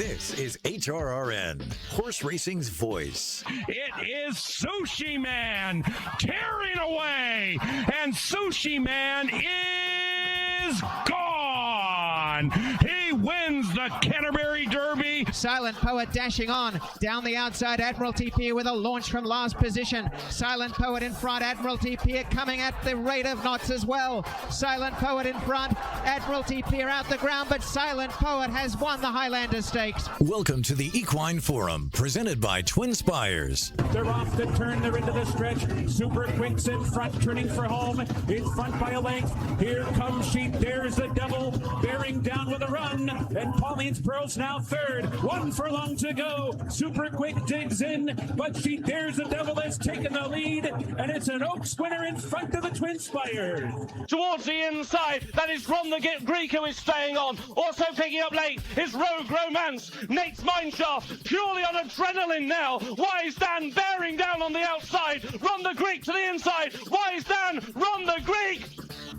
This is HRRN, horse racing's voice. It is Sushi Man tearing away, and Sushi Man is gone. He wins the Canterbury Derby. Silent Poet dashing on down the outside. Admiralty Pier with a launch from last position. Silent Poet in front. Admiralty Pier coming at the rate of knots as well. Silent Poet in front. Admiralty Pier out the ground, but Silent Poet has won the Highlander Stakes. Welcome to the Equine Forum, presented by TwinSpires. They're off the turn. They're into the stretch. Super Quick's in front, turning for home. In front by a length. Here comes she. There's the Devil bearing down with a run. And Pauline's Pearl's now third. 1 furlong to go. Super Quick digs in, but she dares the Devil has taken the lead, and it's an Oaks winner in front of the TwinSpires. Towards the inside, that is Ron the Greek who is staying on. Also picking up late is Rogue Romance. Nate's Mineshaft, purely on adrenaline now. Wise Dan bearing down on the outside. Ron the Greek to the inside. Wise Dan, Ron the Greek.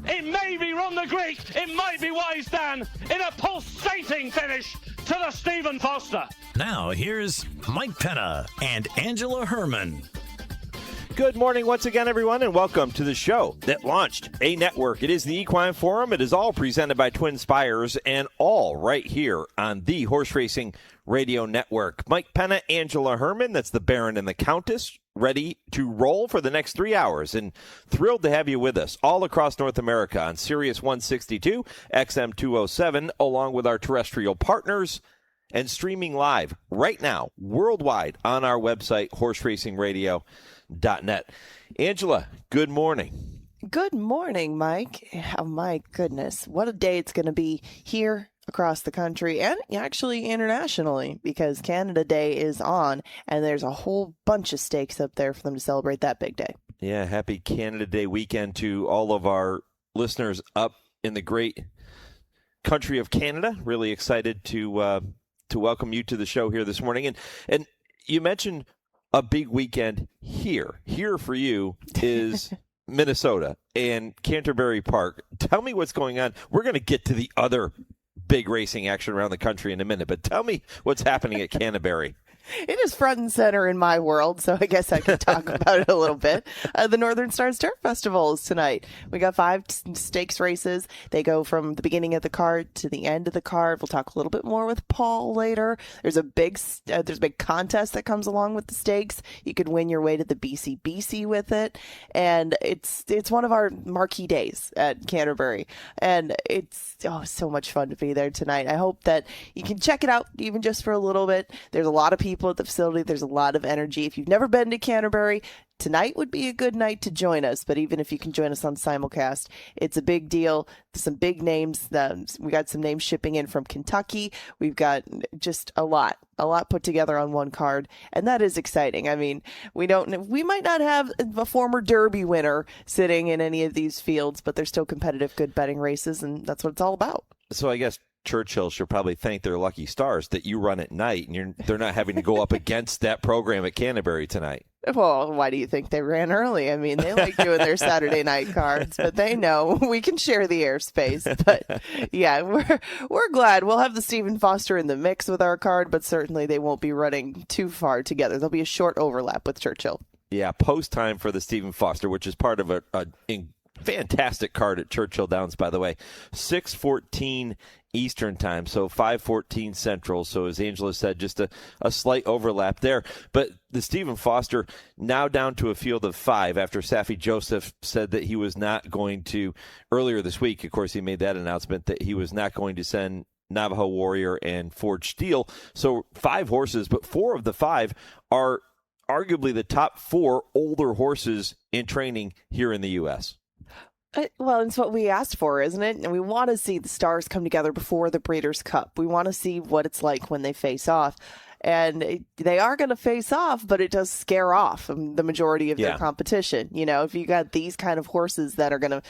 It may be Ron the Greek. It might be Wise Dan in a pulsating finish to the Stephen Foster. Now here's Mike Penna and Angela Herman. Good morning once again, everyone, and welcome to the show that launched a network. It is the Equine Forum. It is all presented by TwinSpires and all right here on the Horse Racing Radio Network. Mike Penna, Angela Herman, that's the Baron and the Countess, ready to roll for the next 3 hours. And thrilled to have you with us all across North America on Sirius 162, XM 207, along with our terrestrial partners, and streaming live right now worldwide on our website, horseracingradio.net. Angela, good morning. Good morning, Mike. Oh, my goodness. What a day it's going to be here across the country and actually internationally, because Canada Day is on and there's a whole bunch of stakes up there for them to celebrate that big day. Yeah, happy Canada Day weekend to all of our listeners up in the great country of Canada. Really excited to welcome you to the show here this morning. And you mentioned a big weekend here. Here for you is Minnesota and Canterbury Park. Tell me what's going on. We're going to get to the other big racing action around the country in a minute, but tell me what's happening at Canterbury. It is front and center in my world, so I guess I can talk about it a little bit. The Northern Stars Turf Festival is tonight. We got 5 stakes races. They go from the beginning of the card to the end of the card. We'll talk a little bit more with Paul later. There's a big contest that comes along with the stakes. You could win your way to the BCBC with it, and it's one of our marquee days at Canterbury, and it's so much fun to be there tonight. I hope that you can check it out even just for a little bit. There's a lot of people at the facility. There's a lot of energy. If you've never been to Canterbury, tonight would be a good night to join us. But even if you can join us on simulcast, it's a big deal. Some big names. We got some names shipping in from Kentucky. We've got just a lot put together on one card, and that is exciting. I mean, we might not have a former Derby winner sitting in any of these fields, but they're still competitive, good betting races, and that's what it's all about. So I guess Churchill should probably thank their lucky stars that you run at night, and they're not having to go up against that program at Canterbury tonight. Well, why do you think they ran early? I mean, they like doing their Saturday night cards, but they know we can share the airspace. But yeah, we're glad. We'll have the Stephen Foster in the mix with our card, but certainly they won't be running too far together. There'll be a short overlap with Churchill. Yeah, post time for the Stephen Foster, which is part of a fantastic card at Churchill Downs, by the way. 6:14 Eastern time, so 5:14 Central. So as Angela said, just a slight overlap there. But the Stephen Foster now down to a field of 5 after Safi Joseph said that he was not going to, earlier this week, of course, he made that announcement that he was not going to send Navajo Warrior and Forge Steel. So 5 horses, but 4 of the 5 are arguably the top 4 older horses in training here in the U.S. Well, it's what we asked for, isn't it? And we want to see the stars come together before the Breeders' Cup. We want to see what it's like when they face off. and they are going to face off, but it does scare off the majority of their competition. You know, if you got these kind of horses that are going to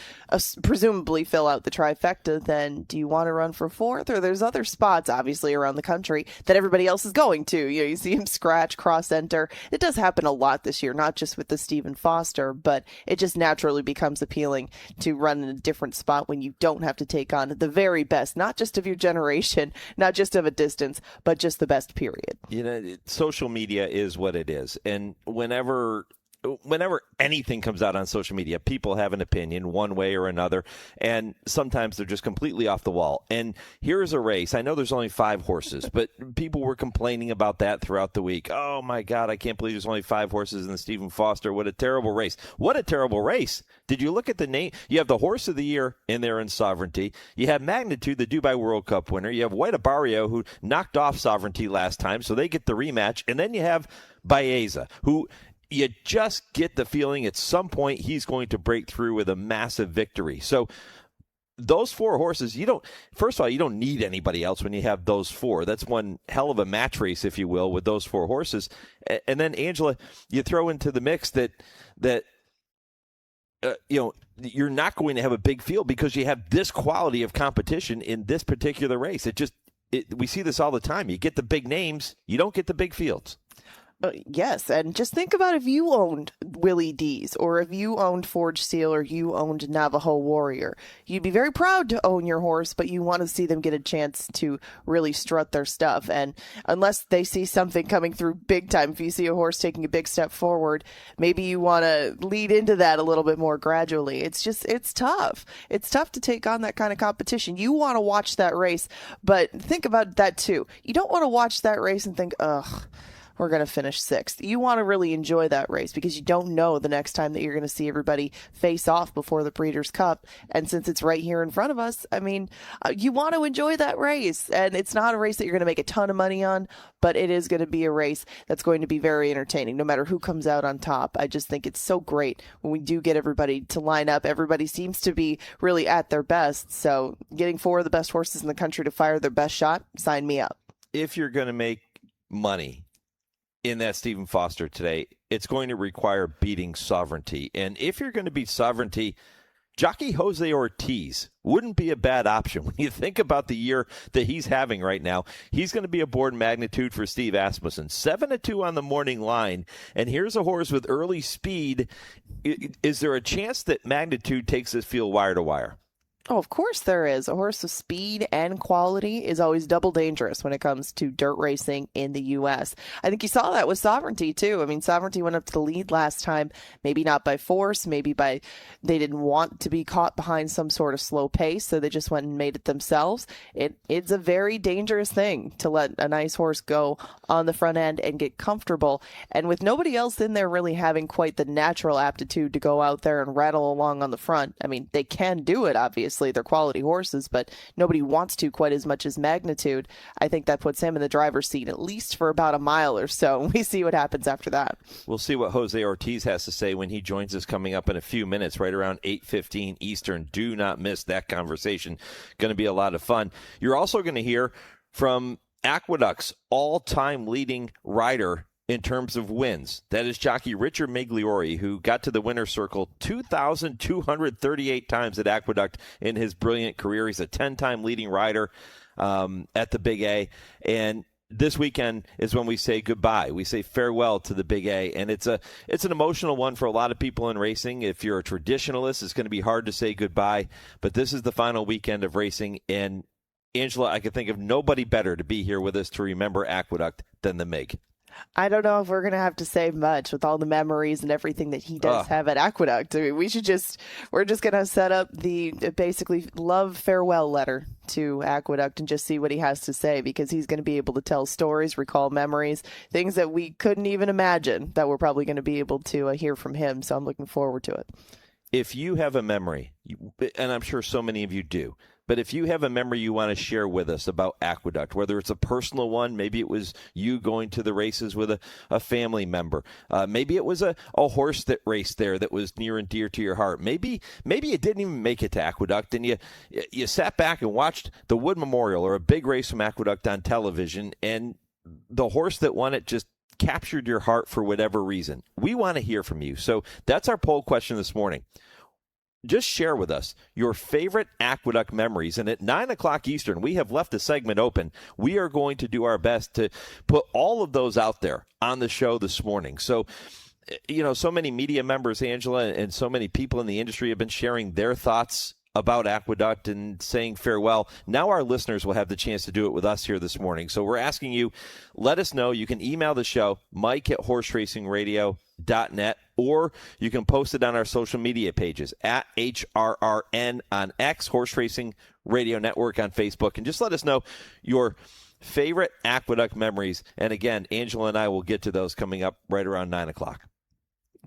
presumably fill out the trifecta, then do you want to run for fourth? Or there's other spots, obviously, around the country that everybody else is going to. You know, you see him scratch, cross-enter. It does happen a lot this year, not just with the Stephen Foster, but it just naturally becomes appealing to run in a different spot when you don't have to take on the very best, not just of your generation, not just of a distance, but just the best, period. You know, social media is what it is. And whenever anything comes out on social media, people have an opinion one way or another, and sometimes they're just completely off the wall. And here's a race. I know there's only 5 horses, but people were complaining about that throughout the week. Oh, my God, I can't believe there's only 5 horses in the Stephen Foster. What a terrible race. What a terrible race. Did you look at the name? You have the Horse of the Year in there in Sovereignty. You have Magnitude, the Dubai World Cup winner. You have White Barrio, who knocked off Sovereignty last time, so they get the rematch. And then you have Baeza, who you just get the feeling at some point he's going to break through with a massive victory. So those 4 horses, first of all, you don't need anybody else when you have those 4. That's one hell of a match race, if you will, with those 4 horses. And then, Angela, you throw into the mix that you're not going to have a big field because you have this quality of competition in this particular race. We see this all the time. You get the big names, you don't get the big fields. Yes, and just think about if you owned Willie D's, or if you owned Forge Seal, or you owned Navajo Warrior. You'd be very proud to own your horse, but you want to see them get a chance to really strut their stuff. And unless they see something coming through big time, if you see a horse taking a big step forward, maybe you want to lead into that a little bit more gradually. It's tough. It's tough to take on that kind of competition. You want to watch that race, but think about that too. You don't want to watch that race and think, ugh, we're going to finish 6th. You want to really enjoy that race because you don't know the next time that you're going to see everybody face off before the Breeders' Cup. And since it's right here in front of us, I mean, you want to enjoy that race. And it's not a race that you're going to make a ton of money on, but it is going to be a race that's going to be very entertaining, no matter who comes out on top. I just think it's so great when we do get everybody to line up. Everybody seems to be really at their best. So getting 4 of the best horses in the country to fire their best shot, sign me up. If you're going to make money in that Stephen Foster today, it's going to require beating Sovereignty. And if you're going to beat Sovereignty, Jockey Jose Ortiz wouldn't be a bad option. When you think about the year that he's having right now, he's going to be aboard Magnitude for Steve Asmussen. 7-2 on the morning line. And here's a horse with early speed. Is there a chance that Magnitude takes this field wire to wire? Oh, of course there is. A horse of speed and quality is always double dangerous when it comes to dirt racing in the U.S. I think you saw that with Sovereignty, too. I mean, Sovereignty went up to the lead last time, maybe not by force, maybe by they didn't want to be caught behind some sort of slow pace, so they just went and made it themselves. It's a very dangerous thing to let a nice horse go on the front end and get comfortable. And with nobody else in there really having quite the natural aptitude to go out there and rattle along on the front, I mean, they can do it, obviously. They're quality horses, but nobody wants to quite as much as Magnitude. I think that puts him in the driver's seat at least for about a mile or so. We see what happens after that. We'll see what Jose Ortiz has to say when he joins us coming up in a few minutes, right around 8:15 Eastern. Do not miss that conversation. Going to be a lot of fun. You're also going to hear from Aqueduct's all-time leading rider in terms of wins. That is jockey Richard Migliore, who got to the winner's circle 2,238 times at Aqueduct in his brilliant career. He's a 10-time leading rider at the Big A. And this weekend is when we say goodbye. We say farewell to the Big A. And it's an emotional one for a lot of people in racing. If you're a traditionalist, it's going to be hard to say goodbye. But this is the final weekend of racing. And Angela, I can think of nobody better to be here with us to remember Aqueduct than the Mig. I don't know if we're going to have to say much with all the memories and everything that he does have at Aqueduct. I mean, we're just going to set up the basically love farewell letter to Aqueduct and just see what he has to say, because he's going to be able to tell stories, recall memories, things that we couldn't even imagine that we're probably going to be able to hear from him. So I'm looking forward to it. If you have a memory, and I'm sure so many of you do, but if you have a memory you want to share with us about Aqueduct, whether it's a personal one, maybe it was you going to the races with a family member, maybe it was a horse that raced there that was near and dear to your heart, maybe it didn't even make it to Aqueduct, and you sat back and watched the Wood Memorial or a big race from Aqueduct on television, and the horse that won it just captured your heart for whatever reason. We want to hear from you. So that's our poll question this morning. Just share with us your favorite Aqueduct memories. And at 9 o'clock Eastern, we have left a segment open. We are going to do our best to put all of those out there on the show this morning. So, so many media members, Angela, and so many people in the industry have been sharing their thoughts about Aqueduct and saying farewell. Now our listeners will have the chance to do it with us here this morning. So we're asking you, let us know. You can email the show, mike@horseracingradio.net, or you can post it on our social media pages at HRRN on X, Horse Racing Radio Network on Facebook, and just let us know your favorite Aqueduct memories. And again, Angela and I will get to those coming up right around 9 o'clock.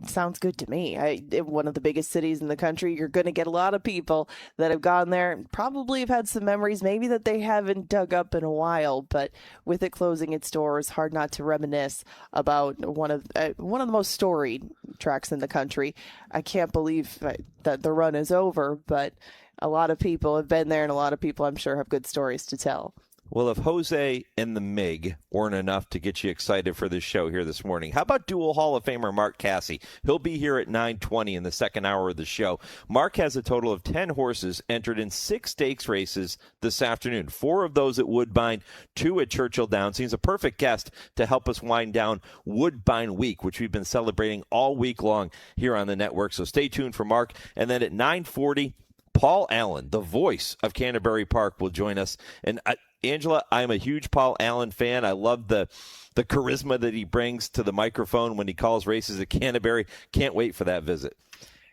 Sounds good to me. One of the biggest cities in the country, you're going to get a lot of people that have gone there and probably have had some memories maybe that they haven't dug up in a while, but with it closing its doors, hard not to reminisce about one of the most storied tracks in the country. I can't believe that the run is over, but a lot of people have been there, and a lot of people, I'm sure, have good stories to tell. Well, if Jose and the Mig weren't enough to get you excited for this show here this morning, how about dual Hall of Famer Mark Casse? He'll be here at 9:20 in the second hour of the show. Mark has a total of 10 horses entered in 6 stakes races this afternoon, 4 of those at Woodbine, 2 at Churchill Downs. He's a perfect guest to help us wind down Woodbine Week, which we've been celebrating all week long here on the network. So stay tuned for Mark. And then at 9:40, Paul Allen, the voice of Canterbury Park, will join us. And Angela, I'm a huge Paul Allen fan. I love the charisma that he brings to the microphone when he calls races at Canterbury. Can't wait for that visit.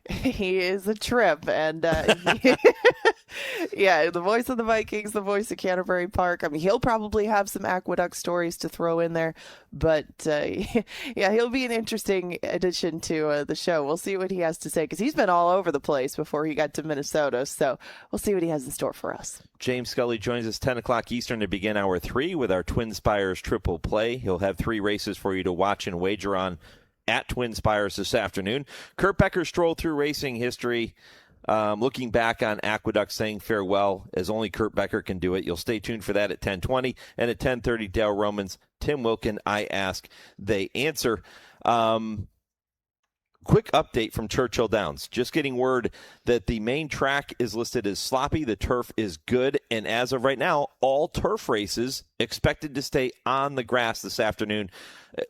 He is a trip, and yeah, the voice of the Vikings, the voice of Canterbury Park. I mean, he'll probably have some Aqueduct stories to throw in there, but yeah, he'll be an interesting addition to the show. We'll see what he has to say, because he's been all over the place before he got to Minnesota, so we'll see what he has in store for us. James Scully joins us 10 o'clock Eastern to begin Hour 3 with our TwinSpires Triple Play. He'll have 3 races for you to watch and wager on at TwinSpires this afternoon. Kurt Becker, Stroll Through Racing History, looking back on Aqueduct, saying farewell as only Kurt Becker can do it. You'll stay tuned for that at 10:20. And at 10:30, Dale Romans, Tim Wilkin, I Ask, They Answer. Quick update from Churchill Downs. Just getting word that the main track is listed as sloppy. The turf is good. And as of right now, all turf races expected to stay on the grass this afternoon.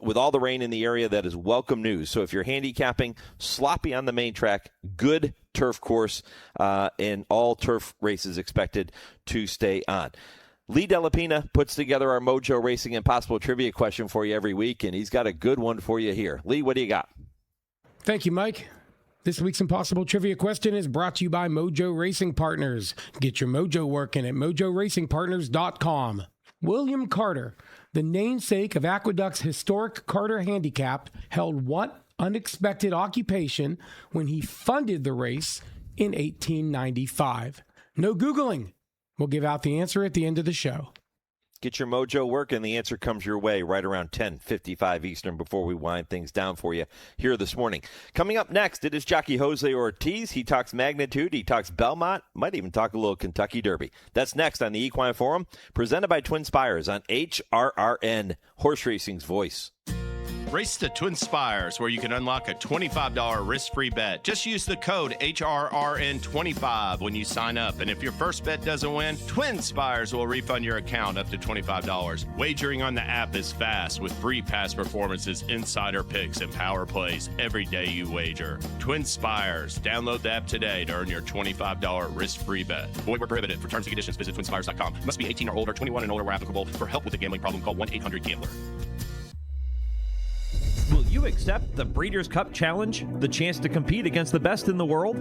With all the rain in the area, that is welcome news. So if you're handicapping, sloppy on the main track, good turf course, and all turf races expected to stay on. Lee Delapina puts together our Mojo Racing Impossible Trivia question for you every week, and he's got a good one for you here. Lee, what do you got? Thank you, Mike. This week's Impossible Trivia question is brought to you by Mojo Racing Partners. Get your mojo working at mojoracingpartners.com. William Carter, the namesake of Aqueduct's historic Carter Handicap, held what unexpected occupation when he funded the race in 1895? No Googling. We'll give out the answer at the end of the show. Get your mojo working. The answer comes your way right around 10:55 Eastern before we wind things down for you here this morning. Coming up next, it is Jockey Jose Ortiz. He talks magnitude. He talks Belmont. Might even talk a little Kentucky Derby. That's next on the Equine Forum, presented by TwinSpires on HRRN, Horse Racing's voice. Race to TwinSpires, where you can unlock a $25 risk-free bet. Just use the code HRRN25 when you sign up. And if your first bet doesn't win, TwinSpires will refund your account up to $25. Wagering on the app is fast with free past performances, insider picks, and power plays every day you wager. TwinSpires. Download the app today to earn your $25 risk-free bet. Void where prohibited. For terms and conditions, visit TwinSpires.com. Must be 18 or older, 21 and older where applicable. For help with a gambling problem, call 1-800-GAMBLER. Will you accept the Breeders' Cup Challenge? The chance to compete against the best in the world?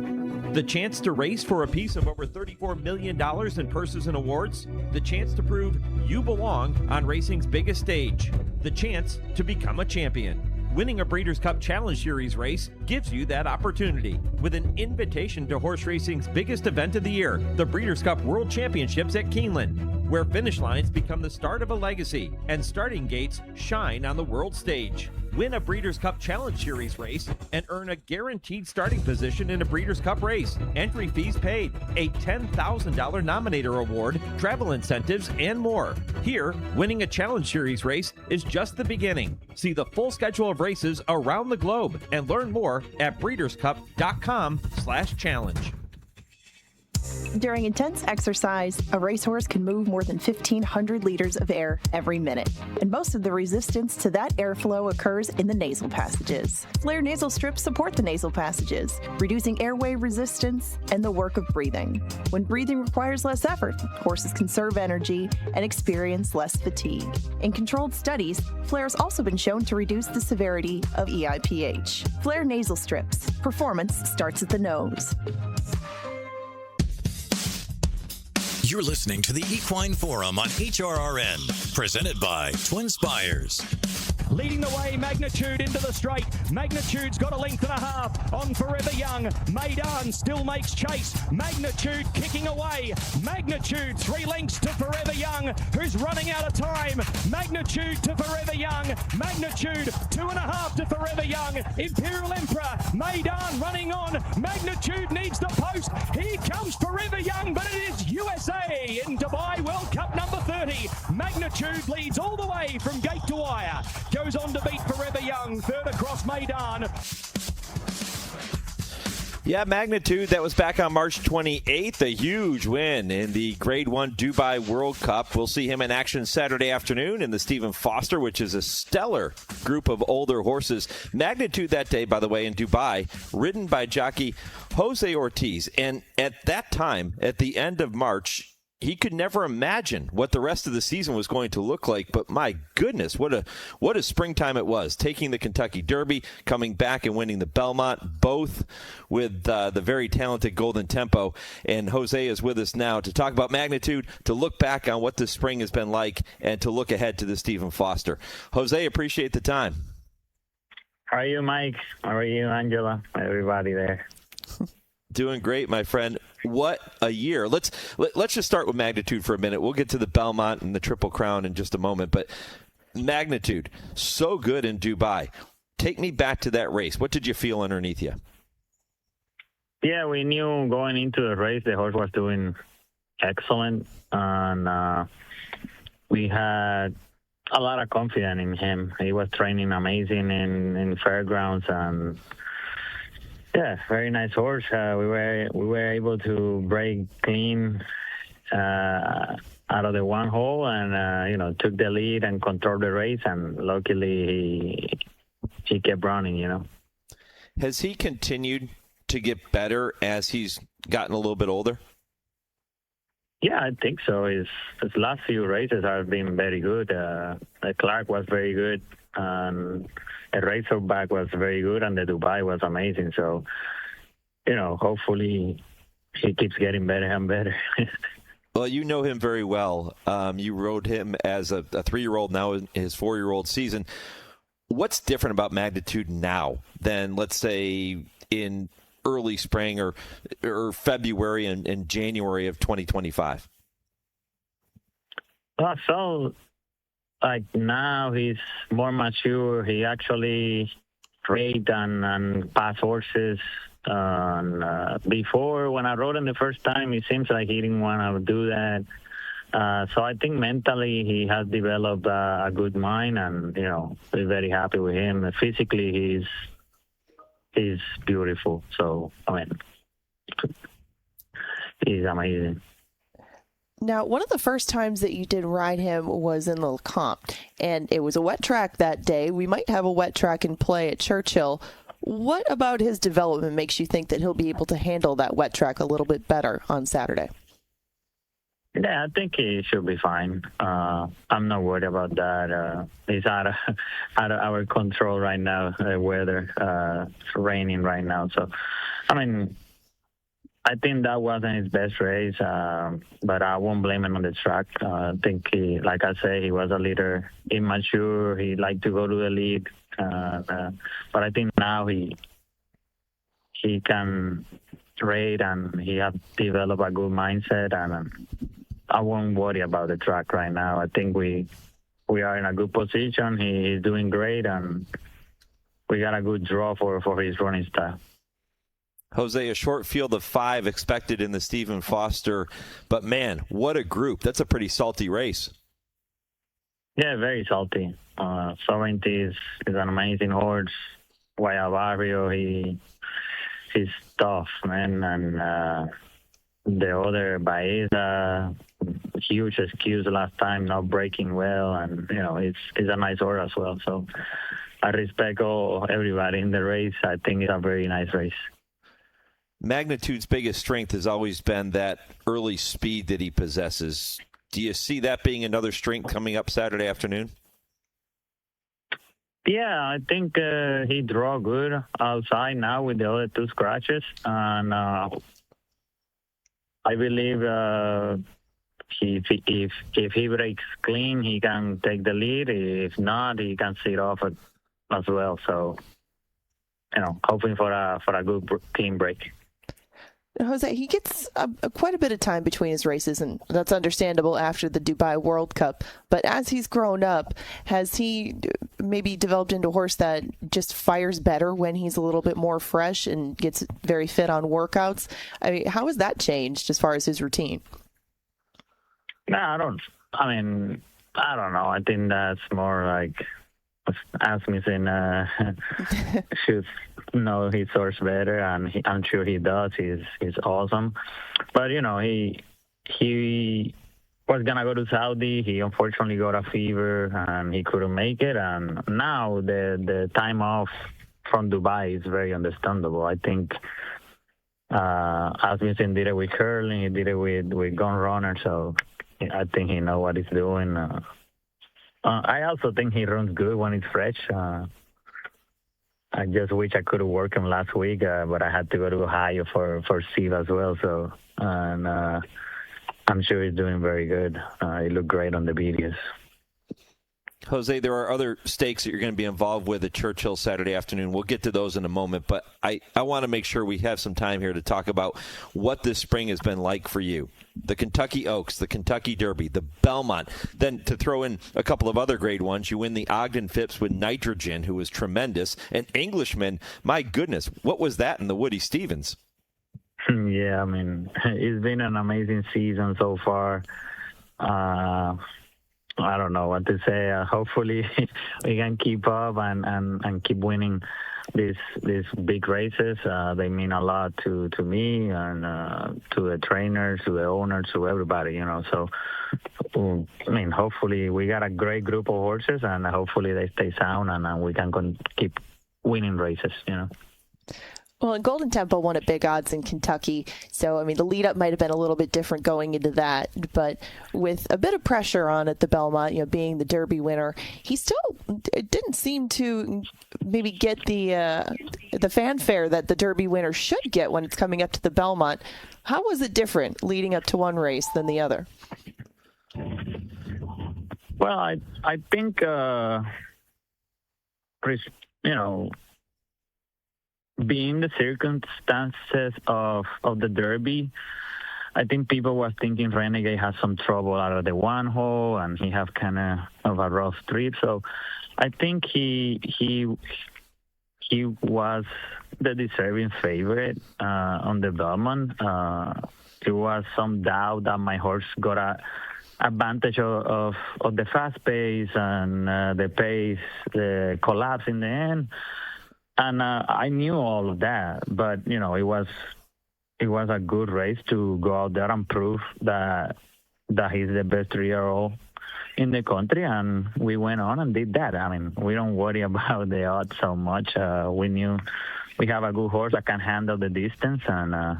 The chance to race for a piece of over $34 million in purses and awards? The chance to prove you belong on racing's biggest stage? The chance to become a champion? Winning a Breeders' Cup Challenge Series race gives you that opportunity with an invitation to horse racing's biggest event of the year, the Breeders' Cup World Championships at Keeneland, where finish lines become the start of a legacy and starting gates shine on the world stage. Win a Breeders' Cup Challenge Series race and earn a guaranteed starting position in a Breeders' Cup race. Entry fees paid, a $10,000 nominator award, travel incentives, and more. Here, winning a Challenge Series race is just the beginning. See the full schedule of races around the globe and learn more at breederscup.com/challenge. During intense exercise, a racehorse can move more than 1,500 liters of air every minute, and most of the resistance to that airflow occurs in the nasal passages. Flair nasal strips support the nasal passages, reducing airway resistance and the work of breathing. When breathing requires less effort, horses conserve energy and experience less fatigue. In controlled studies, Flair has also been shown to reduce the severity of EIPH. Flair nasal strips. Performance starts at the nose. You're listening to the Equine Forum on HRRN, presented by TwinSpires. Leading the way, Magnitude into the straight. Magnitude's got a length and a half on Forever Young. Maidan still makes chase. Magnitude kicking away. Magnitude 3 lengths to Forever Young, who's running out of time. Magnitude to Forever Young. Magnitude 2.5 to Forever Young. Imperial Emperor. Maidan running on. Magnitude needs the post. Here comes Forever Young, but it is USA in Dubai World Cup number 30. Magnitude leads all the way from gate to wire. Goes on to beat Forever Young, third across Maidan. Yeah, Magnitude, that was back on March 28th, a huge win in the Grade 1 Dubai World Cup. We'll see him in action Saturday afternoon in the Stephen Foster, which is a stellar group of older horses. Magnitude that day, by the way, in Dubai, ridden by jockey Jose Ortiz. And at that time, at the end of March, he could never imagine what the rest of the season was going to look like, but my goodness, what a springtime it was. Taking the Kentucky Derby, coming back and winning the Belmont, both with the very talented Golden Tempo. And Jose is with us now to talk about Magnitude, to look back on what this spring has been like, and to look ahead to the Stephen Foster. Jose, appreciate the time. How are you, Mike? How are you, Angela? Everybody there. Doing great, my friend. What a year. Let's just start with Magnitude for a minute. We'll get to the Belmont and the Triple Crown in just a moment. But Magnitude, so good in Dubai. Take me back to that race. What did you feel underneath you? Yeah, we knew going into the race the horse was doing excellent. And we had a lot of confidence in him. He was training amazing in fairgrounds, and yeah, very nice horse. We were able to break clean out of the one hole, and took the lead and controlled the race. And luckily, he kept running. Has he continued to get better as he's gotten a little bit older? Yeah, I think so. His last few races have been very good. The Clark was very good, and the Razorback was very good, and the Dubai was amazing. So, hopefully he keeps getting better and better. Well, you know him very well. You rode him as a 3-year-old, now in his 4-year-old season. What's different about Magnitude now than, let's say, in early spring or February and January of 2025? Well, so like now he's more mature. He actually rode and passed horses. Before, when I rode him the first time, it seems like he didn't want to do that. So I think mentally he has developed a good mind, and we're very happy with him. Physically, he's beautiful. So he's amazing. Now, one of the first times that you did ride him was in the Lecomte, and it was a wet track that day. We might have a wet track in play at Churchill. What about his development makes you think that he'll be able to handle that wet track a little bit better on Saturday? Yeah, I think he should be fine. I'm not worried about that. It's out of our control right now, the weather. It's raining right now. So, I think that wasn't his best race, but I won't blame him on the track. I think he, like I say, he was a little immature. He liked to go to the lead. But I think now he can ride, and he has developed a good mindset, and I won't worry about the track right now. I think we are in a good position. He's doing great, and got a good draw for his running style. Jose, a short field of 5 expected in the Stephen Foster, but man, what a group. That's a pretty salty race. Yeah, very salty. Sovereignty is an amazing horse. Guaya Barrio, he's tough, man. And the other Baeza, huge excuse last time, not breaking well. And, it's a nice horse as well. So I respect everybody in the race. I think it's a very nice race. Magnitude's biggest strength has always been that early speed that he possesses. Do you see that being another strength coming up Saturday afternoon? Yeah, I think he draw good outside now with the other 2 scratches. And I believe if he breaks clean, he can take the lead. If not, he can sit off as well. So, hoping for a good clean break. Jose, he gets quite a bit of time between his races, and that's understandable after the Dubai World Cup. But as he's grown up, has he maybe developed into a horse that just fires better when he's a little bit more fresh and gets very fit on workouts? I mean, how has that changed as far as his routine? No, I don't know. I think that's more like Asmussen should know his horse better, and I'm sure he does. He's awesome. But, he was going to go to Saudi. He unfortunately got a fever, and he couldn't make it. And now the time off from Dubai is very understandable. I think Asmussen did it with curling. He did it with gun runner. So I think he knows what he's doing. I also think he runs good when he's fresh. I just wish I could have worked him last week, but I had to go to Ohio for Steve as well. So, and I'm sure he's doing very good. He looked great on the videos. Jose, there are other stakes that you're going to be involved with at Churchill Saturday afternoon. We'll get to those in a moment, but I want to make sure we have some time here to talk about what this spring has been like for you. The Kentucky Oaks, the Kentucky Derby, the Belmont. Then to throw in a couple of other grade ones, you win the Ogden Phipps with Nitrogen, who was tremendous. And Englishman, my goodness, what was that in the Woody Stevens? Yeah, I mean, it's been an amazing season so far. I don't know what to say. Hopefully we can keep up and keep winning these big races. They mean a lot to me and to the trainers, to the owners, to everybody, So, I mean, hopefully we got a great group of horses, and hopefully they stay sound, and we can keep winning races, Well, Golden Tempo won at big odds in Kentucky, so, I mean, the lead-up might have been a little bit different going into that, but with a bit of pressure on at the Belmont, being the Derby winner, he still didn't seem to maybe get the fanfare that the Derby winner should get when it's coming up to the Belmont. How was it different leading up to one race than the other? Well, I think, being the circumstances of the Derby, I think people was thinking Renegade had some trouble out of the one hole, and he have kind of a rough trip. So I think he was the deserving favorite on the Belmont. There was some doubt that my horse got a advantage of the fast pace and the pace, the collapse in the end. And I knew all of that, but it was a good race to go out there and prove that he's the best 3-year-old in the country, and we went on and did that. I mean, we don't worry about the odds so much. We knew we have a good horse that can handle the distance, and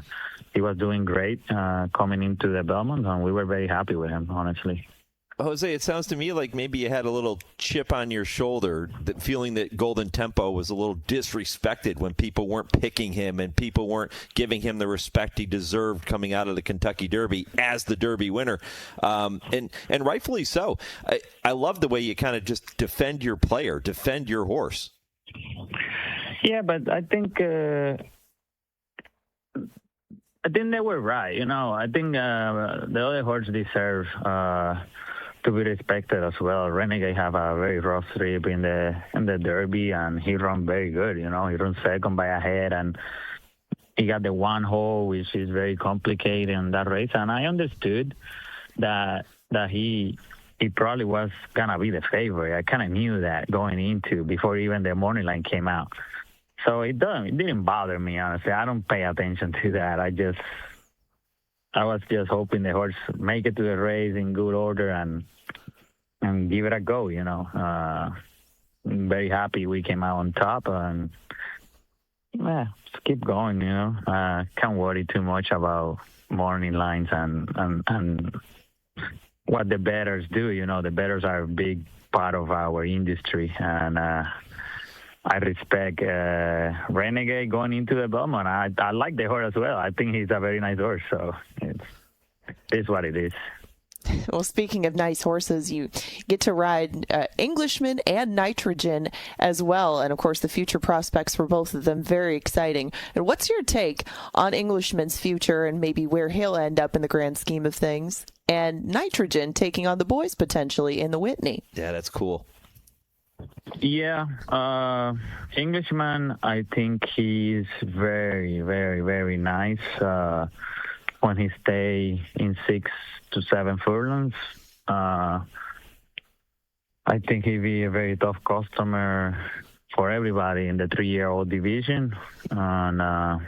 he was doing great coming into the Belmont, and we were very happy with him, honestly. Jose, it sounds to me like maybe you had a little chip on your shoulder, that feeling that Golden Tempo was a little disrespected when people weren't picking him and people weren't giving him the respect he deserved coming out of the Kentucky Derby as the Derby winner, and rightfully so. I love the way you kind of just defend your player, defend your horse. Yeah, but I think they were right. I think the other horse deserve to be respected as well. Renegade have a very rough trip in the Derby, and he run very good. He runs second by a head, and he got the one hole, which is very complicated in that race. And I understood that he probably was gonna be the favorite. I kind of knew that going into before even the morning line came out. So it didn't bother me, honestly. I don't pay attention to that. I was just hoping the horse make it to the race in good order and give it a go. I'm very happy we came out on top, and just keep going. Can't worry too much about morning lines and what the bettors do. The bettors are a big part of our industry, and I respect Renegade going into the Belmont. I like the horse as well. I think he's a very nice horse, so it's what it is. Well, speaking of nice horses, you get to ride Englishman and Nitrogen as well. And, of course, the future prospects for both of them, very exciting. And what's your take on Englishman's future and maybe where he'll end up in the grand scheme of things? And Nitrogen taking on the boys potentially in the Whitney. Yeah, that's cool. Yeah, Englishman, I think he's very, very, very nice when he stay in 6 to 7 furlongs. I think he'd be a very tough customer for everybody in the 3-year-old division. And I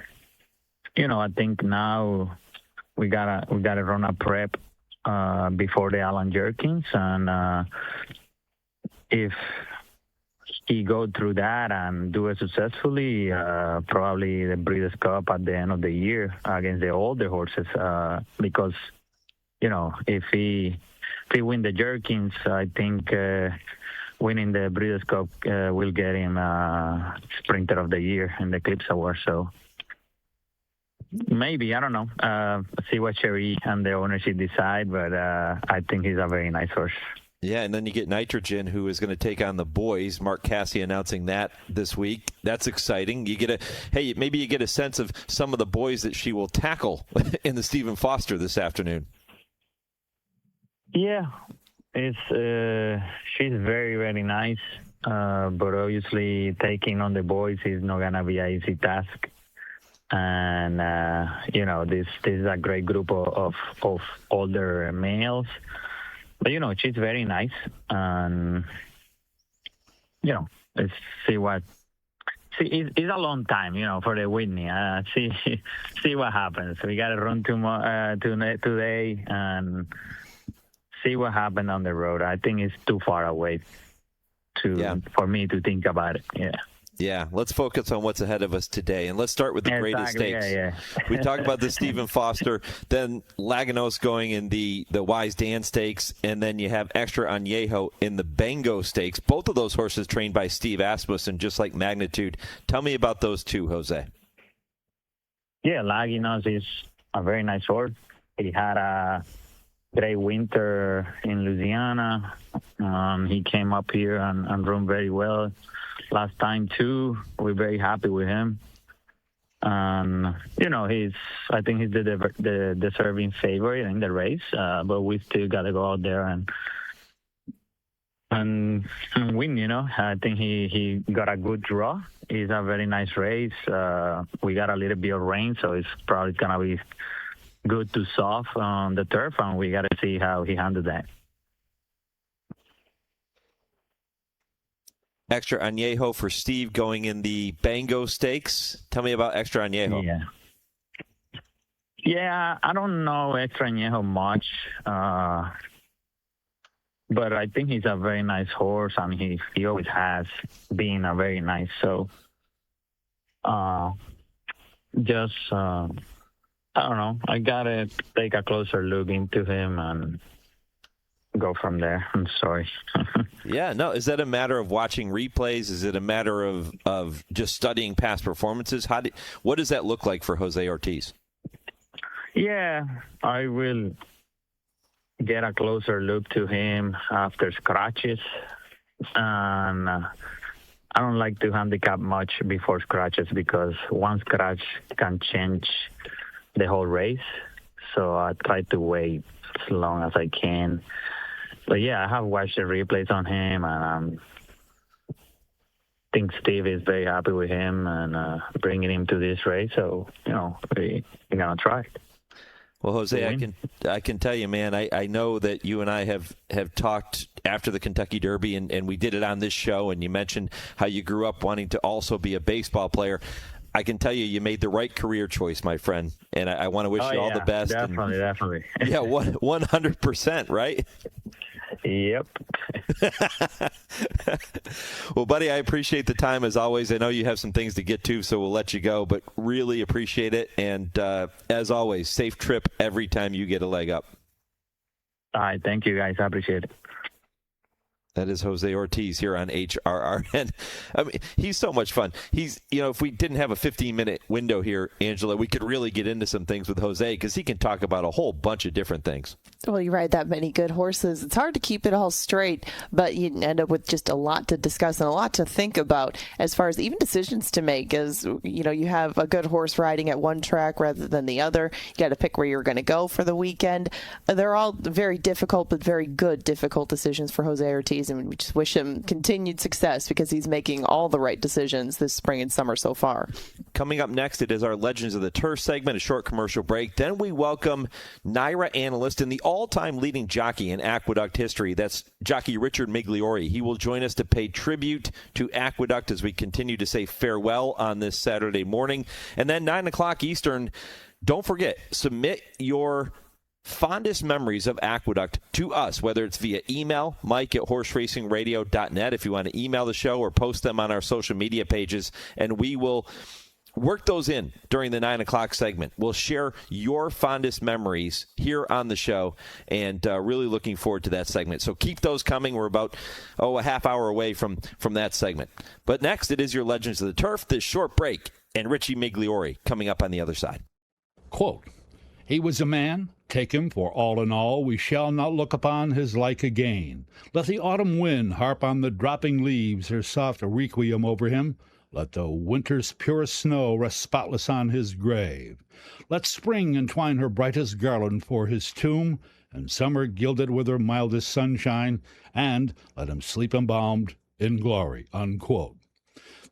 think now we gotta run a prep before the Allen Jerkins, and if he go through that and do it successfully, probably the Breeders' Cup at the end of the year against the older horses, because if he win the Jerkins, I think winning the Breeders' Cup will get him Sprinter of the Year in the Eclipse Award. So maybe, I don't know. See what Sherry and the ownership decide, but I think he's a very nice horse. Yeah, and then you get Nitrogen, who is going to take on the boys. Mark Casse announcing that this week. That's exciting. Maybe you get a sense of some of the boys that she will tackle in the Stephen Foster this afternoon. Yeah, she's very, very nice, but obviously taking on the boys is not gonna be an easy task. And this is a great group of older males. But, she's very nice. And, let's see what... it's a long time, for the Whitney. See what happens. We got to run today and see what happened on the road. I think it's too far away for me to think about it. Yeah. Yeah, let's focus on what's ahead of us today, and let's start with the greatest stakes. Yeah. We talked about the Stephen Foster, then Laganos going in the Wise Dan Stakes, and then you have Extra Añejo in the Bango Stakes. Both of those horses trained by Steve Asmussen, just like Magnitude. Tell me about those two, Jose. Yeah, Laganos is a very nice horse. He had a great winter in Louisiana. He came up here and run very well last time too. We're very happy with him. I think he's the deserving favorite in the race, but we still got to go out there and win. I think he got a good draw. It's a very nice race. We got a little bit of rain, so it's probably gonna be good to soft on the turf, and we got to see how he handled that. Extra Añejo for Steve going in the Bango Stakes. Tell me about Extra Añejo. Yeah, I don't know Extra Añejo much, but I think he's a very nice horse, and he always has been a very nice. So, I don't know. I got to take a closer look into him and go from there. I'm sorry. Yeah, no. Is that a matter of watching replays? Is it a matter of just studying past performances? What does that look like for Jose Ortiz? Yeah, I will get a closer look to him after scratches. And I don't like to handicap much before scratches because one scratch can change the whole race. So I try to wait as long as I can. But yeah, I have watched the replays on him, and I think Steve is very happy with him and bringing him to this race. So, we're going to try. Well, Jose, I can tell you, man, I know that you and I have talked after the Kentucky Derby, and we did it on this show, and you mentioned how you grew up wanting to also be a baseball player. I can tell you made the right career choice, my friend, and I want to wish you all the best. Definitely. Yeah, 100%, right? Yep. Well, buddy, I appreciate the time as always. I know you have some things to get to, so we'll let you go, but really appreciate it. And as always, safe trip every time you get a leg up. All right. Thank you, guys. I appreciate it. That is Jose Ortiz here on HRRN. I mean, he's so much fun. He's, if we didn't have a 15-minute window here, Angela, we could really get into some things with Jose because he can talk about a whole bunch of different things. Well, you ride that many good horses. It's hard to keep it all straight, but you end up with just a lot to discuss and a lot to think about as far as even decisions to make. As you have a good horse riding at one track rather than the other. You got to pick where you're going to go for the weekend. They're all very difficult, but very good difficult decisions for Jose Ortiz. And we just wish him continued success because he's making all the right decisions this spring and summer so far. Coming up next, it is our Legends of the Turf segment, a short commercial break. Then we welcome NYRA analyst and the all-time leading jockey in Aqueduct history. That's jockey Richard Migliore. He will join us to pay tribute to Aqueduct as we continue to say farewell on this Saturday morning. And then 9 o'clock Eastern, don't forget, submit your fondest memories of Aqueduct to us, whether it's via email, mike@horseracingradio.net, if you want to email the show, or post them on our social media pages, and we will work those in during the 9 o'clock segment. We'll share your fondest memories here on the show, and really looking forward to that segment. So keep those coming. We're about, a half hour away from that segment. But next, it is your Legends of the Turf, this short break, and Richie Migliore coming up on the other side. Quote, "He was a man. Take him for all in all, we shall not look upon his like again. Let the autumn wind harp on the dropping leaves her soft requiem over him. Let the winter's purest snow rest spotless on his grave. Let spring entwine her brightest garland for his tomb, and summer gild it with her mildest sunshine, and let him sleep embalmed in glory." Unquote.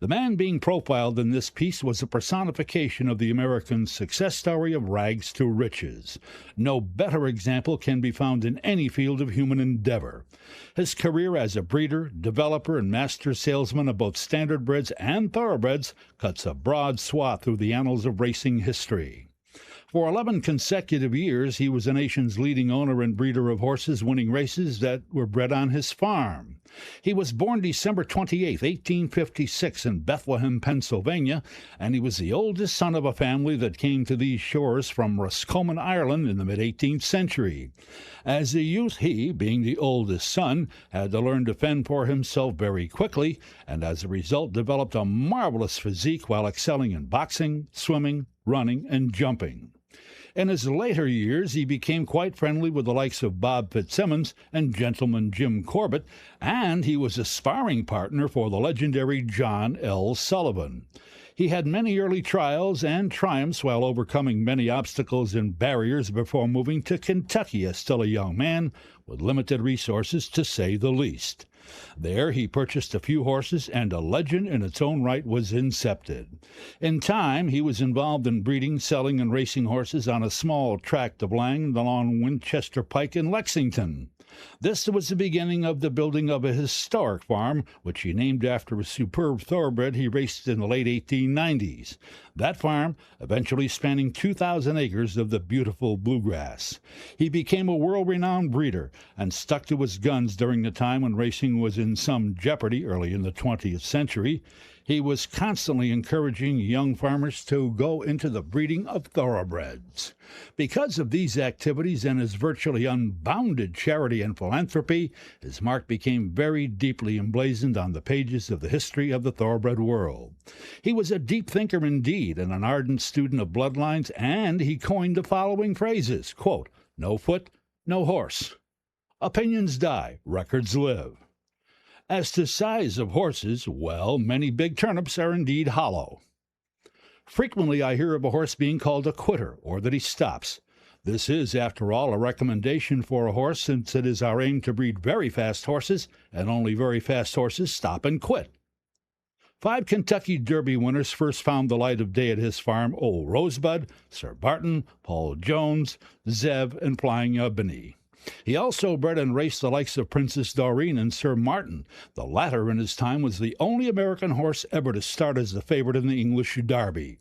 The man being profiled in this piece was a personification of the American success story of rags to riches. No better example can be found in any field of human endeavor. His career as a breeder, developer, and master salesman of both standardbreds and thoroughbreds cuts a broad swath through the annals of racing history. For 11 consecutive years, he was the nation's leading owner and breeder of horses, winning races that were bred on his farm. He was born December 28, 1856, in Bethlehem, Pennsylvania, and he was the oldest son of a family that came to these shores from Roscommon, Ireland, in the mid-18th century. As a youth, he, being the oldest son, had to learn to fend for himself very quickly, and as a result developed a marvelous physique while excelling in boxing, swimming, running, and jumping. In his later years, he became quite friendly with the likes of Bob Fitzsimmons and Gentleman Jim Corbett, and he was a sparring partner for the legendary John L. Sullivan. He had many early trials and triumphs while overcoming many obstacles and barriers before moving to Kentucky as still a young man with limited resources, to say the least. There he purchased a few horses, and a legend in its own right was incepted. In time, he was involved in breeding, selling, and racing horses on a small tract of land along Winchester Pike in Lexington. This was the beginning of the building of a historic farm, which he named after a superb thoroughbred he raced in the late 1890s. That farm eventually spanning 2,000 acres of the beautiful bluegrass. He became a world-renowned breeder and stuck to his guns during the time when racing was in some jeopardy early in the 20th century. He was constantly encouraging young farmers to go into the breeding of thoroughbreds. Because of these activities and his virtually unbounded charity and philanthropy, his mark became very deeply emblazoned on the pages of the history of the thoroughbred world. He was a deep thinker indeed and an ardent student of bloodlines, and he coined the following phrases, quote, "No foot, no horse. Opinions die, records live." As to size of horses, well, many big turnips are indeed hollow. Frequently I hear of a horse being called a quitter, or that he stops. This is, after all, a recommendation for a horse, since it is our aim to breed very fast horses, and only very fast horses stop and quit. 5 Kentucky Derby winners first found the light of day at his farm: Old Rosebud, Sir Barton, Paul Jones, Zev, and Flying Ebony. He also bred and raced the likes of Princess Doreen and Sir Martin. The latter, in his time, was the only American horse ever to start as the favorite in the English Derby.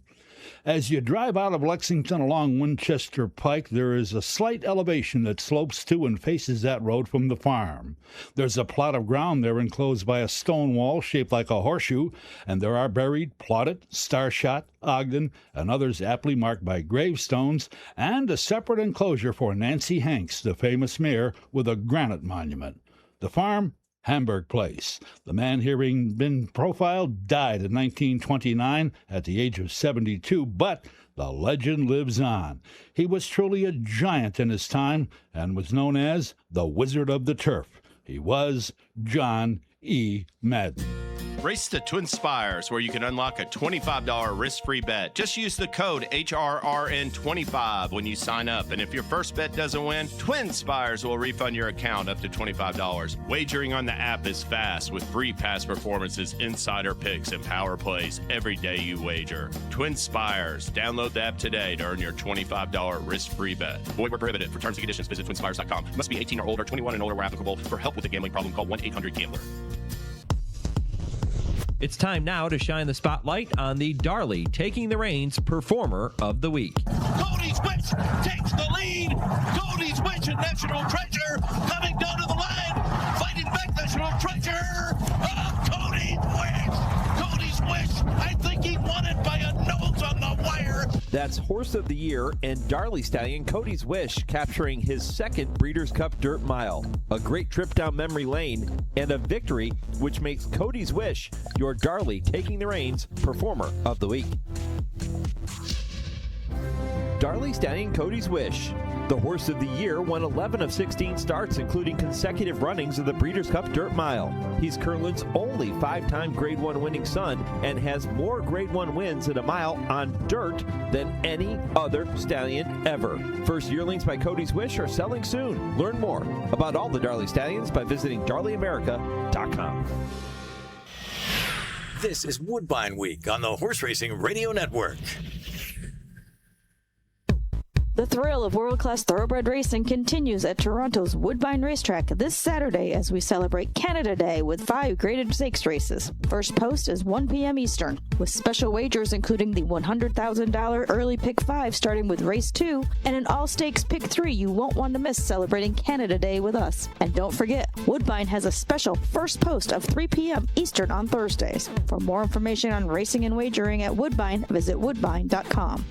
As you drive out of Lexington along Winchester Pike, there is a slight elevation that slopes to and faces that road from the farm. There's a plot of ground there enclosed by a stone wall shaped like a horseshoe, and there are buried Plotted, Starshot, Ogden, and others aptly marked by gravestones, and a separate enclosure for Nancy Hanks, the famous mare, with a granite monument. The farm, Hamburg Place. The man hearing been profiled died in 1929 at the age of 72, but the legend lives on. He was truly a giant in his time and was known as the Wizard of the Turf. He was John E. Madden. Race to TwinSpires, where you can unlock a $25 risk-free bet. Just use the code HRRN25 when you sign up. And if your first bet doesn't win, TwinSpires will refund your account up to $25. Wagering on the app is fast with free past performances, insider picks, and power plays every day you wager. TwinSpires. Download the app today to earn your $25 risk-free bet. Void where prohibited. For terms and conditions, visit TwinSpires.com. Must be 18 or older, 21 and older where applicable. For help with a gambling problem, call 1-800-GAMBLER. It's time now to shine the spotlight on the Darley Taking the Reins Performer of the Week. Cody's Wish takes the lead. Cody's Wish and National Treasure coming down to the line. Fighting back National Treasure. Cody's Wish. Cody's Wish. I think he won it by a nose on the wire. That's Horse of the Year and Darley Stallion Cody's Wish capturing his second Breeders' Cup Dirt Mile. A great trip down memory lane and a victory which makes Cody's Wish your Darley Taking the Reins Performer of the Week. Darley Stallion Cody's Wish. The Horse of the Year won 11 of 16 starts, including consecutive runnings of the Breeders' Cup Dirt Mile. He's Kirtland's only 5-time Grade 1 winning son and has more Grade 1 wins in a mile on dirt than any other stallion ever. First yearlings by Cody's Wish are selling soon. Learn more about all the Darley Stallions by visiting DarleyAmerica.com. This is Woodbine Week on the Horse Racing Radio Network. The thrill of world-class thoroughbred racing continues at Toronto's Woodbine Racetrack this Saturday as we celebrate Canada Day with 5 graded stakes races. First post is 1 p.m. Eastern, with special wagers including the $100,000 early pick 5 starting with race 2 and an all-stakes pick 3 you won't want to miss celebrating Canada Day with us. And don't forget, Woodbine has a special first post of 3 p.m. Eastern on Thursdays. For more information on racing and wagering at Woodbine, visit woodbine.com.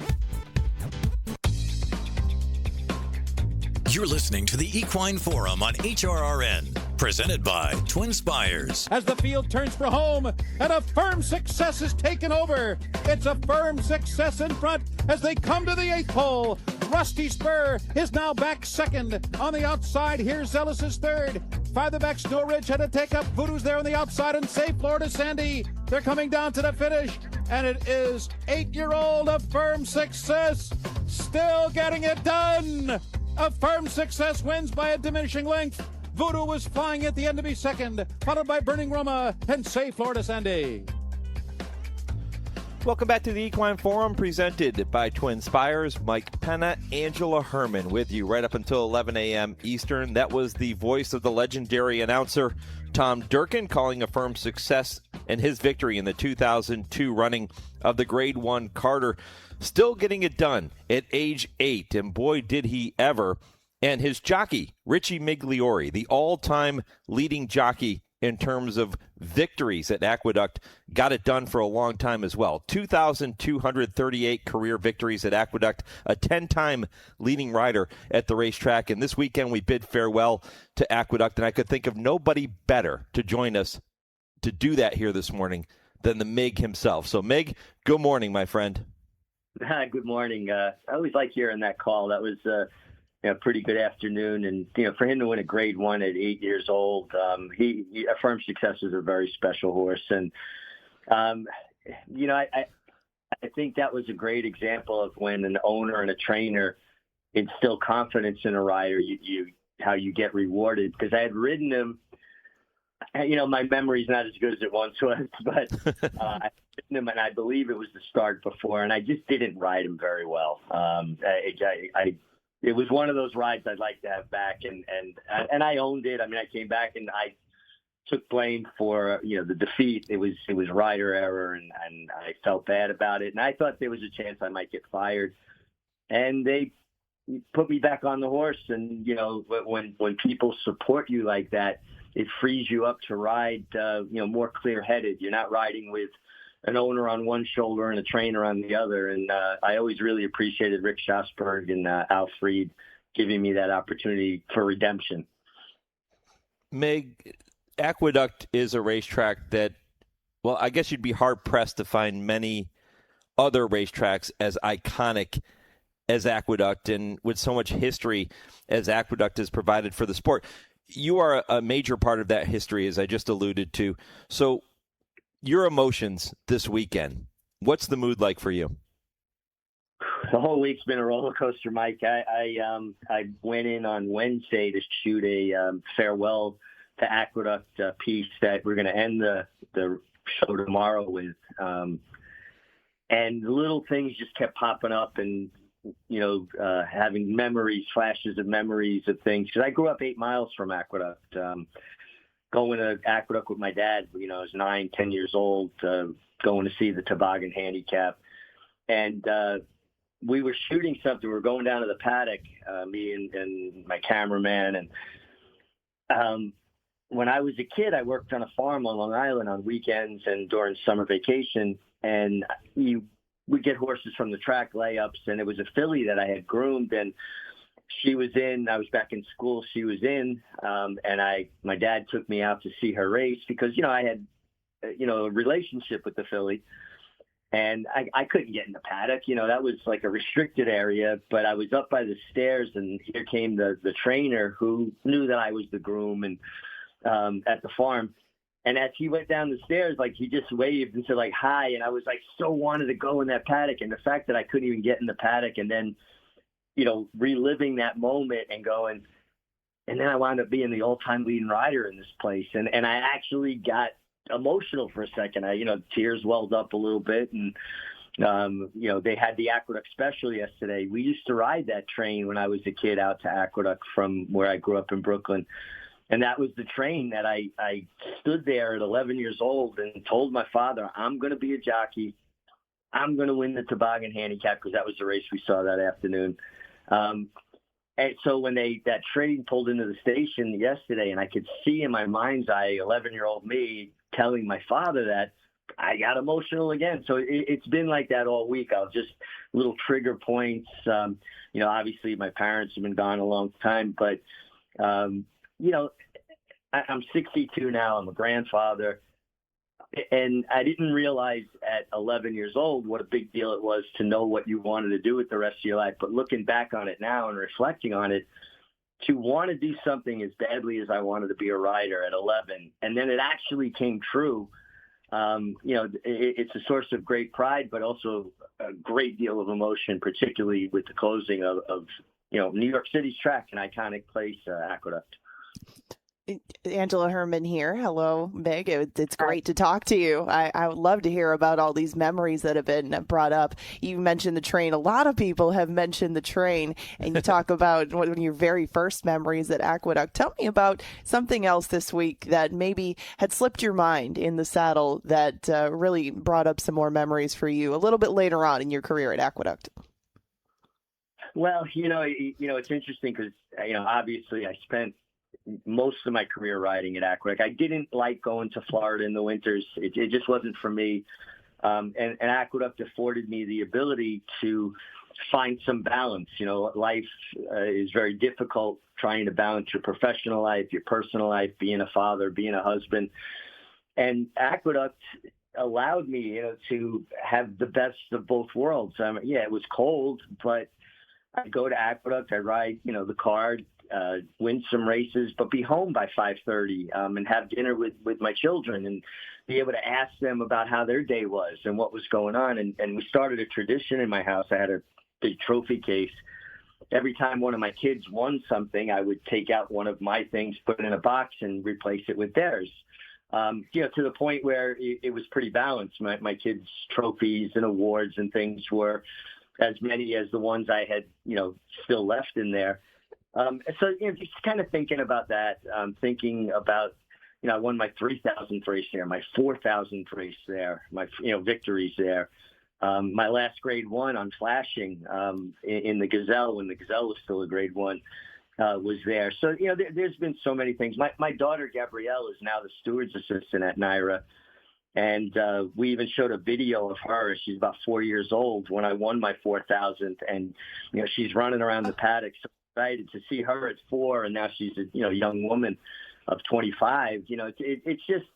You're listening to the Equine Forum on HRRN, presented by TwinSpires. As the field turns for home, and a firm success is taken over. It's a firm success in front as they come to the 8th hole. Rusty Spur is now back second. On the outside, here's Zealous is third. Farther back, Snow Ridge had to take up. Voodoo's there on the outside, and Safe Florida Sandy. They're coming down to the finish, and it is 8-year-old A Firm Success still getting it done. A Firm Success wins by a diminishing length. Voodoo was flying at the end to be second, followed by Burning Roma and Safe Florida Sandy. Welcome back to the Equine Forum, presented by TwinSpires. Mike Penna, Angela Herman with you right up until 11 a.m. Eastern. That was the voice of the legendary announcer Tom Durkin calling A Firm Success and his victory in the 2002 running of the Grade 1 Carter. Still getting it done at age 8, and boy did he ever. And his jockey, Richard Migliore, the all-time leading jockey in terms of victories at Aqueduct, got it done for a long time as well. 2,238 career victories at Aqueduct, a 10-time leading rider at the racetrack. And this weekend we bid farewell to Aqueduct, and I could think of nobody better to join us to do that here this morning than the Mig himself. So, Mig, good morning, my friend. Good morning. I always like hearing that call. That was a pretty good afternoon. And, for him to win a Grade 1 at 8 years old, A Firm Success is a very special horse. And, I think that was a great example of when an owner and a trainer instill confidence in a rider, how you get rewarded. Because I had ridden him, my memory's not as good as it once was, but I had ridden him, and I believe it was the start before, and I just didn't ride him very well. It was one of those rides I'd like to have back, and I owned it. I mean, I came back and I took blame for the defeat. It was rider error, and I felt bad about it. And I thought there was a chance I might get fired, and they put me back on the horse. And when people support you like that, it frees you up to ride more clear-headed. You're not riding with an owner on one shoulder and a trainer on the other. And I always really appreciated Rick Schosberg and Al Freed giving me that opportunity for redemption. Meg, Aqueduct is a racetrack that, well, I guess you'd be hard-pressed to find many other racetracks as iconic as Aqueduct and with so much history as Aqueduct has provided for the sport. You are a major part of that history, as I just alluded to. So your emotions this weekend, what's the mood like for you? The whole week's been a roller coaster, Mike. I went in on Wednesday to shoot a farewell to Aqueduct piece that we're going to end the show tomorrow with. And little things just kept popping up, and having flashes of memories of things. Because I grew up 8 miles from Aqueduct. Going to Aqueduct with my dad, I was 9, 10 years old, going to see the toboggan handicap. And we were shooting something. We were going down to the paddock, me and my cameraman. And when I was a kid, I worked on a farm on Long Island on weekends and during summer vacation. And we get horses from the track layups. And it was a filly that I had groomed, and she was in. I was back in school. She was in, and my dad took me out to see her race because I had a relationship with the filly, and I couldn't get in the paddock. That was like a restricted area. But I was up by the stairs, and here came the trainer who knew that I was the groom and at the farm. And as he went down the stairs, he just waved and said hi, and I was so wanted to go in that paddock, and the fact that I couldn't even get in the paddock, and then reliving that moment and going, and then I wound up being the all-time leading rider in this place. And I actually got emotional for a second. Tears welled up a little bit. And, they had the Aqueduct special yesterday. We used to ride that train when I was a kid out to Aqueduct from where I grew up in Brooklyn. And that was the train that I stood there at 11 years old and told my father, I'm going to be a jockey. I'm going to win the toboggan handicap, because that was the race we saw that afternoon. And so when that train pulled into the station yesterday, and I could see in my mind's eye 11-year-old me telling my father that, I got emotional again. So it's been like that all week. I'll just little trigger points. Obviously my parents have been gone a long time, but I'm 62 now. I'm a grandfather. And I didn't realize at 11 years old what a big deal it was to know what you wanted to do with the rest of your life. But looking back on it now and reflecting on it, to want to do something as badly as I wanted to be a rider at 11, and then it actually came true, it's a source of great pride, but also a great deal of emotion, particularly with the closing of New York City's track, an iconic place, Aqueduct. Angela Herman here. Hello, Meg. It's great to talk to you. I would love to hear about all these memories that have been brought up. You mentioned the train. A lot of people have mentioned the train, and you talk about one of your very first memories at Aqueduct. Tell me about something else this week that maybe had slipped your mind in the saddle that really brought up some more memories for you a little bit later on in your career at Aqueduct. Well, it's interesting because, obviously I spent most of my career riding at Aqueduct. I didn't like going to Florida in the winters. It just wasn't for me. And Aqueduct afforded me the ability to find some balance. Life is very difficult trying to balance your professional life, your personal life, being a father, being a husband. And Aqueduct allowed me, to have the best of both worlds. It was cold, but I'd go to Aqueduct, I'd ride, the card, win some races, but be home by 5:30 and have dinner with my children and be able to ask them about how their day was and what was going on. And we started a tradition in my house. I had a big trophy case, every time one of my kids won something, I would take out one of my things, put it in a box, and replace it with theirs. To the point where it was pretty balanced. My kids' trophies and awards and things were as many as the ones I had, still left in there. So just kind of thinking about that, thinking about, I won my 3,000th race there, my 4,000th race there, my, victories there. My last grade one on flashing in the Gazelle, when the Gazelle was still a grade one, was there. So, there's been so many things. My daughter, Gabrielle, is now the steward's assistant at NYRA. And we even showed a video of her. She's about 4 years old when I won my 4,000th. And, she's running around the paddock. So excited to see her at 4. And now she's a, young woman of 25. It's just,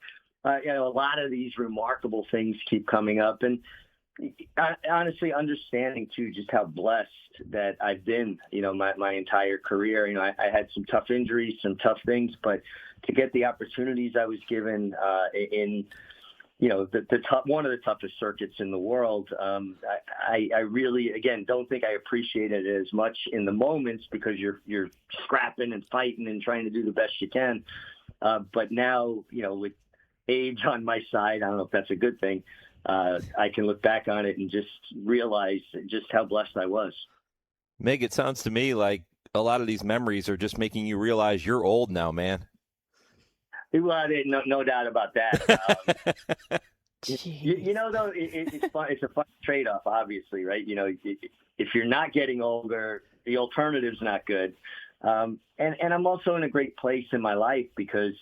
a lot of these remarkable things keep coming up. And honestly, understanding too just how blessed that I've been, my entire career. I had some tough injuries, some tough things, but to get the opportunities I was given in, the top, one of the toughest circuits in the world, I really, again, don't think I appreciated it as much in the moments because you're scrapping and fighting and trying to do the best you can. But now, with age on my side, I don't know if that's a good thing. I can look back on it and just realize just how blessed I was. Meg, it sounds to me like a lot of these memories are just making you realize you're old now, man. Well, no doubt about that. Though, it's fun. It's a fun trade-off, obviously, right? If you're not getting older, the alternative's not good. And I'm also in a great place in my life because,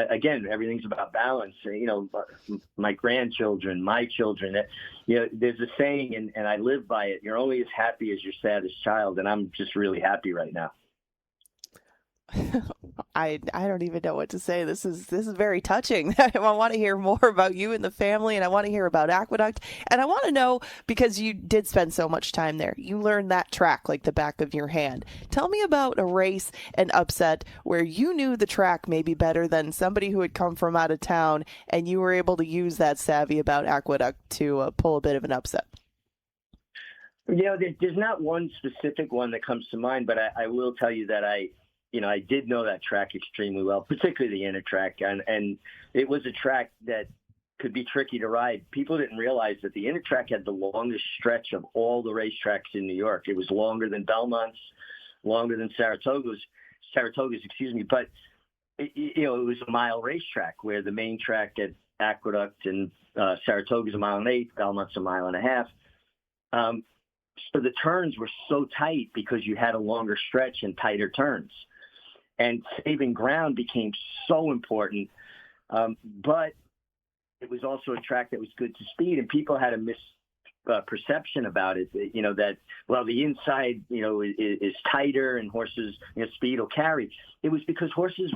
again, everything's about balance. My grandchildren, my children, there's a saying, and I live by it, you're only as happy as your saddest child. And I'm just really happy right now. I don't even know what to say. This is very touching. I want to hear more about you and the family, and I want to hear about Aqueduct. And I want to know, because you did spend so much time there, you learned that track like the back of your hand. Tell me about a race, an upset, where you knew the track maybe better than somebody who had come from out of town, and you were able to use that savvy about Aqueduct to pull a bit of an upset. There's not one specific one that comes to mind, but I will tell you that I did know that track extremely well, particularly the inner track. And it was a track that could be tricky to ride. People didn't realize that the inner track had the longest stretch of all the racetracks in New York. It was longer than Belmont's, longer than Saratoga's, but it was a mile racetrack where the main track at Aqueduct and Saratoga's a 1.8 miles, Belmont's a 1.5 miles. So the turns were so tight because you had a longer stretch and tighter turns. And saving ground became so important. But it was also a track that was good to speed, and people had a misperception about it, that, well, the inside, is tighter and horses, speed will carry. It was because horses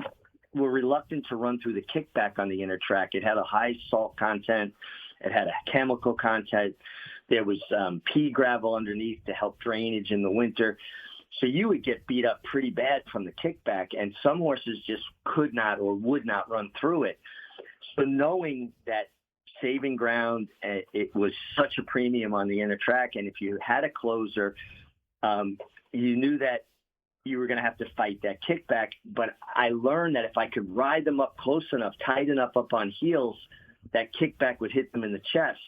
were reluctant to run through the kickback on the inner track. It had a high salt content. It had a chemical content. There was pea gravel underneath to help drainage in the winter. So you would get beat up pretty bad from the kickback, and some horses just could not or would not run through it. So knowing that saving ground, it was such a premium on the inner track, and if you had a closer, you knew that you were going to have to fight that kickback. But I learned that if I could ride them up close enough, tight enough up on heels, that kickback would hit them in the chest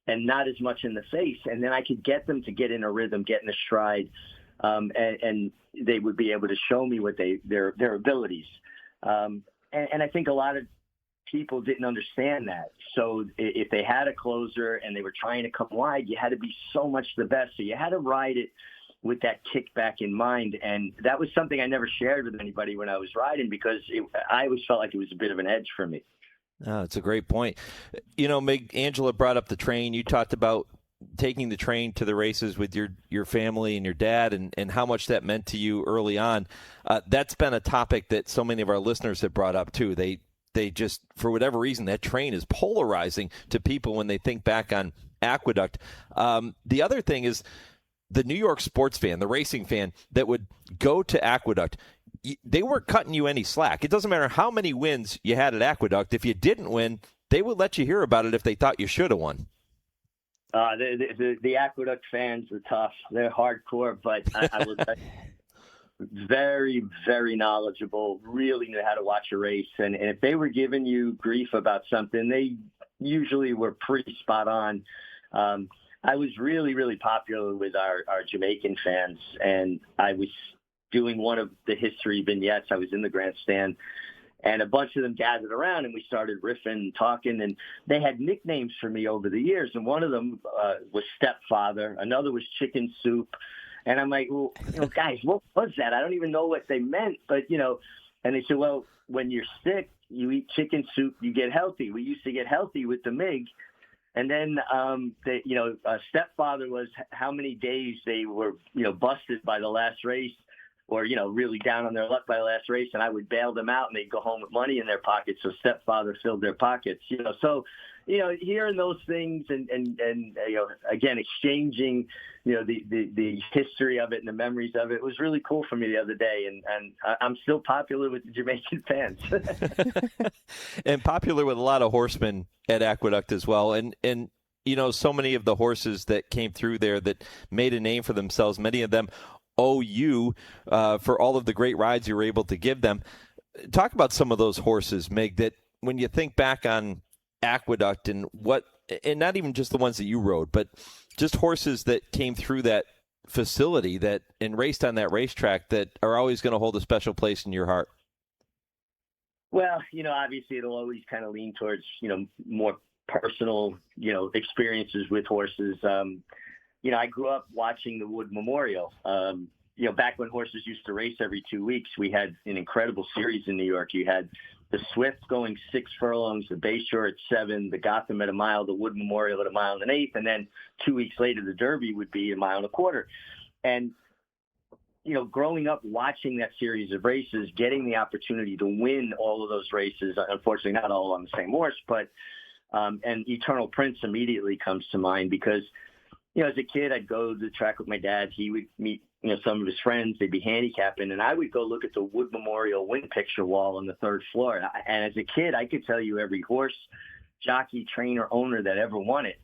and not as much in the face. And then I could get them to get in a rhythm, get in a stride, and they would be able to show me what their abilities. And I think a lot of people didn't understand that. So if they had a closer and they were trying to come wide, you had to be so much the best. So you had to ride it with that kickback in mind. And that was something I never shared with anybody when I was riding, because I always felt like it was a bit of an edge for me. Oh, it's a great point. Meg, Angela brought up the train. You talked about taking the train to the races with your family and your dad, and how much that meant to you early on. That's been a topic that so many of our listeners have brought up too. They just, for whatever reason, that train is polarizing to people when they think back on Aqueduct. The other thing is the New York sports fan, the racing fan that would go to Aqueduct. They weren't cutting you any slack. It doesn't matter how many wins you had at Aqueduct. If you didn't win, they would let you hear about it if they thought you should have won. The Aqueduct fans are tough. They're hardcore, but I will tell you, very, very knowledgeable, really knew how to watch a race. And if they were giving you grief about something, they usually were pretty spot on. I was really, really popular with our Jamaican fans, and I was doing one of the history vignettes. I was in the grandstand, and a bunch of them gathered around, and we started riffing and talking, and they had nicknames for me over the years, and one of them was Stepfather, another was Chicken Soup, and I'm like, well, guys, what was that? I don't even know what they meant, but, and they said, well, when you're sick, you eat chicken soup, you get healthy. We used to get healthy with the MiG. And then, Stepfather was how many days they were, busted by the last race or, really down on their luck by the last race. And I would bail them out and they'd go home with money in their pockets. So Stepfather filled their pockets, So, hearing those things and again, exchanging, the history of it and the memories of it was really cool for me the other day. And I'm still popular with the Jamaican fans. And popular with a lot of horsemen at Aqueduct as well. And so many of the horses that came through there that made a name for themselves, many of them owe you for all of the great rides you were able to give them. Talk about some of those horses, Mig, that when you think back on Aqueduct and not even just the ones that you rode, but just horses that came through that facility and raced on that racetrack that are always going to hold a special place in your heart. Well, obviously it'll always kind of lean towards, more personal, experiences with horses. I grew up watching the Wood Memorial. Back when horses used to race every 2 weeks, we had an incredible series in New York. You had the Swift going 6 furlongs, the Bayshore at 7, the Gotham at 1 mile, the Wood Memorial at 1 1/8, and then 2 weeks later the Derby would be 1 1/4. And growing up watching that series of races, getting the opportunity to win all of those races, unfortunately not all on the same horse, but and Eternal Prince immediately comes to mind because, as a kid, I'd go to the track with my dad. He would meet, some of his friends. They'd be handicapping, and I would go look at the Wood Memorial win picture wall on the 3rd floor. And as a kid, I could tell you every horse, jockey, trainer, owner that ever won it.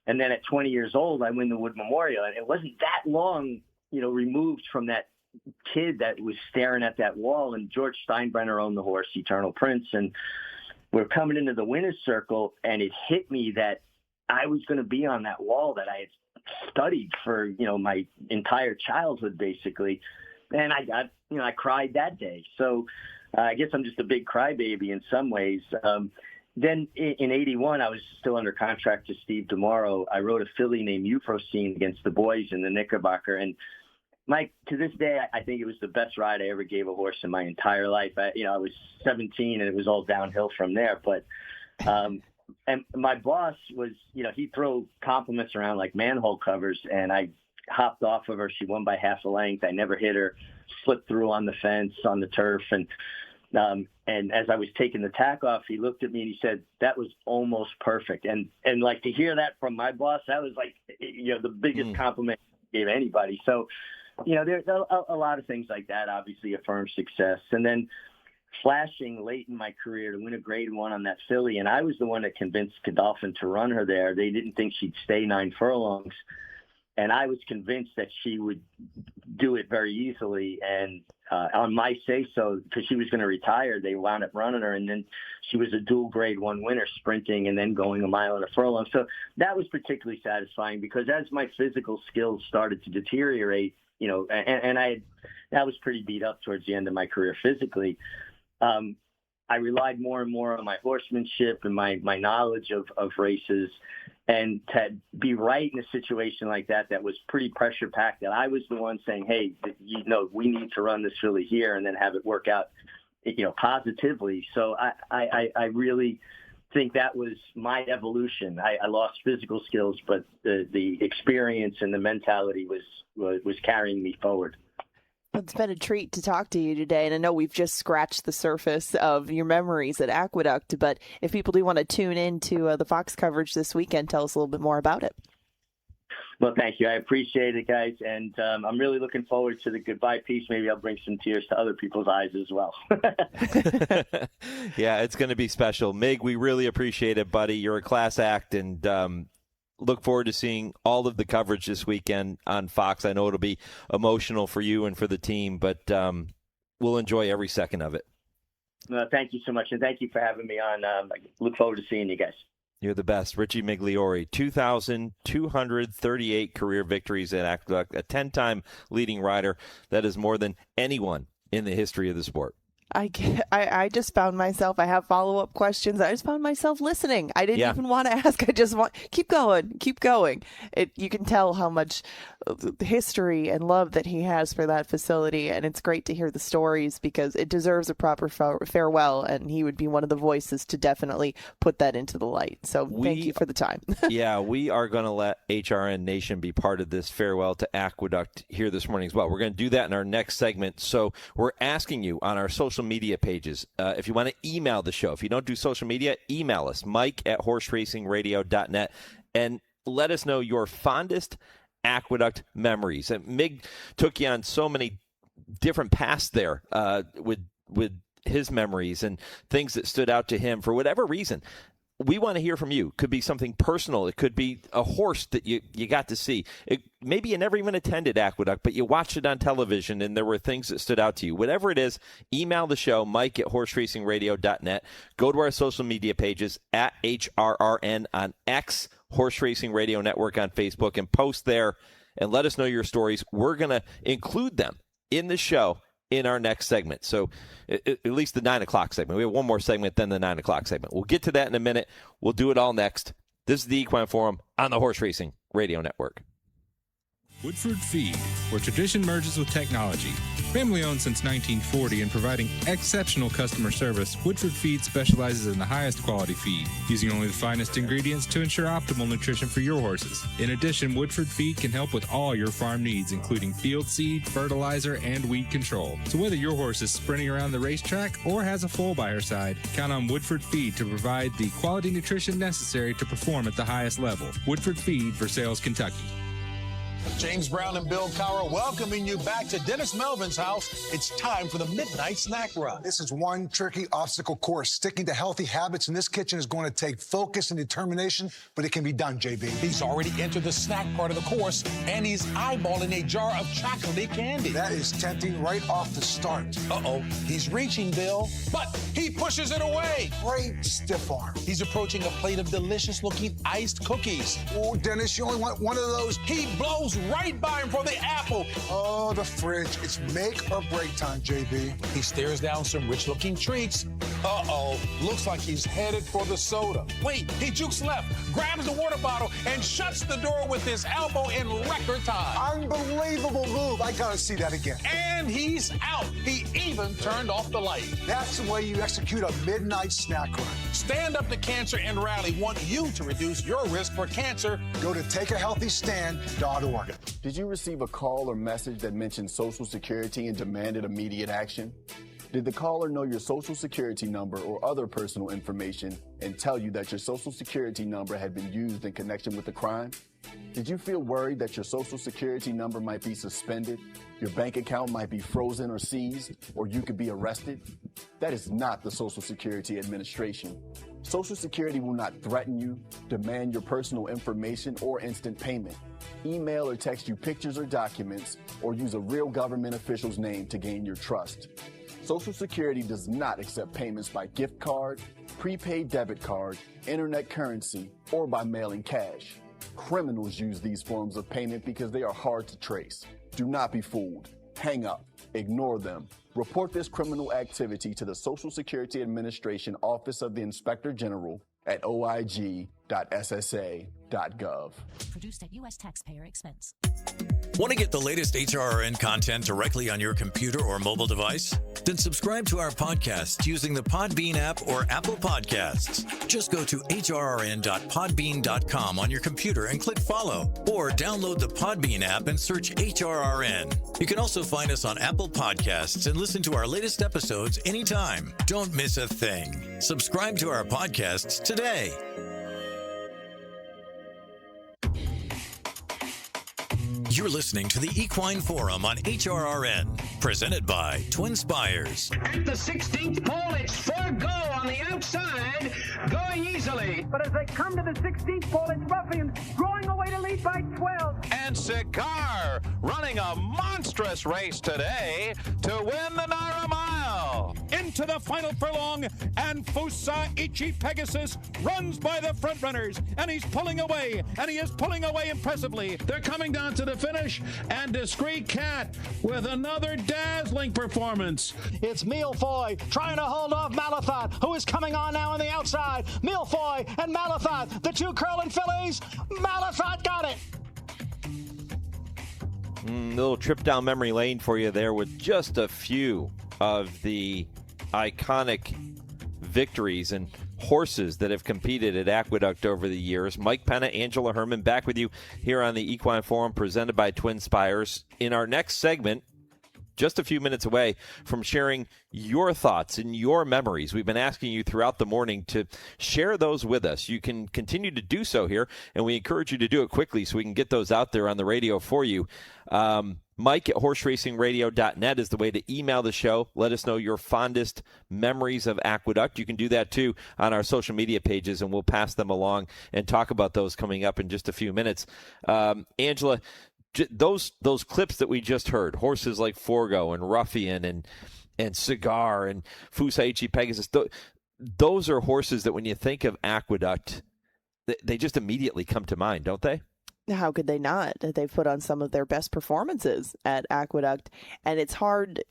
And then at 20 years old, I win the Wood Memorial, and it wasn't that long removed from that kid that was staring at that wall. And George Steinbrenner owned the horse, Eternal Prince. And we're coming into the winner's circle, and it hit me that I was going to be on that wall that I had studied for, my entire childhood, basically. And I cried that day. So I guess I'm just a big crybaby in some ways. Then in 81, I was still under contract to Steve DeMauro. I rode a filly named Euphrosyne against the boys in the Knickerbocker. And Mike, to this day, I think it was the best ride I ever gave a horse in my entire life. I was 17 and it was all downhill from there. But, and my boss was, he'd throw compliments around like manhole covers, and I hopped off of her. She won by half a length. I never hit her, slipped through on the fence, on the turf. And as I was taking the tack off, he looked at me and he said, that was almost perfect. And like to hear that from my boss, that was like, the biggest compliment I gave anybody. So, there's a lot of things like that, obviously affirm success. And then flashing late in my career to win a grade 1 on that filly. And I was the one that convinced Godolphin to run her there. They didn't think she'd stay 9 furlongs. And I was convinced that she would do it very easily. And on my say-so, because she was going to retire, they wound up running her. And then she was a dual grade 1 winner, sprinting and then going 1 mile and a furlong. So that was particularly satisfying because as my physical skills started to deteriorate, and I was pretty beat up towards the end of my career physically. I relied more and more on my horsemanship and my knowledge of races, and to be right in a situation like that was pretty pressure packed, that I was the one saying, hey, we need to run this filly here and then have it work out, positively. So I really think that was my evolution. I lost physical skills, but the experience and the mentality was carrying me forward. It's been a treat to talk to you today, and I know we've just scratched the surface of your memories at Aqueduct, but if people do want to tune into the Fox coverage this weekend, tell us a little bit more about it. Well, thank you. I appreciate it, guys, and I'm really looking forward to the goodbye piece. Maybe I'll bring some tears to other people's eyes as well. Yeah, it's going to be special. Mig, we really appreciate it, buddy. You're a class act, and look forward to seeing all of the coverage this weekend on Fox. I know it'll be emotional for you and for the team, but we'll enjoy every second of it. Thank you so much, and thank you for having me on. I look forward to seeing you guys. You're the best. Richie Migliore, 2,238 career victories at Aqueduct, a 10-time leading rider. That is more than anyone in the history of the sport. I just found myself, I have follow-up questions. I just found myself listening. I didn't even want to ask. I just want, keep going. You can tell how much history and love that he has for that facility, and it's great to hear the stories because it deserves a proper farewell, and he would be one of the voices to definitely put that into the light. So thank you for the time. Yeah, we are going to let HRN Nation be part of this farewell to Aqueduct here this morning as well. We're going to do that in our next segment. So we're asking you on our social media pages, if you want to email the show, if you don't do social media, email us, mike@horseracingradio.net, and let us know your fondest Aqueduct memories. And Mig took you on so many different paths there with his memories and things that stood out to him for whatever reason. We want to hear from you. Could be something personal. It could be a horse that you got to see. Maybe you never even attended Aqueduct, but you watched it on television and there were things that stood out to you. Whatever it is, email the show, mike@horseracingradio.net. Go to our social media pages, at HRRN on X, Horse Racing Radio Network on Facebook, and post there and let us know your stories. We're going to include them in the show in our next segment. So at least the 9 o'clock segment. We have one more segment, then the 9 o'clock segment. We'll get to that in a minute. We'll do it all next. This is the Equine Forum on the Horse Racing Radio Network. Woodford Feed, where tradition merges with technology. Family owned since 1940 and providing exceptional customer service, Woodford Feed specializes in the highest quality feed, using only the finest ingredients to ensure optimal nutrition for your horses. In addition, Woodford Feed can help with all your farm needs, including field seed, fertilizer, and weed control. So whether your horse is sprinting around the racetrack or has a foal by her side, count on Woodford Feed to provide the quality nutrition necessary to perform at the highest level. Woodford Feed for Sales, Kentucky. James Brown and Bill Cowher welcoming you back to Dennis Melvin's house. It's time for the Midnight Snack Run. This is one tricky obstacle course. Sticking to healthy habits in this kitchen is going to take focus and determination, but it can be done, JB. He's already entered the snack part of the course, and he's eyeballing a jar of chocolatey candy. That is tempting right off the start. Uh-oh, he's reaching, Bill, but he pushes it away. Great stiff arm. He's approaching a plate of delicious-looking iced cookies. Oh, Dennis, you only want one of those. He blows right by him for the apple. Oh, the fridge. It's make or break time, JB. He stares down some rich-looking treats. Uh-oh, looks like he's headed for the soda. Wait, he jukes left, grabs the water bottle, and shuts the door with his elbow in record time. Unbelievable move. I gotta see that again. And he's out. He even turned off the light. That's the way you execute a midnight snack run. Stand Up to Cancer and Rally want you to reduce your risk for cancer. Go to takeahealthystand.org. Did you receive a call or message that mentioned Social Security and demanded immediate action? Did the caller know your Social Security number or other personal information and tell you that your Social Security number had been used in connection with the crime? Did you feel worried that your Social Security number might be suspended, your bank account might be frozen or seized, or you could be arrested? That is not the Social Security Administration. Social Security will not threaten you, demand your personal information, or instant payment. Email or text you pictures or documents, or use a real government official's name to gain your trust. Social Security does not accept payments by gift card, prepaid debit card, internet currency, or by mailing cash. Criminals use these forms of payment because they are hard to trace. Do not be fooled. Hang up. Ignore them. Report this criminal activity to the Social Security Administration Office of the Inspector General at oig.ssa.gov. Produced at U.S. taxpayer expense. Want to get the latest HRRN content directly on your computer or mobile device? Then subscribe to our podcast using the Podbean app or Apple Podcasts. Just go to hrrn.podbean.com on your computer and click follow, or download the Podbean app and search HRRN. You can also find us on Apple Podcasts and listen to our latest episodes anytime. Don't miss a thing. Subscribe to our podcasts today. You're listening to the Equine Forum on HRRN, presented by TwinSpires. At the 16th pole, it's Forgo on the outside, going easily. But as they come to the 16th pole, it's Ruffian growing away to lead by 12. And Cigar running a monstrous race today to win the Naira Mile. Into the final furlong, and Fusaichi Pegasus runs by the front runners, and he's pulling away, and he is pulling away impressively. They're coming down to the finish, and Discreet Cat with another dazzling performance. It's Milfoy trying to hold off Malathaat, who is coming on now on the outside. Milfoy and Malathaat, the two curling fillies. Malathaat got it. Little trip down memory lane for you there with just a few of the iconic victories and horses that have competed at Aqueduct over the years. Mike Penna, Angela Herman, back with you here on the Equine Forum presented by TwinSpires. In our next segment, just a few minutes away from sharing your thoughts and your memories. We've been asking you throughout the morning to share those with us. You can continue to do so here, and we encourage you to do it quickly so we can get those out there on the radio for you. Mike at horseracingradio.net is the way to email the show. Let us know your fondest memories of Aqueduct. You can do that, too, on our social media pages, and we'll pass them along and talk about those coming up in just a few minutes. Angela, those clips that we just heard, horses like Forgo and Ruffian and Cigar and Fusaichi Pegasus, those are horses that when you think of Aqueduct, they just immediately come to mind, don't they? How could they not? They've put on some of their best performances at Aqueduct, and it's hard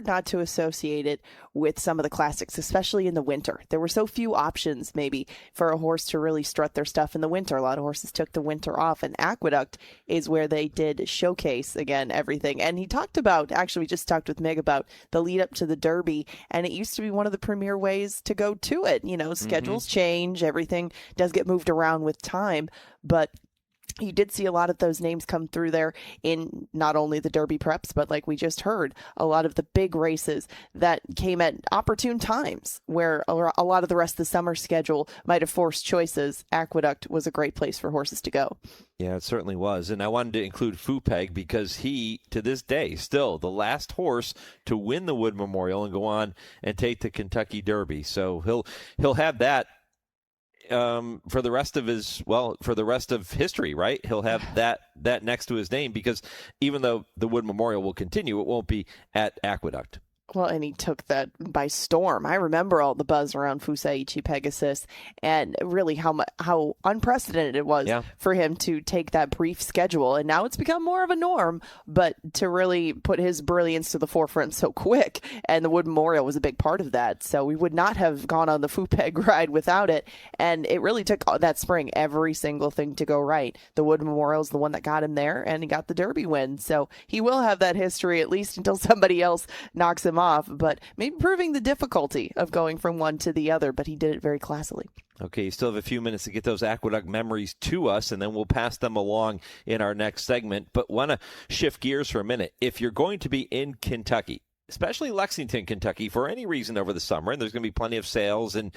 not to associate it with some of the classics, especially in the winter. There were so few options maybe for a horse to really strut their stuff in the winter. A lot of horses took the winter off, and Aqueduct is where they did showcase again everything. And he talked about, actually we just talked with Mig about the lead up to the Derby, and it used to be one of the premier ways to go to it. You know, schedules change, everything does get moved around with time, but you did see a lot of those names come through there in not only the Derby preps, but like we just heard, a lot of the big races that came at opportune times where a lot of the rest of the summer schedule might have forced choices. Aqueduct was a great place for horses to go. Yeah, it certainly was. And I wanted to include Fupeg because he, to this day, still the last horse to win the Wood Memorial and go on and take the Kentucky Derby. So he'll have that for the rest of history, right? He'll have that next to his name because even though the Wood Memorial will continue, it won't be at Aqueduct. Well, and he took that by storm. I remember all the buzz around Fusaichi Pegasus and really how unprecedented it was for him to take that brief schedule. And now it's become more of a norm, but to really put his brilliance to the forefront so quick. And the Wood Memorial was a big part of that. So we would not have gone on the Fupeg ride without it. And it really took that spring every single thing to go right. The Wood Memorial is the one that got him there, and he got the Derby win. So he will have that history at least until somebody else knocks him off, but maybe proving the difficulty of going from one to the other, but he did it very classily. Okay, you still have a few minutes to get those Aqueduct memories to us, and then we'll pass them along in our next segment. But want to shift gears for a minute. If you're going to be in Kentucky, especially Lexington, Kentucky, for any reason over the summer, and there's going to be plenty of sales and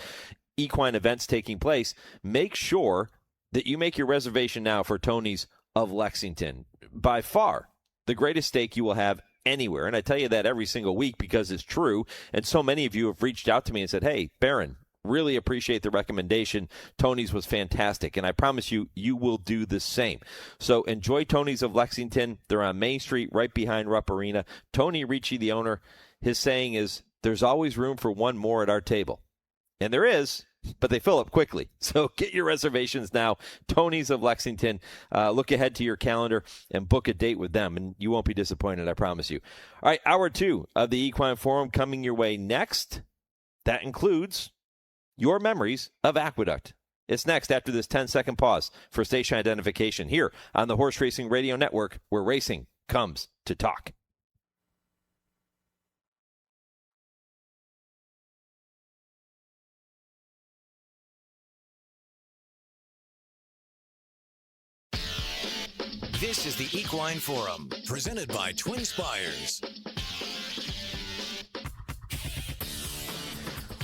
equine events taking place, make sure that you make your reservation now for Tony's of Lexington. By far, the greatest stake you will have anywhere. And I tell you that every single week because it's true. And so many of you have reached out to me and said, hey, Barron, really appreciate the recommendation. Tony's was fantastic. And I promise you, you will do the same. So enjoy Tony's of Lexington. They're on Main Street, right behind Rupp Arena. Tony Ricci, the owner, his saying is, there's always room for one more at our table. And there is, but they fill up quickly. So get your reservations now. Tony's of Lexington. Look ahead to your calendar and book a date with them, and you won't be disappointed, I promise you. All right, hour 2 of the Equine Forum coming your way next. That includes your memories of Aqueduct. It's next after this 10-second pause for station identification here on the Horse Racing Radio Network, where racing comes to talk. This is the Equine Forum, presented by TwinSpires.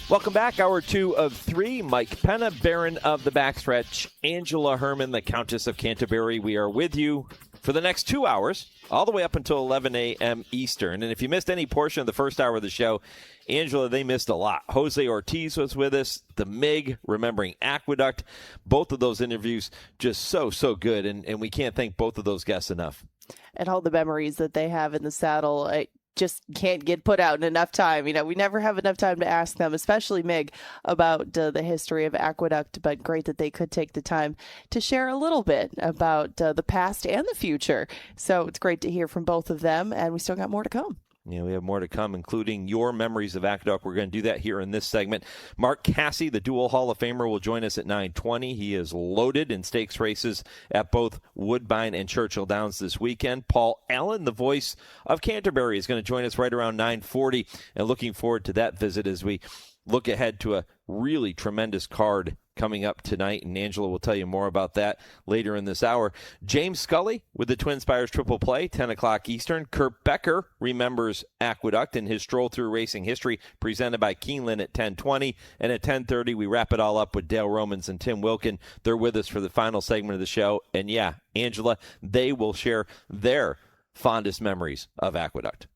Welcome back. Hour 2 of 3. Mike Penna, Baron of the Backstretch. Angela Herman, the Countess of Canterbury. We are with you for the next 2 hours, all the way up until 11 a.m. Eastern. And if you missed any portion of the first hour of the show, Angela, they missed a lot. Jose Ortiz was with us, the MIG, remembering Aqueduct. Both of those interviews just so good, and we can't thank both of those guests enough. And all the memories that they have in the saddle, I just can't get put out in enough time. You know, we never have enough time to ask them, especially MIG, about the history of Aqueduct, but great that they could take the time to share a little bit about the past and the future. So it's great to hear from both of them, and we still got more to come. Yeah, we have more to come, including your memories of Aqueduct. We're going to do that here in this segment. Mark Casse, the dual Hall of Famer, will join us at 9:20. He is loaded in stakes races at both Woodbine and Churchill Downs this weekend. Paul Allen, the voice of Canterbury, is going to join us right around 9:40, and looking forward to that visit as we look ahead to a really tremendous card coming up tonight, and Angela will tell you more about that later in this hour. James Scully with the TwinSpires Triple Play, 10 o'clock Eastern. Kurt Becker remembers Aqueduct in his Stroll Through Racing History, presented by Keeneland at 10:20. And at 10:30, we wrap it all up with Dale Romans and Tim Wilkin. They're with us for the final segment of the show. And yeah, Angela, they will share their fondest memories of Aqueduct.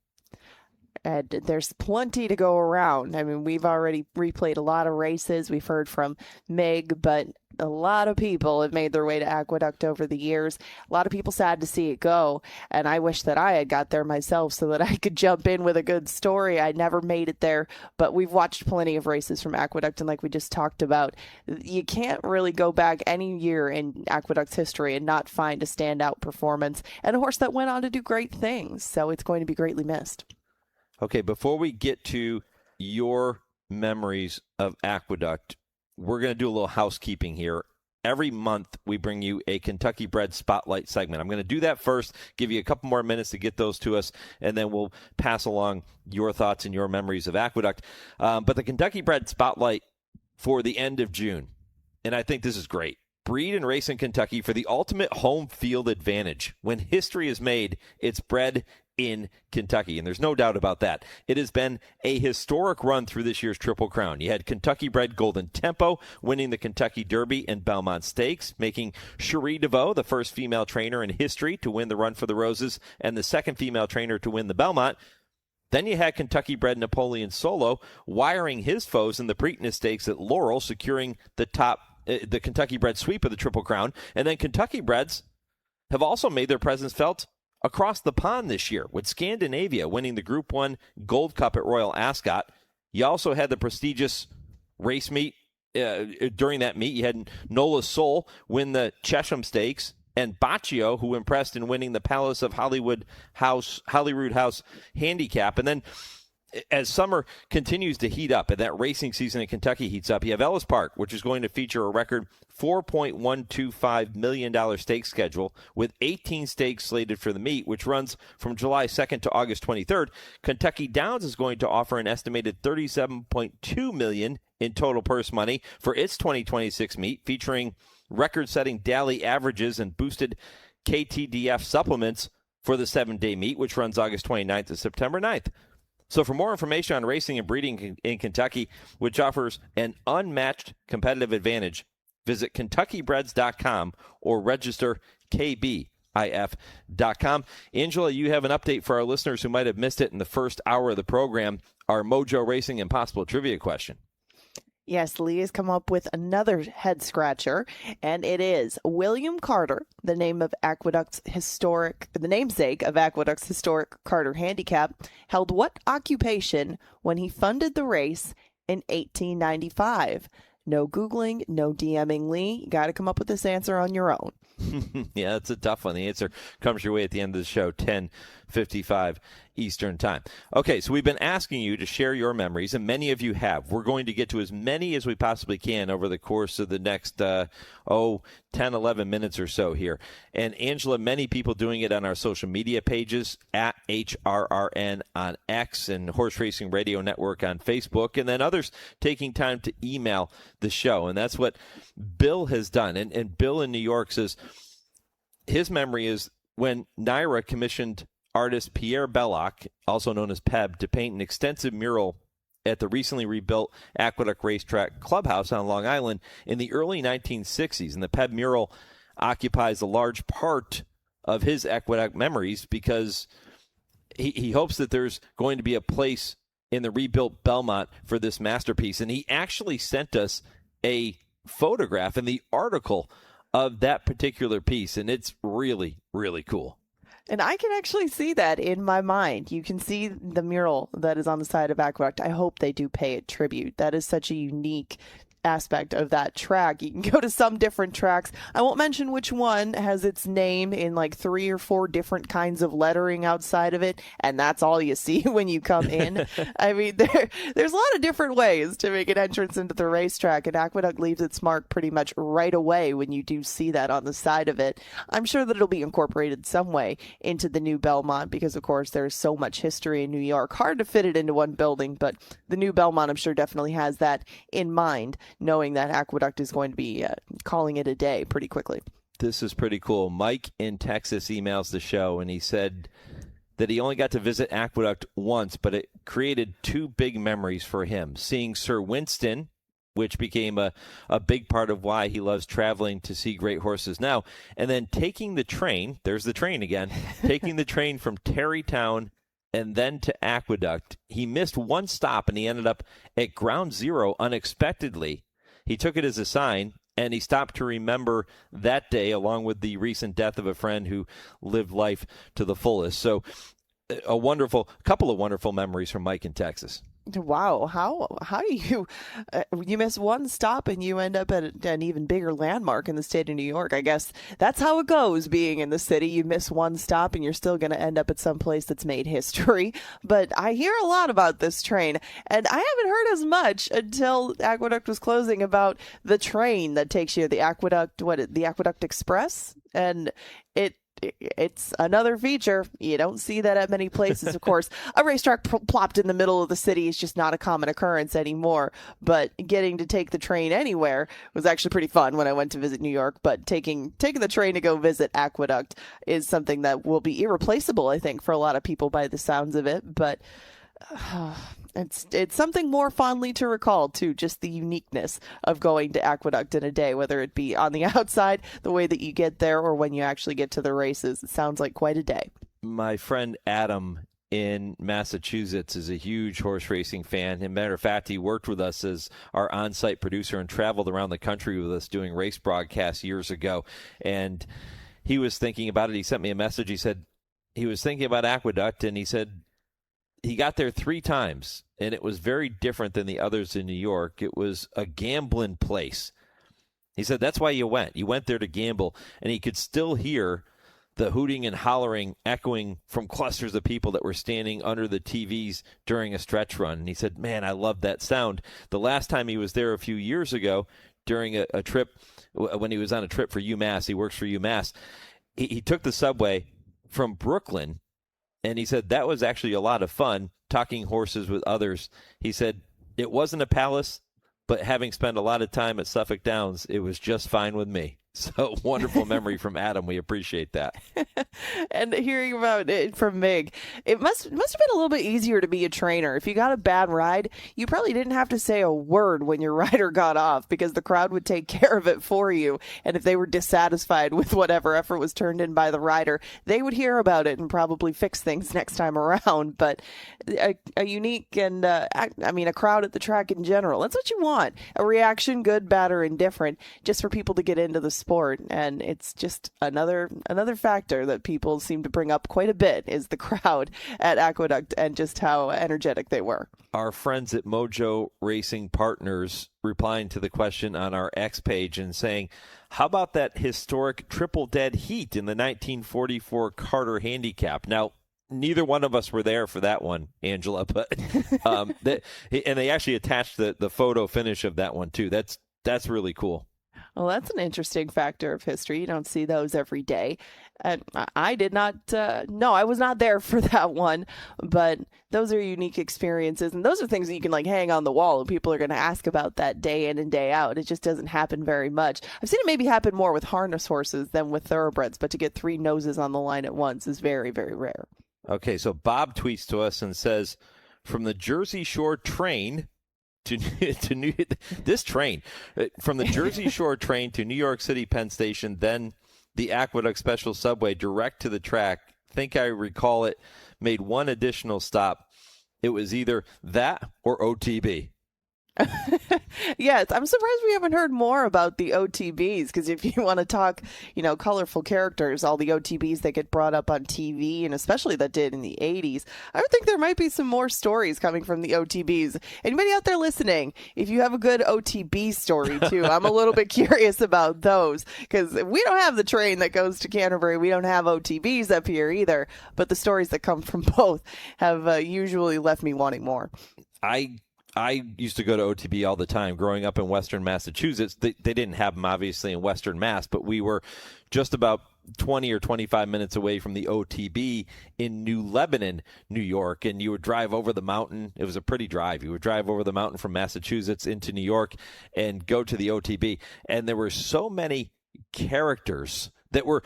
And there's plenty to go around. I mean, we've already replayed a lot of races. We've heard from Meg, but a lot of people have made their way to Aqueduct over the years. A lot of people sad to see it go. And I wish that I had got there myself so that I could jump in with a good story. I never made it there, but we've watched plenty of races from Aqueduct. And like we just talked about, you can't really go back any year in Aqueduct's history and not find a standout performance and a horse that went on to do great things. So it's going to be greatly missed. Okay, before we get to your memories of Aqueduct, we're going to do a little housekeeping here. Every month, we bring you a Kentucky Bred Spotlight segment. I'm going to do that first, give you a couple more minutes to get those to us, and then we'll pass along your thoughts and your memories of Aqueduct. But the Kentucky Bred Spotlight for the end of June, and I think this is great. Breed and race in Kentucky for the ultimate home field advantage. When history is made, it's bred in Kentucky, and there's no doubt about that. It has been a historic run through this year's Triple Crown. You had Kentucky-bred Golden Tempo winning the Kentucky Derby and Belmont Stakes, making Cherie DeVoe the first female trainer in history to win the Run for the Roses and the second female trainer to win the Belmont. Then you had Kentucky-bred Napoleon Solo wiring his foes in the Preakness Stakes at Laurel, securing the Kentucky-bred sweep of the Triple Crown. And then Kentucky-breds have also made their presence felt across the pond this year, with Scandinavia winning the Group 1 Gold Cup at Royal Ascot. You also had the prestigious race meet. During that meet, you had Nola Soul win the Chesham Stakes, and Baccio, who impressed in winning the Palace of Holyrood House Handicap. And then as summer continues to heat up and that racing season in Kentucky heats up, you have Ellis Park, which is going to feature a record $4.125 million stakes schedule with 18 stakes slated for the meet, which runs from July 2nd to August 23rd. Kentucky Downs is going to offer an estimated $37.2 million in total purse money for its 2026 meet, featuring record-setting daily averages and boosted KTDF supplements for the 7-day meet, which runs August 29th to September 9th. So for more information on racing and breeding in Kentucky, which offers an unmatched competitive advantage, visit KentuckyBreds.com or register KBIF.com. Angela, you have an update for our listeners who might have missed it in the first hour of the program, our Mojo Racing Impossible Trivia question. Yes, Lee has come up with another head scratcher, and it is William Carter, the namesake of Aqueduct's historic Carter Handicap, held what occupation when he funded the race in 1895? No Googling, no DMing Lee. You got to come up with this answer on your own. Yeah, that's a tough one. The answer comes your way at the end of the show, 10:55 Eastern Time. Okay, so we've been asking you to share your memories, and many of you have. We're going to get to as many as we possibly can over the course of the next, 10, 11 minutes or so here. And Angela, many people doing it on our social media pages, at HRRN on X and Horse Racing Radio Network on Facebook, and then others taking time to email the show. And that's what Bill has done. And Bill in New York says his memory is when Naira commissioned artist Pierre Belloc, also known as Peb, to paint an extensive mural at the recently rebuilt Aqueduct Racetrack Clubhouse on Long Island in the early 1960s. And the Peb mural occupies a large part of his Aqueduct memories because he hopes that there's going to be a place in the rebuilt Belmont for this masterpiece. And he actually sent us a photograph in the article of that particular piece, and it's really, really cool. And I can actually see that in my mind. You can see the mural that is on the side of Aqueduct. I hope they do pay it tribute. That is such a unique aspect of that track. You can go to some different tracks. I won't mention which one has its name in like 3 or 4 different kinds of lettering outside of it, and that's all you see when you come in. I mean, there's a lot of different ways to make an entrance into the racetrack, and Aqueduct leaves its mark pretty much right away when you do see that on the side of it. I'm sure that it'll be incorporated some way into the new Belmont because, of course, there's so much history in New York. Hard to fit it into one building, but the new Belmont, I'm sure, definitely has that in mind, knowing that Aqueduct is going to be calling it a day pretty quickly. This is pretty cool. Mike in Texas emails the show, and he said that he only got to visit Aqueduct once, but it created 2 big memories for him. Seeing Sir Winston, which became a big part of why he loves traveling to see great horses now, and then taking the train, there's the train again, taking the train from Tarrytown and then to Aqueduct. He missed one stop, and he ended up at Ground Zero unexpectedly. He took it as a sign, and he stopped to remember that day, along with the recent death of a friend who lived life to the fullest. So a couple of wonderful memories from Mike in Texas. Wow, how do you miss one stop and you end up at an even bigger landmark in the state of New York? I guess that's how it goes being in the city. You miss one stop and you're still going to end up at some place that's made history. But I hear a lot about this train, and I haven't heard as much until Aqueduct was closing about the train that takes you to the Aqueduct, the Aqueduct Express, and it's another feature. You don't see that at many places. Of course, a racetrack plopped in the middle of the city is just not a common occurrence anymore. But getting to take the train anywhere was actually pretty fun when I went to visit New York. But taking the train to go visit Aqueduct is something that will be irreplaceable, I think, for a lot of people by the sounds of it. But it's something more fondly to recall, too, just the uniqueness of going to Aqueduct in a day, whether it be on the outside, the way that you get there, or when you actually get to the races. It sounds like quite a day. My friend Adam in Massachusetts is a huge horse racing fan. As a matter of fact, he worked with us as our on-site producer and traveled around the country with us doing race broadcasts years ago. And he was thinking about it. He sent me a message. He said he was thinking about Aqueduct, and he said he got there 3 times, and it was very different than the others in New York. It was a gambling place. He said that's why you went. You went there to gamble, and he could still hear the hooting and hollering echoing from clusters of people that were standing under the TVs during a stretch run. And he said, man, I love that sound. The last time he was there a few years ago during a trip, when he was on a trip for UMass, he works for UMass, he took the subway from Brooklyn. And he said that was actually a lot of fun, talking horses with others. He said it wasn't a palace, but having spent a lot of time at Suffolk Downs, it was just fine with me. So wonderful memory from Adam. We appreciate that. And hearing about it from Mig, it must have been a little bit easier to be a trainer. If you got a bad ride, you probably didn't have to say a word when your rider got off because the crowd would take care of it for you. And if they were dissatisfied with whatever effort was turned in by the rider, they would hear about it and probably fix things next time around. But a unique and, a crowd at the track in general, that's what you want. A reaction, good, bad, or indifferent, just for people to get into the sport. And it's just another factor that people seem to bring up quite a bit is the crowd at Aqueduct and just how energetic they were. Our friends at Mojo Racing Partners replying to the question on our X page and saying, how about that historic triple dead heat in the 1944 Carter Handicap? Now, neither one of us were there for that one, Angela, but and they actually attached the photo finish of that one too. That's really cool. Well, that's an interesting factor of history. You don't see those every day. And I did not, I was not there for that one, but those are unique experiences. And those are things that you can hang on the wall and people are going to ask about that day in and day out. It just doesn't happen very much. I've seen it maybe happen more with harness horses than with thoroughbreds, but to get 3 noses on the line at once is very, very rare. Okay, so Bob tweets to us and says, from the Jersey Shore train to this train, from the Jersey Shore train to New York City Penn Station, then the Aqueduct Special Subway direct to the track. Think I recall it made one additional stop. It was either that or OTB. Yes, I'm surprised we haven't heard more about the OTBs, because if you want to talk, colorful characters, all the OTBs that get brought up on TV, and especially that did in the 80s, I would think there might be some more stories coming from the OTBs. Anybody out there listening, if you have a good OTB story too, I'm a little bit curious about those, because we don't have the train that goes to Canterbury. We don't have OTBs up here either, but the stories that come from both have usually left me wanting more. I used to go to OTB all the time growing up in Western Massachusetts. They didn't have them, obviously, in Western Mass, but we were just about 20 or 25 minutes away from the OTB in New Lebanon, New York, and you would drive over the mountain. It was a pretty drive. You would drive over the mountain from Massachusetts into New York and go to the OTB, and there were so many characters that were,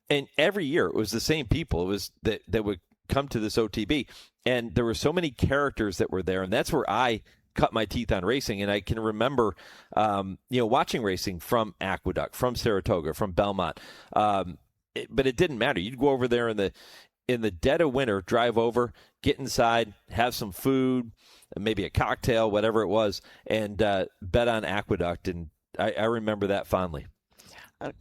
and every year it was the same people. It was that would come to this OTB, and there were so many characters that were there, and that's where I cut my teeth on racing. And I can remember watching racing from Aqueduct, from Saratoga, from Belmont, but it didn't matter. You'd go over there in the dead of winter, drive over, get inside, have some food, maybe a cocktail, whatever it was, and bet on Aqueduct, and I remember that fondly.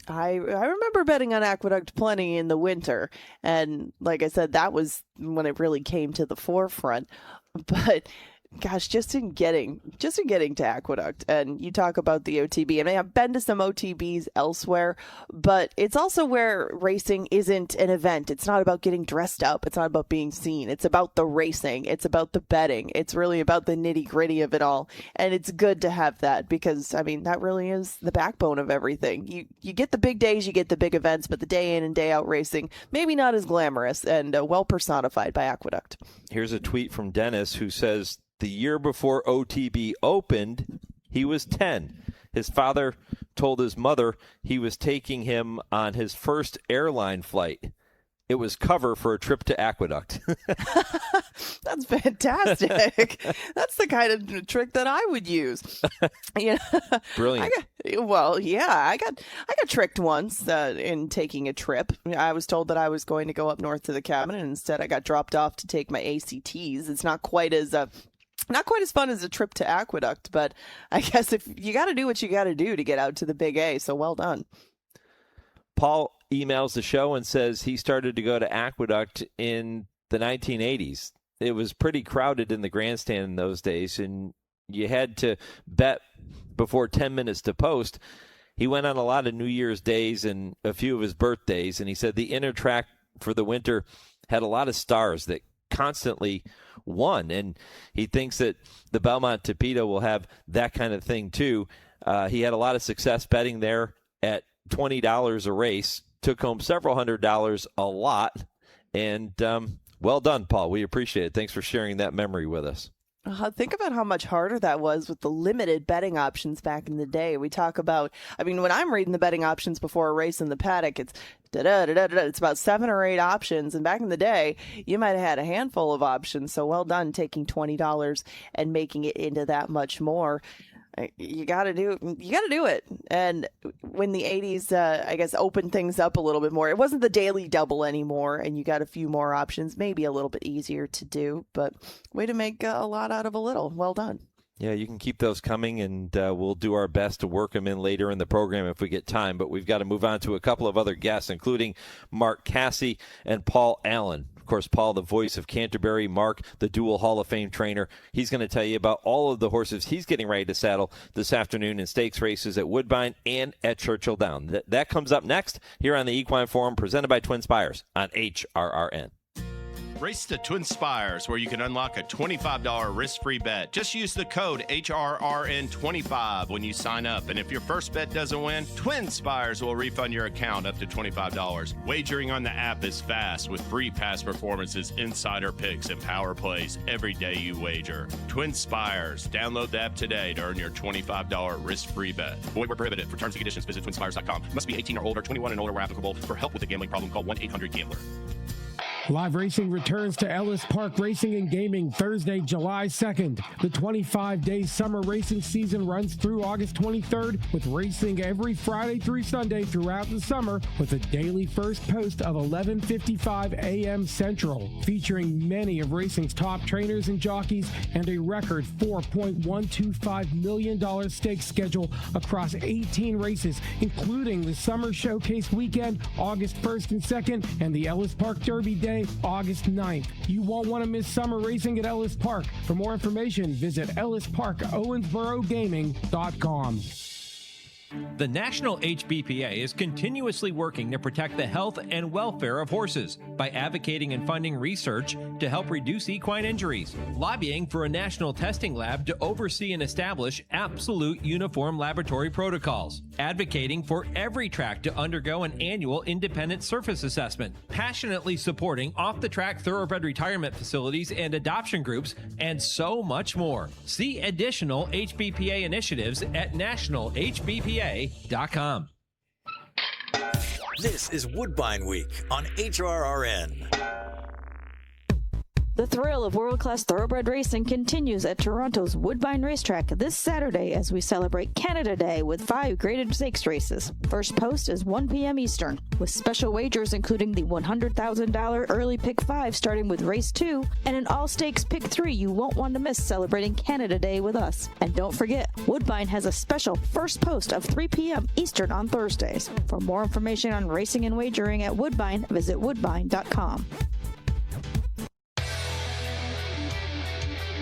I remember betting on Aqueduct plenty in the winter, and like I said, that was when it really came to the forefront. But gosh, just in getting to Aqueduct, and you talk about the OTB, and I've been to some OTBs elsewhere, but it's also where racing isn't an event. It's not about getting dressed up. It's not about being seen. It's about the racing. It's about the betting. It's really about the nitty gritty of it all. And it's good to have that, because that really is the backbone of everything. You get the big days, you get the big events, but the day in and day out racing, maybe not as glamorous, and well personified by Aqueduct. Here's a tweet from Dennis, who says, the year before OTB opened, he was 10. His father told his mother he was taking him on his first airline flight. It was cover for a trip to Aqueduct. That's fantastic. That's the kind of trick that I would use. Brilliant. I got tricked once in taking a trip. I was told that I was going to go up north to the cabin, and instead I got dropped off to take my ACTs. It's not quite as fun as a trip to Aqueduct, but I guess if you got to do what you got to do to get out to the Big A, so well done. Paul emails the show and says he started to go to Aqueduct in the 1980s. It was pretty crowded in the grandstand in those days, and you had to bet before 10 minutes to post. He went on a lot of New Year's days and a few of his birthdays, and he said the inner track for the winter had a lot of stars that constantly won, and he thinks that the Belmont Tapeta will have that kind of thing too. He had a lot of success betting there at $20 a race, took home several $100s a lot, and well done, Paul. We appreciate it. Thanks for sharing that memory with us. Think about how much harder that was with the limited betting options back in the day. We talk about, when I'm reading the betting options before a race in the paddock, it's it's about 7 or 8 options. And back in the day, you might have had a handful of options. So well done taking $20 and making it into that much more. You got to do it. And when the 80s, opened things up a little bit more, it wasn't the daily double anymore, and you got a few more options, maybe a little bit easier to do, but way to make a lot out of a little. Well done. Yeah, you can keep those coming, and we'll do our best to work them in later in the program if we get time. But we've got to move on to a couple of other guests, including Mark Casse and Paul Allen. Of course, Paul, the voice of Canterbury, Mark, the dual Hall of Fame trainer. He's going to tell you about all of the horses he's getting ready to saddle this afternoon in stakes races at Woodbine and at Churchill Downs. That comes up next here on the Equine Forum, presented by TwinSpires on HRRN. Race to TwinSpires, where you can unlock a $25 risk-free bet. Just use the code HRRN25 when you sign up. And if your first bet doesn't win, TwinSpires will refund your account up to $25. Wagering on the app is fast with free past performances, insider picks, and power plays every day you wager. TwinSpires. Download the app today to earn your $25 risk-free bet. Void where prohibited. For terms and conditions, visit TwinSpires.com. Must be 18 or older, 21 and older where applicable. For help with a gambling problem, call 1-800-GAMBLER. Live racing returns to Ellis Park Racing and Gaming Thursday, July 2nd. The 25-day summer racing season runs through August 23rd with racing every Friday through Sunday throughout the summer with a daily first post of 11:55 a.m. Central, featuring many of racing's top trainers and jockeys and a record $4.125 million stakes schedule across 18 races, including the Summer Showcase Weekend, August 1st and 2nd, and the Ellis Park Derby Day, August 9th. You won't want to miss summer racing at Ellis Park. For more information, visit ellisparkowensborogaming.com. The National HBPA is continuously working to protect the health and welfare of horses by advocating and funding research to help reduce equine injuries, lobbying for a national testing lab to oversee and establish absolute uniform laboratory protocols, advocating for every track to undergo an annual independent surface assessment, passionately supporting off-the-track thoroughbred retirement facilities and adoption groups, and so much more. See additional HBPA initiatives at nationalhbpa.com. This is Woodbine Week on HRRN. The thrill of world-class thoroughbred racing continues at Toronto's Woodbine Racetrack this Saturday as we celebrate Canada Day with 5 graded stakes races. First post is 1 p.m. Eastern, with special wagers including the $100,000 early pick 5 starting with race 2 and an all-stakes pick 3 you won't want to miss celebrating Canada Day with us. And don't forget, Woodbine has a special first post of 3 p.m. Eastern on Thursdays. For more information on racing and wagering at Woodbine, visit woodbine.com.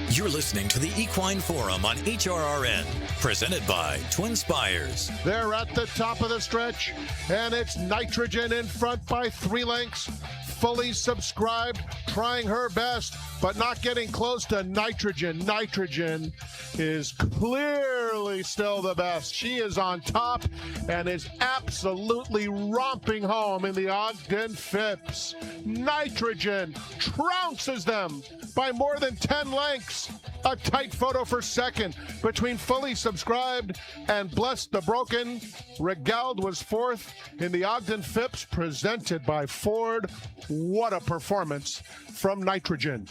You're listening to the Equine Forum on HRRN, presented by TwinSpires. They're at the top of the stretch, and it's Nitrogen in front by 3 lengths. Fully subscribed, trying her best, but not getting close to Nitrogen. Nitrogen is clearly still the best. She is on top and is absolutely romping home in the Ogden Phipps. Nitrogen trounces them by more than 10 lengths. A tight photo for second between Fully Subscribed and Bless the Broken. Regald was 4th in the Ogden Phipps, presented by Ford. What a performance from Nitrogen.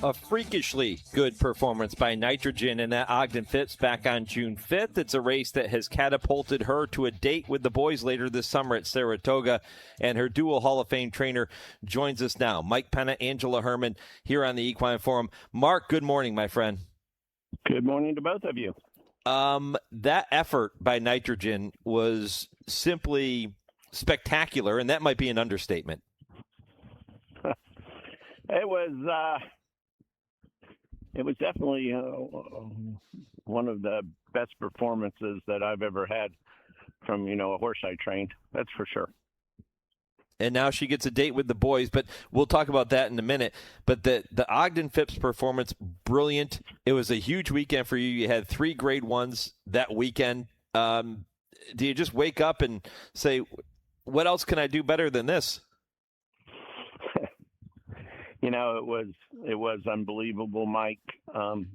A freakishly good performance by Nitrogen in that Ogden Phipps back on June 5th. It's a race that has catapulted her to a date with the boys later this summer at Saratoga, and her dual Hall of Fame trainer joins us now. Mike Penna, Angela Herman, here on the Equine Forum. Mark, good morning, my friend. Good morning to both of you. That effort by Nitrogen was simply spectacular, and that might be an understatement. It was definitely one of the best performances that I've ever had from, a horse I trained. That's for sure. And now she gets a date with the boys, but we'll talk about that in a minute. But the Ogden Phipps performance, brilliant. It was a huge weekend for you. You had 3 grade 1s that weekend. Do you just wake up and say, what else can I do better than this? It was unbelievable, Mike. From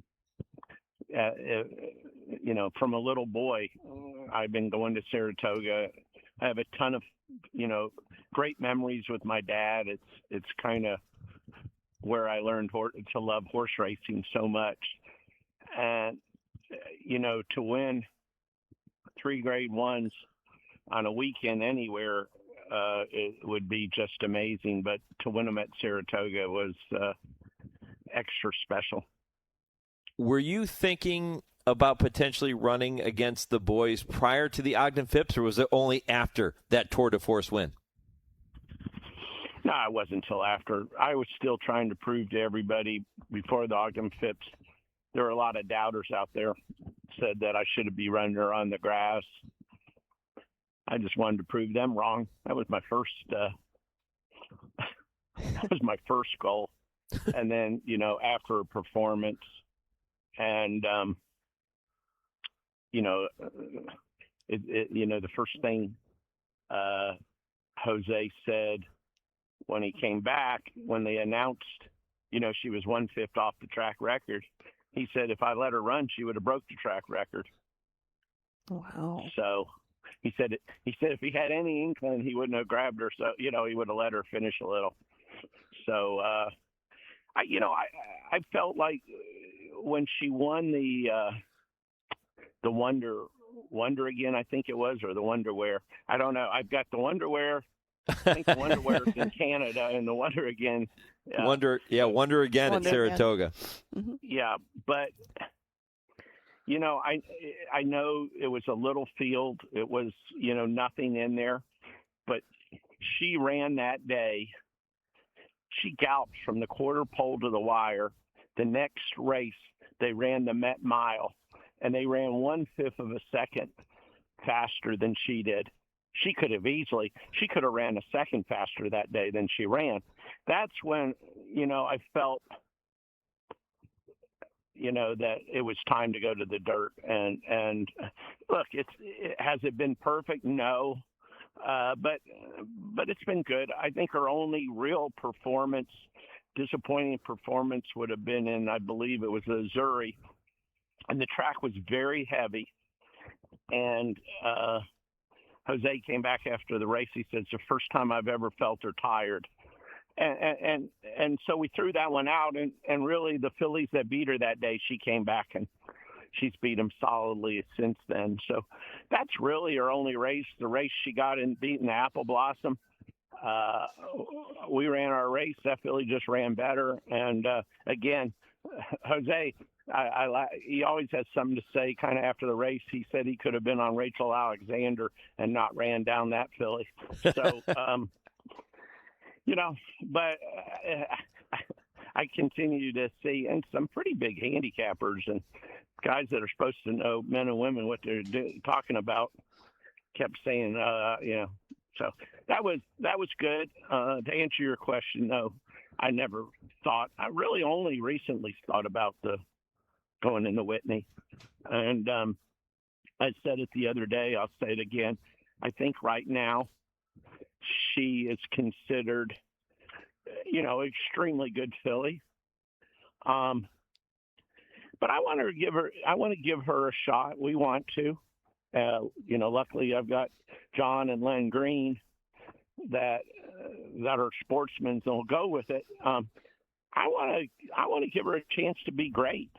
a little boy, I've been going to Saratoga. I have a ton of, great memories with my dad. It's kind of where I learned to love horse racing so much. And, to win 3 grade 1s on a weekend anywhere, it would be just amazing. But to win them at Saratoga was extra special. Were you thinking about potentially running against the boys prior to the Ogden Phipps, or was it only after that Tour de Force win? No, it wasn't until after. I was still trying to prove to everybody before the Ogden Phipps. There were a lot of doubters out there, said that I should be running her on the grass. I just wanted to prove them wrong. That was my first. That was my first goal. And then, after a performance, and the first thing Jose said when he came back, when they announced, she was 1/5 off the track record, he said if I let her run, she would have broke the track record. Wow. So He said if he had any inkling, he wouldn't have grabbed her. So he would have let her finish a little. So I felt like when she won the Wonder again, I think it was, or the Wonderwear. I don't know. I've got the Wonderwear. I think the Wonderwear is in Canada, and the Wonder again. Wonder again at Saratoga. Mm-hmm. Yeah, but I know it was a little field. It was nothing in there, but she ran that day. She galloped from the quarter pole to the wire. The next race, they ran the Met Mile, and they ran 1/5 of a second faster than she did. She could have ran a second faster that day than she ran. That's when, I felt, that it was time to go to the dirt. And look, has it been perfect? No. But it's been good. I think her only real disappointing performance would have been in, I believe it was the Missouri, and the track was very heavy. And Jose came back after the race. He said, it's the first time I've ever felt her tired. And so we threw that one out. And really the fillies that beat her that day, she came back and she's beat them solidly since then. So that's really her only race. The race she got in beating the Apple Blossom. We ran our race. That filly just ran better. And again, Jose, he always has something to say kind of after the race. He said he could have been on Rachel Alexander and not ran down that filly. So, but I continue to see, and some pretty big handicappers and guys that are supposed to know, men and women, what they're talking about, kept saying, so that was good. To answer your question, no, I never thought. I really only recently thought about going into Whitney, and I said it the other day. I'll say it again. I think right now she is considered, extremely good filly. But I want to give her a shot. We want to. Luckily I've got John and Len Green that are sportsmen and will go with it. I want to give her a chance to be great.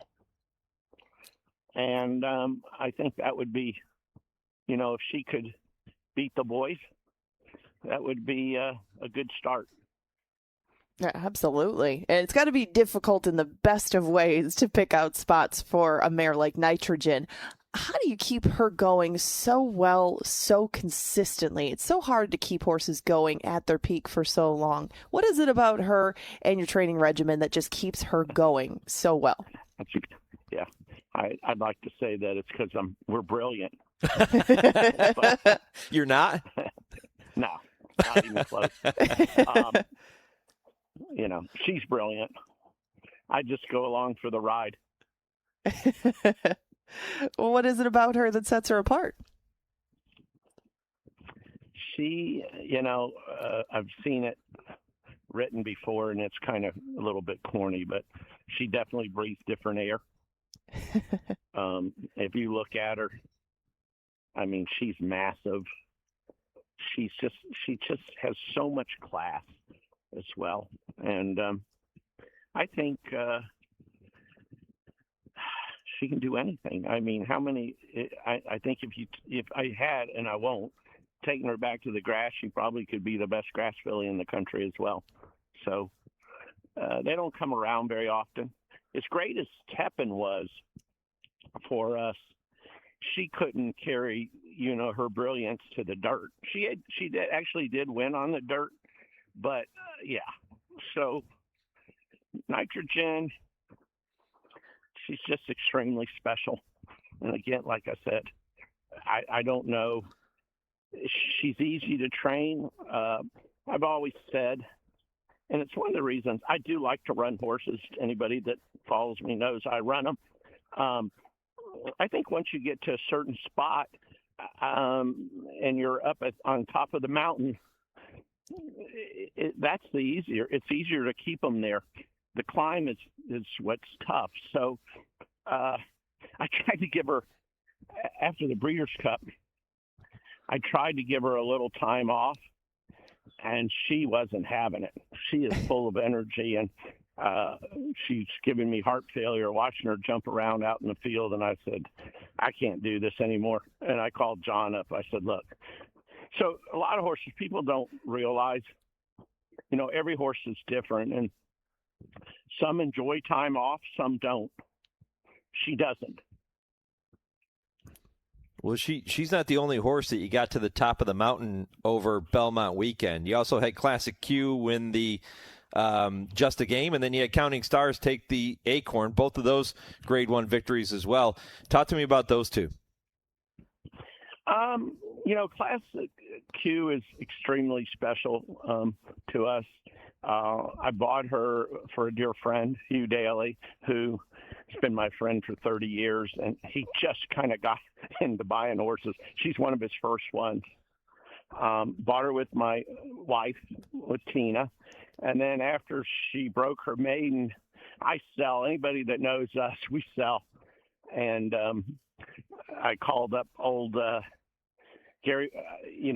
And I think that would be, if she could beat the boys, that would be a good start. Yeah, absolutely. And it's got to be difficult in the best of ways to pick out spots for a mare like Nitrogen. How do you keep her going so well, so consistently? It's so hard to keep horses going at their peak for so long. What is it about her and your training regimen that just keeps her going so well? Yeah, I'd like to say that it's because we're brilliant. You're not? No, not even close. She's brilliant. I just go along for the ride. Well, what is it about her that sets her apart? She, I've seen it written before, and it's kind of a little bit corny, but she definitely breathes different air. If you look at her, I mean, she's massive. She just has so much class as well. And I think she can do anything. I mean, I think if I had, and I won't, taken her back to the grass, she probably could be the best grass filly in the country as well. So they don't come around very often. As great as Tepin was for us, she couldn't carry, her brilliance to the dirt. She actually did win on the dirt, but yeah. So Nitrogen, she's just extremely special. And again, like I said, I don't know. She's easy to train. I've always said, and it's one of the reasons I do like to run horses. Anybody that follows me knows I run them. I think once you get to a certain spot and you're up on top of the mountain, that's it's easier to keep them there. The climb is what's tough. So I tried to give her, after the Breeders' Cup, I tried to give her a little time off, and she wasn't having it. She is full of energy, and she's giving me heart failure watching her jump around out in the field. And I said, I can't do this anymore. And I called John up. I said, look, so a lot of horses, people don't realize, every horse is different, and some enjoy time off, some don't. She doesn't. Well, she's not the only horse that you got to the top of the mountain over Belmont weekend. You also had Classic Q win the Just a Game, and then you had Counting Stars take the Acorn. Both of those Grade 1 victories as well. Talk to me about those two. Classic Q is extremely special to us. I bought her for a dear friend, Hugh Daly, who has been my friend for 30 years, and he just kind of got into buying horses. She's one of his first ones. Bought her with my wife, with Tina, and then after she broke her maiden, I sell. Anybody that knows us, we sell. And I called up old Gary,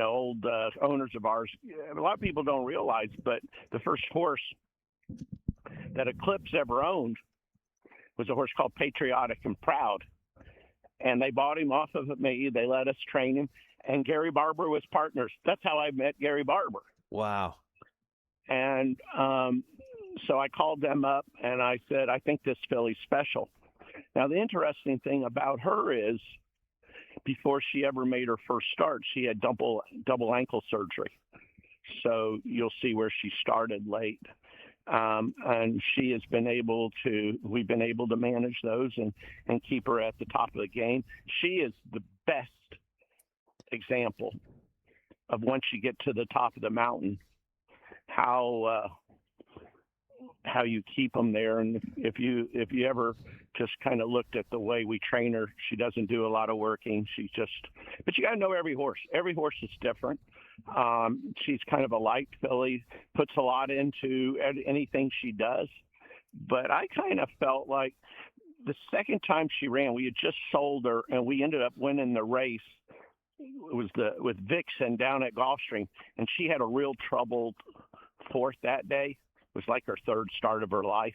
old owners of ours. A lot of people don't realize, but the first horse that Eclipse ever owned was a horse called Patriotic and Proud. And they bought him off of me. They let us train him. And Gary Barber was partners. That's how I met Gary Barber. Wow. And so I called them up and I said, I think this filly's special. Now, the interesting thing about her is, before she ever made her first start, she had double ankle surgery. So you'll see where she started late. And she has been we've been able to manage those and keep her at the top of the game. She is the best example of once you get to the top of the mountain, how you keep them there. And if you ever just kind of looked at the way we train her, she doesn't do a lot of working. But you got to know every horse. Every horse is different. She's kind of a light filly, puts a lot into anything she does. But I kind of felt like the second time she ran, we had just sold her and we ended up winning the race. It was with Vixen down at Gulfstream, and she had a real troubled fourth that day. It was like her third start of her life.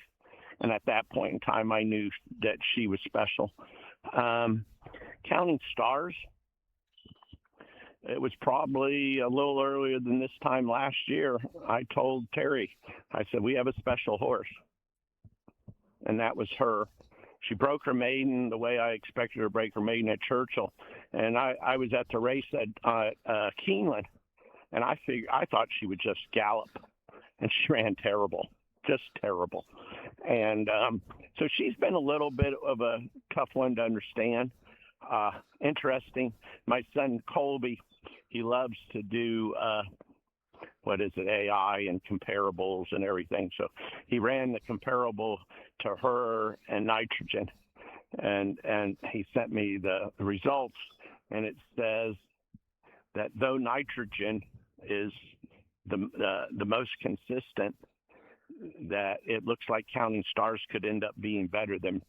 And at that point in time, I knew that she was special. Counting Stars, it was probably a little earlier than this time last year. I told Terry, I said, we have a special horse. And that was her. She broke her maiden the way I expected her to break her maiden at Churchill. And I was at the race at Keeneland, and I thought she would just gallop. And she ran terrible. Just terrible. And so she's been a little bit of a tough one to understand. Interesting. My son Colby, he loves to do AI and comparables and everything. So he ran the comparable to her and Nitrogen, and he sent me the results, and it says that though Nitrogen is the most consistent, that it looks like Counting Stars could end up being better than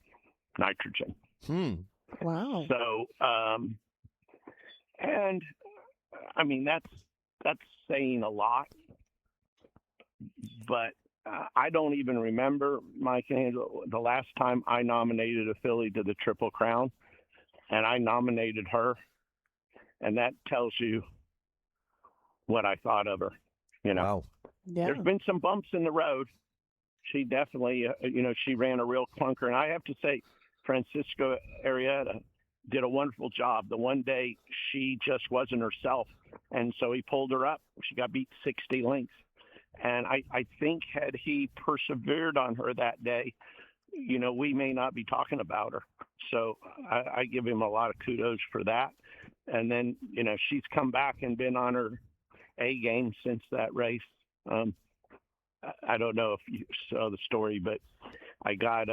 Nitrogen. Wow. So, and I mean, that's saying a lot, but I don't even remember, Mike and Angela, the last time I nominated a filly to the Triple Crown, and I nominated her, and that tells you what I thought of her. Wow. Yeah. There's been some bumps in the road. She definitely, she ran a real clunker. And I have to say, Francisco Arrieta did a wonderful job. The one day she just wasn't herself, and so he pulled her up. She got beat 60 lengths. And I think had he persevered on her that day, we may not be talking about her. So I give him a lot of kudos for that. And then, she's come back and been on her A game since that race. I don't know if you saw the story, but I got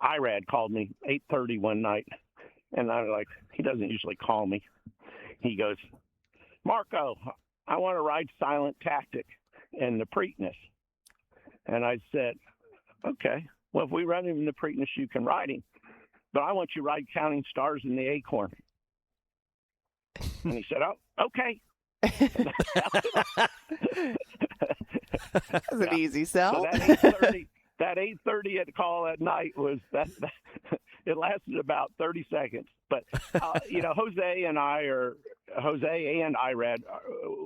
Irad called me 8:30 one night, and I'm like, he doesn't usually call me. He goes, Marco, I want to ride Silent Tactic in the Preakness. And I said, okay, well, if we run him in the Preakness, you can ride him. But I want you to ride Counting Stars in the Acorn. And he said, "Oh, okay." That's an easy sell. So that 8:30 at call at night was that it lasted about 30 seconds. But Jose and Irad,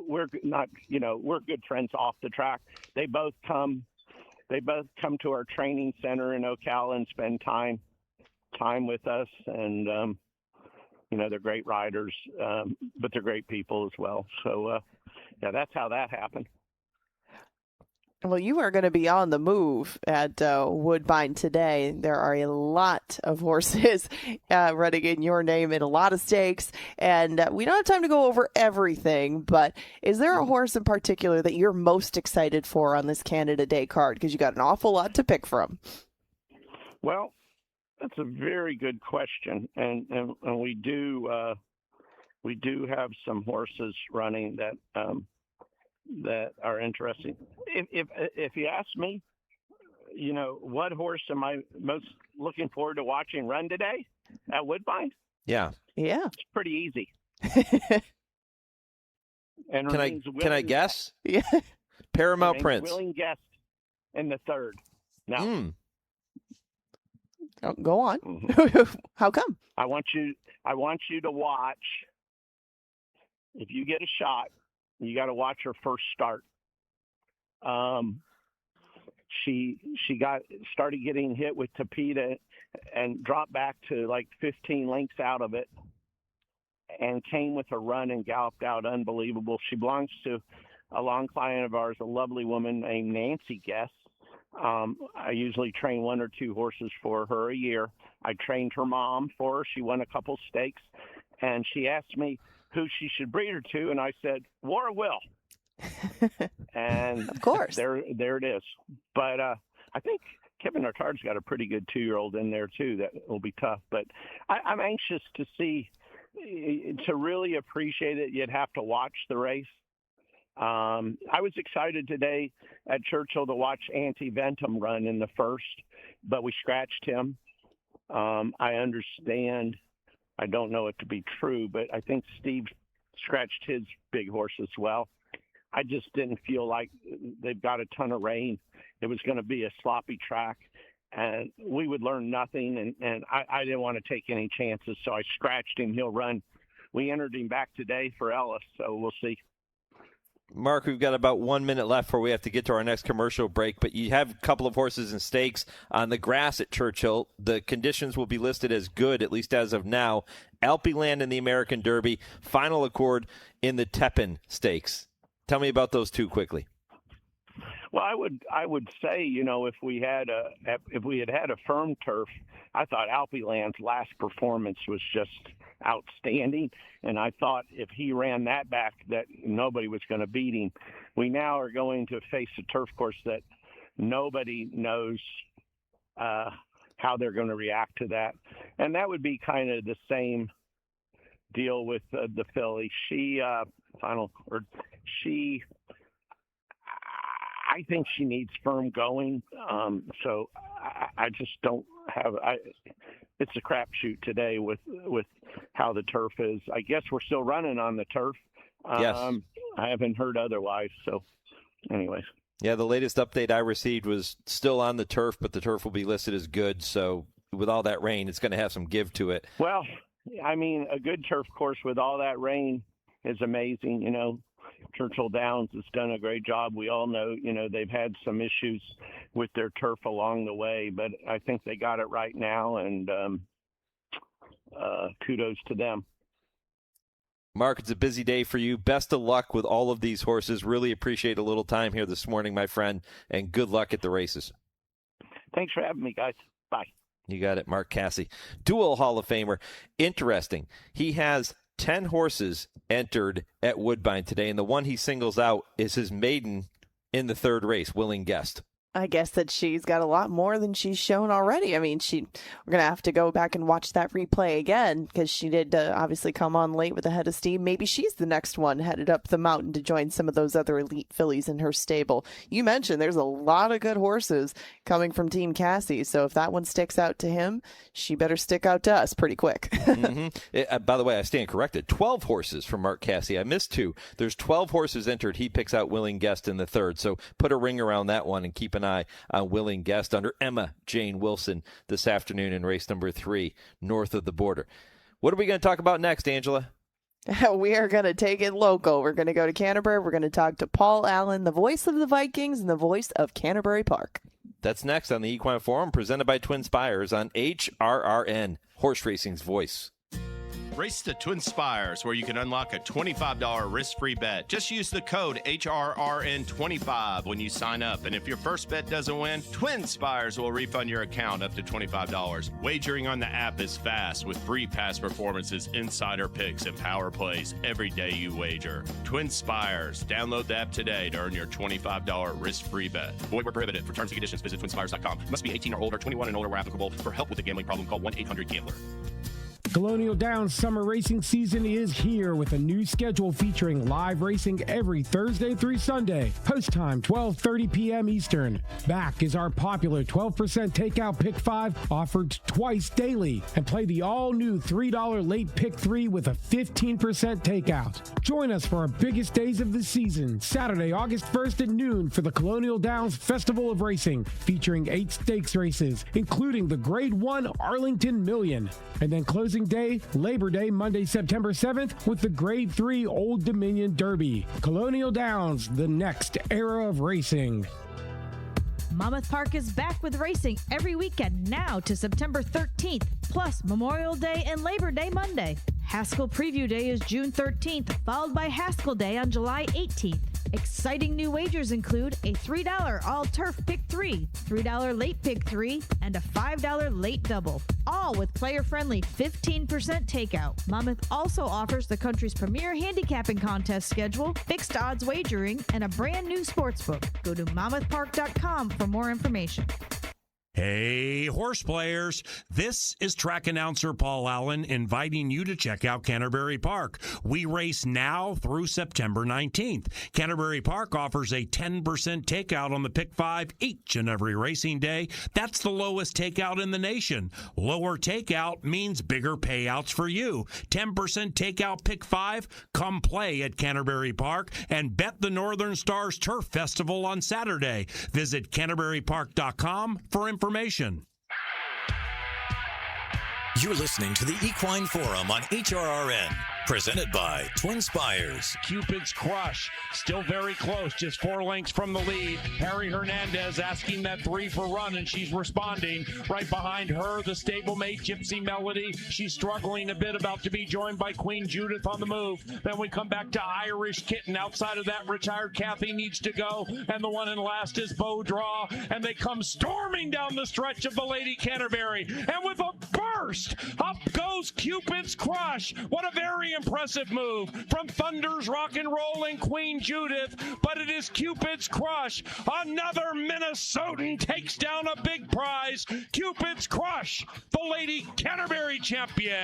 we're not, we're good friends off the track. They both come to our training center in Ocala and spend time with us, and they're great riders, but they're great people as well. So that's how that happened. Well, you are going to be on the move at Woodbine today. There are a lot of horses running in your name in a lot of stakes, and we don't have time to go over everything, but is there a horse in particular that you're most excited for on this Canada Day card? Because you got an awful lot to pick from. Well, that's a very good question, and we do have some horses running that are interesting. If you ask me, what horse am I most looking forward to watching run today at Woodbine? Yeah. It's pretty easy. And can I guess? Yeah. Paramount Prince. Willing Guest in the third. Now. Oh, go on. How come? I want you to watch. If you get a shot, you got to watch her first start. She started getting hit with Tapeta and dropped back to like 15 lengths out of it, and came with a run and galloped out. Unbelievable. She belongs to a long client of ours, a lovely woman named Nancy Guest. I usually train one or two horses for her a year. I trained her mom for her. She won a couple stakes, and she asked me who she should breed her to, and I said, War Will. And of course, there it is. But I think Kevin Artard's got a pretty good 2-year-old in there too. That will be tough. But I'm anxious to see. To really appreciate it, you'd have to watch the race. I was excited today at Churchill to watch Anti-Ventum run in the first, but we scratched him. I understand. I don't know it to be true, but I think Steve scratched his big horse as well. I just didn't feel like they've got a ton of rain. It was going to be a sloppy track, and we would learn nothing, and I didn't want to take any chances, so I scratched him. He'll run. We entered him back today for Ellis, so we'll see. Mark, we've got about 1 minute left before we have to get to our next commercial break, but you have a couple of horses and stakes on the grass at Churchill. The conditions will be listed as good, at least as of now. Alpeland in the American Derby, Final Accord in the Tepin Stakes. Tell me about those two quickly. Well, I would say, if we had had a firm turf, I thought Alpeland's last performance was just outstanding, and I thought if he ran that back, that nobody was going to beat him. We now are going to face a turf course that nobody knows how they're going to react to that, and that would be kind of the same deal with the filly. I think she needs firm going. So I just don't have. It's a crapshoot today with how the turf is. I guess we're still running on the turf. Yes. I haven't heard otherwise. So, anyways. Yeah, the latest update I received was still on the turf, but the turf will be listed as good. So with all that rain, it's going to have some give to it. Well, I mean, a good turf course with all that rain is amazing. Churchill Downs has done a great job. We all know, they've had some issues with their turf along the way, but I think they got it right now, and kudos to them. Mark, it's a busy day for you. Best of luck with all of these horses. Really appreciate a little time here this morning, my friend, and good luck at the races. Thanks for having me, guys. Bye. You got it, Mark Casse. Dual Hall of Famer. Interesting. He has 10 horses entered at Woodbine today, and the one he singles out is his maiden in the third race, Willing Guest. I guess that she's got a lot more than she's shown already. I mean, we're going to have to go back and watch that replay again because she did obviously come on late with a head of steam. Maybe she's the next one headed up the mountain to join some of those other elite fillies in her stable. You mentioned there's a lot of good horses coming from Team Casse, so if that one sticks out to him, she better stick out to us pretty quick. By the way, I stand corrected. 12 horses from Mark Casse. I missed 2. There's 12 horses entered. He picks out Willing Guest in the 3rd, so put a ring around that one and keep an eye on Willing Guest under Emma Jane Wilson this afternoon in race number 3 north of the border. What are we going to talk about next, Angela? We are going to take it local. We're going to go to Canterbury. We're going to talk to Paul Allen, the voice of the Vikings and the voice of Canterbury Park. That's next on the Equine Forum, presented by TwinSpires on HRRN, horse racing's voice. Race to TwinSpires, where you can unlock a $25 risk-free bet. Just use the code HRRN25 when you sign up. And if your first bet doesn't win, TwinSpires will refund your account up to $25. Wagering on the app is fast with free past performances, insider picks, and power plays every day you wager. TwinSpires. Download the app today to earn your $25 risk-free bet. Void where prohibited. For terms and conditions, visit TwinSpires.com. Must be 18 or older, 21 and older where applicable. For help with a gambling problem, call 1-800-GAMBLER. Colonial Downs summer racing season is here with a new schedule featuring live racing every Thursday through Sunday. Post time 12:30 p.m. Eastern. Back is our popular 12% takeout pick 5 offered twice daily. And play the all-new $3 late pick 3 with a 15% takeout. Join us for our biggest days of the season, Saturday, August 1st at noon for the Colonial Downs Festival of Racing, featuring 8 stakes races, including the Grade 1 Arlington Million. And then closing day, Labor Day, Monday, September 7th, with the Grade 3 Old Dominion Derby. Colonial Downs, the next era of racing. Monmouth Park is back with racing every weekend now to September 13th, plus Memorial Day and Labor Day Monday. Haskell Preview Day is June 13th, followed by Haskell Day on July 18th. Exciting new wagers include a $3 all-turf pick 3, $3 late pick 3, and a $5 late double, all with player-friendly 15% takeout. Monmouth also offers the country's premier handicapping contest schedule, fixed odds wagering, and a brand new sportsbook. Go to monmouthpark.com for more information. Hey, horse players. This is track announcer Paul Allen inviting you to check out Canterbury Park. We race now through September 19th. Canterbury Park offers a 10% takeout on the Pick 5 each and every racing day. That's the lowest takeout in the nation. Lower takeout means bigger payouts for you. 10% takeout Pick 5. Come play at Canterbury Park and bet the Northern Stars Turf Festival on Saturday. Visit CanterburyPark.com for information. You're listening to the Equine Forum on HRRN, presented by TwinSpires. Cupid's Crush, still very close, just 4 lengths from the lead. Harry Hernandez asking that 3 for run, and she's responding. Right behind her, the stablemate Gypsy Melody. She's struggling a bit, about to be joined by Queen Judith on the move. Then we come back to Irish Kitten. Outside of that, Retired Kathy needs to go, and the one in last is Bow Draw, and they come storming down the stretch of the Lady Canterbury, and with a burst, up goes Cupid's Crush. What a very impressive move from Thunder's Rock and Roll and Queen Judith, but it is Cupid's Crush. Another Minnesotan takes down a big prize. Cupid's Crush, the Lady Canterbury champion.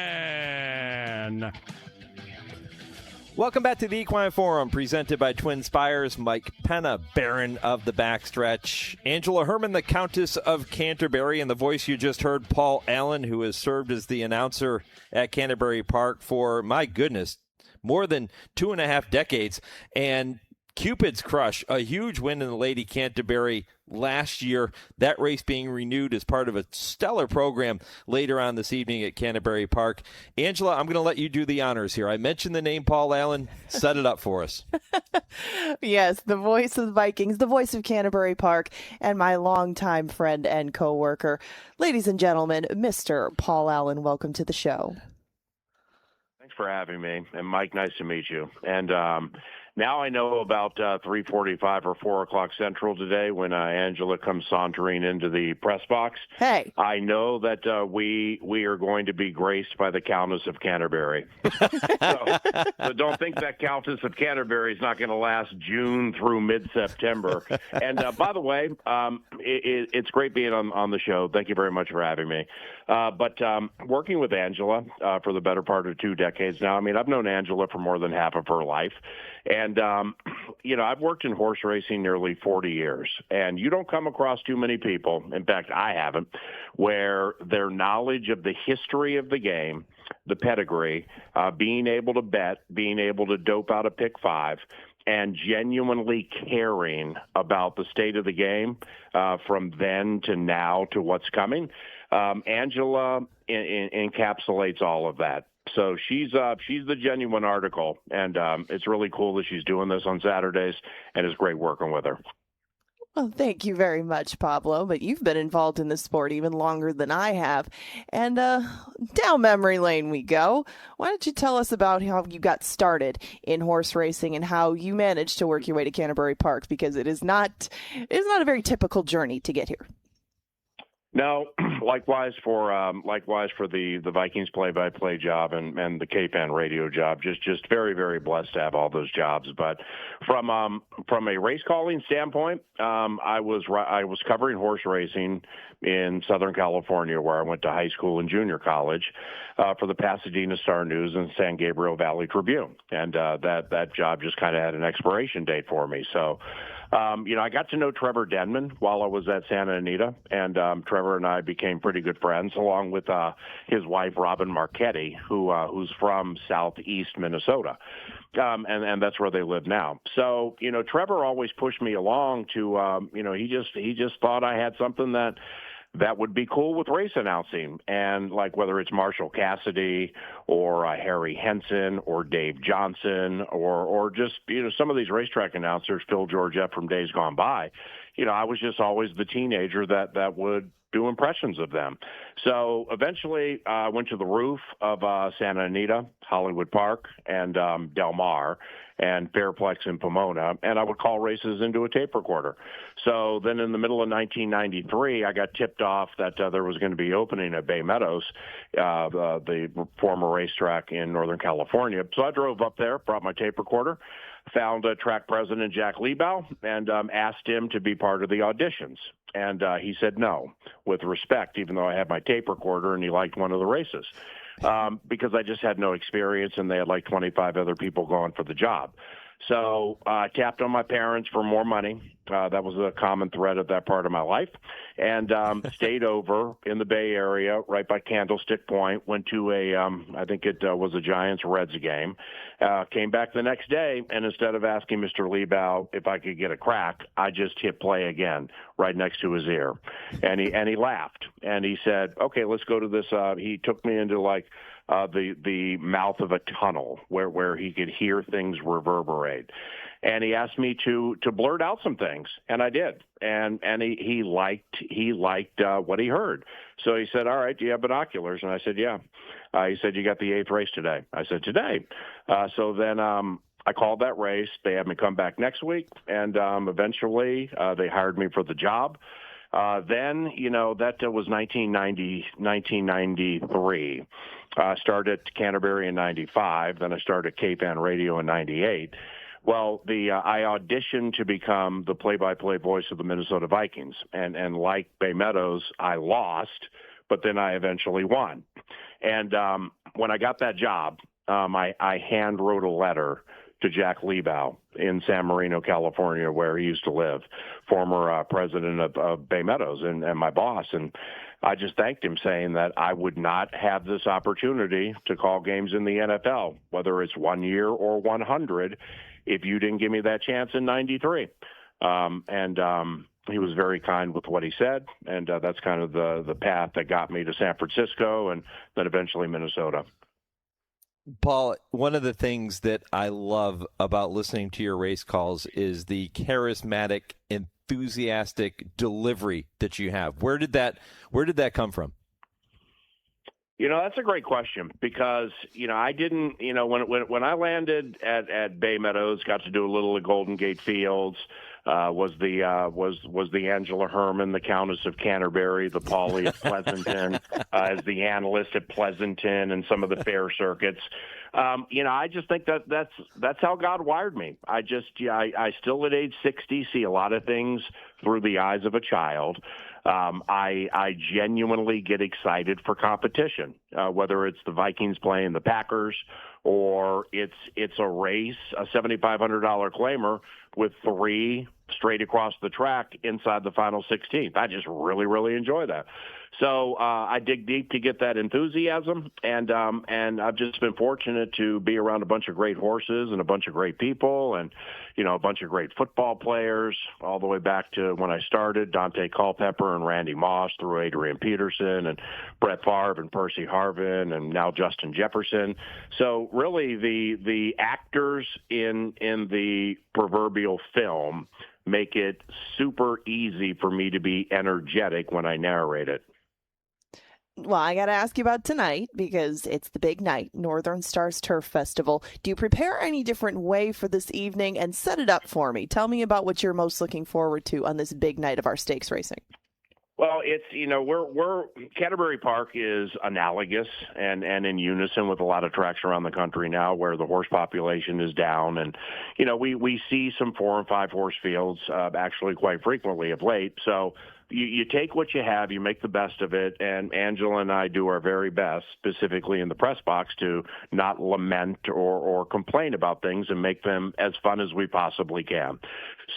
Welcome back to the Equine Forum, presented by TwinSpires. Mike Penna, Baron of the Backstretch. Angela Herman, the Countess of Canterbury, and the voice you just heard, Paul Allen, who has served as the announcer at Canterbury Park for, my goodness, more than 2.5 decades. And Cupid's Crush, a huge win in the Lady Canterbury last year. That race being renewed as part of a stellar program later on this evening at Canterbury Park. Angela, I'm going to let you do the honors here. I mentioned the name Paul Allen. Set it up for us. Yes, the voice of the Vikings, the voice of Canterbury Park, and my longtime friend and co-worker. Ladies and gentlemen, Mr. Paul Allen, welcome to the show. Thanks for having me. And Mike, nice to meet you. And, Now I know about 3:45 or 4 o'clock Central today when Angela comes sauntering into the press box. Hey. I know that we are going to be graced by the Countess of Canterbury. so don't think that Countess of Canterbury is not going to last June through mid-September. And by the way, it's great being on the show. Thank you very much for having me. But working with Angela for the better part of 2 decades now, I mean, I've known Angela for more than half of her life. And, I've worked in horse racing nearly 40 years, and you don't come across too many people, in fact, I haven't, where their knowledge of the history of the game, the pedigree, being able to bet, being able to dope out a pick 5, and genuinely caring about the state of the game from then to now to what's coming. Angela encapsulates all of that. So she's the genuine article, and it's really cool that she's doing this on Saturdays, and it's great working with her. Well, thank you very much, Pablo, but you've been involved in the sport even longer than I have. And down memory lane we go. Why don't you tell us about how you got started in horse racing and how you managed to work your way to Canterbury Park, because it is not a very typical journey to get here. No, likewise for the Vikings play-by-play job and the K-Fan radio job. Just very, very blessed to have all those jobs. But from a race calling standpoint, I was covering horse racing in Southern California, where I went to high school and junior college, for the Pasadena Star News and San Gabriel Valley Tribune, and that job just kind of had an expiration date for me. So. I got to know Trevor Denman while I was at Santa Anita, and Trevor and I became pretty good friends, along with his wife, Robin Marchetti, who's from southeast Minnesota, and that's where they live now. So, Trevor always pushed me along to, he just thought I had something that would be cool with race announcing, and like whether it's Marshall Cassidy or Harry Henson or Dave Johnson or just some of these racetrack announcers, Phil Georgette from days gone by, I was just always the teenager that would do impressions of them. So eventually I went to the roof of Santa Anita, Hollywood Park, and Del Mar, and Fairplex in Pomona, and I would call races into a tape recorder. So then in the middle of 1993, I got tipped off that there was going to be opening at Bay Meadows, the former racetrack in Northern California. So I drove up there, brought my tape recorder, found track president Jack Liebau, and asked him to be part of the auditions. And he said no, with respect, even though I had my tape recorder and he liked one of the races. Because I just had no experience, and they had like 25 other people going for the job. So I tapped on my parents for more money. That was a common thread of that part of my life. And stayed over in the Bay Area, right by Candlestick Point, went to I think it was a Giants-Reds game. Came back the next day, and instead of asking Mr. Liebau if I could get a crack, I just hit play again right next to his ear. And he laughed, and he said, okay, let's go to this. He took me into the mouth of a tunnel where he could hear things reverberate. And he asked me to blurt out some things, and I did. And he liked what he heard. So he said, all right, do you have binoculars? And I said, yeah. He said, you got the 8th race today. I said, today. So then I called that race. They had me come back next week, and eventually they hired me for the job. Then, that was 1993. I started at Canterbury in 95. Then I started K-Fan Radio in 98. Well, I auditioned to become the play-by-play voice of the Minnesota Vikings. And like Bay Meadows, I lost, but then I eventually won. And when I got that job, I hand wrote a letter to Jack Liebau in San Marino, California, where he used to live, former president of Bay Meadows and my boss. And I just thanked him, saying that I would not have this opportunity to call games in the NFL, whether it's 1 year or 100, if you didn't give me that chance in 93. He was very kind with what he said, and that's kind of the path that got me to San Francisco and then eventually Minnesota. Paul, one of the things that I love about listening to your race calls is the charismatic, enthusiastic delivery that you have. Where did that come from? That's a great question because, I didn't, when I landed at Bay Meadows, got to do a little at Golden Gate Fields, was the Angela Herman, the Countess of Canterbury, the Paulie of Pleasanton, as the analyst at Pleasanton and some of the fair circuits. I just think that's how God wired me. I still at age 60 see a lot of things through the eyes of a child. I genuinely get excited for competition, whether it's the Vikings playing the Packers or it's a race, a $7,500 claimer with 3 straight across the track inside the final 16th. I just really, really enjoy that. So I dig deep to get that enthusiasm, and I've just been fortunate to be around a bunch of great horses and a bunch of great people, and a bunch of great football players, all the way back to when I started, Dante Culpepper and Randy Moss, through Adrian Peterson and Brett Favre and Percy Harvin, and now Justin Jefferson. So really, the actors in the proverbial film make it super easy for me to be energetic when I narrate it. Well, I got to ask you about tonight because it's the big night, Northern Stars Turf Festival. Do you prepare any different way for this evening? And set it up for me. Tell me about what you're most looking forward to on this big night of our stakes racing. Well, it's, we're Canterbury Park is analogous and in unison with a lot of tracks around the country now where the horse population is down. And, we see some 4 and 5 horse fields actually quite frequently of late. So you take what you have, you make the best of it, and Angela and I do our very best, specifically in the press box, to not lament or complain about things and make them as fun as we possibly can.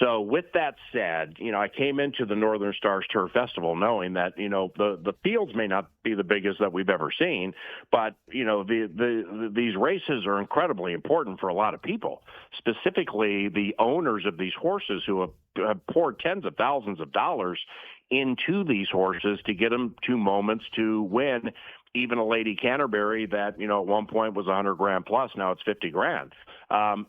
So with that said, I came into the Northern Stars Turf Festival knowing that, the fields may not be the biggest that we've ever seen, but, these races are incredibly important for a lot of people, specifically the owners of these horses who have poured tens of thousands of dollars into these horses to get them to moments to win. Even a Lady Canterbury that, at one point was $100,000 plus, now it's $50,000.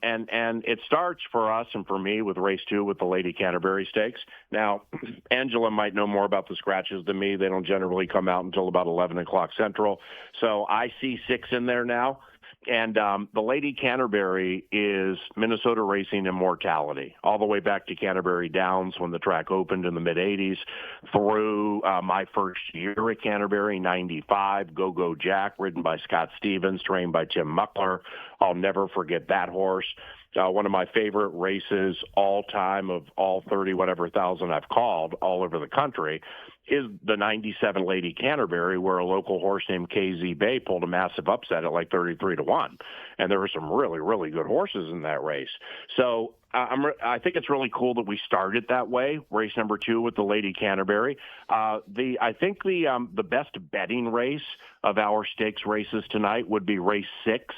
And it starts for us and for me with race 2 with the Lady Canterbury Stakes. Now, Angela might know more about the scratches than me. They don't generally come out until about 11 o'clock Central. So I see 6 in there now. And the Lady Canterbury is Minnesota racing immortality, all the way back to Canterbury Downs when the track opened in the mid-'80s, through my first year at Canterbury, 95, Go-Go Jack, ridden by Scott Stevens, trained by Tim Muckler. I'll never forget that horse. One of my favorite races all time of all 30,000 I've called all over the country is the 97 Lady Canterbury, where a local horse named KZ Bay pulled a massive upset at like 33-1. And there were some really, really good horses in that race. So I think it's really cool that we started that way, race number 2 with the Lady Canterbury. I think the best betting race of our stakes races tonight would be race 6.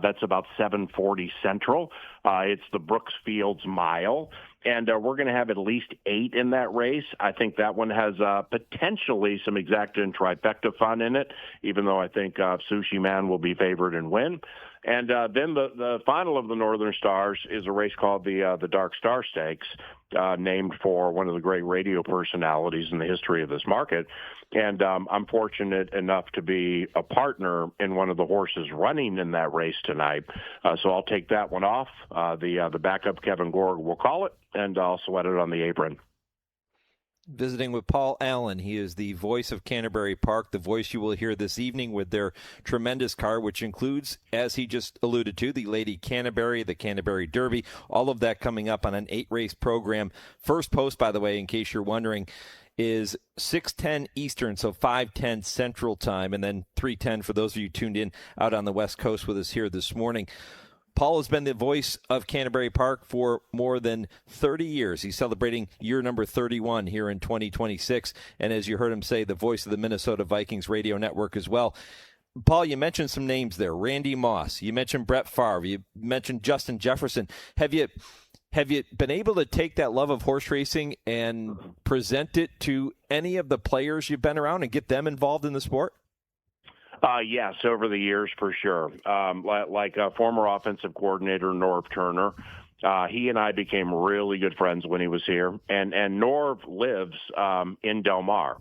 That's about 7:40 Central. It's the Brooksfields Mile, and we're going to have at least 8 in that race. I think that one has potentially some exacta and trifecta fun in it, even though I think Sushi Man will be favored and win. And then the final of the Northern Stars is a race called the Dark Star Stakes, named for one of the great radio personalities in the history of this market. And I'm fortunate enough to be a partner in one of the horses running in that race tonight. So I'll take that one off. The backup, Kevin Gorg, will call it, and I'll sweat it on the apron. Visiting with Paul Allen. He is the voice of Canterbury Park, the voice you will hear this evening with their tremendous card, which includes, as he just alluded to, the Lady Canterbury, the Canterbury Derby, all of that coming up on an 8-race program. First post, by the way, in case you're wondering, is 6:10 Eastern, so 5:10 Central Time, and then 3:10 for those of you tuned in out on the West Coast with us here this morning. Paul has been the voice of Canterbury Park for more than 30 years. He's celebrating year number 31 here in 2026. And as you heard him say, the voice of the Minnesota Vikings radio network as well. Paul, you mentioned some names there. Randy Moss. You mentioned Brett Favre. You mentioned Justin Jefferson. Have you been able to take that love of horse racing and present it to any of the players you've been around and get them involved in the sport? Yes, over the years, for sure. Like former offensive coordinator Norv Turner, he and I became really good friends when he was here. And Norv lives in Del Mar.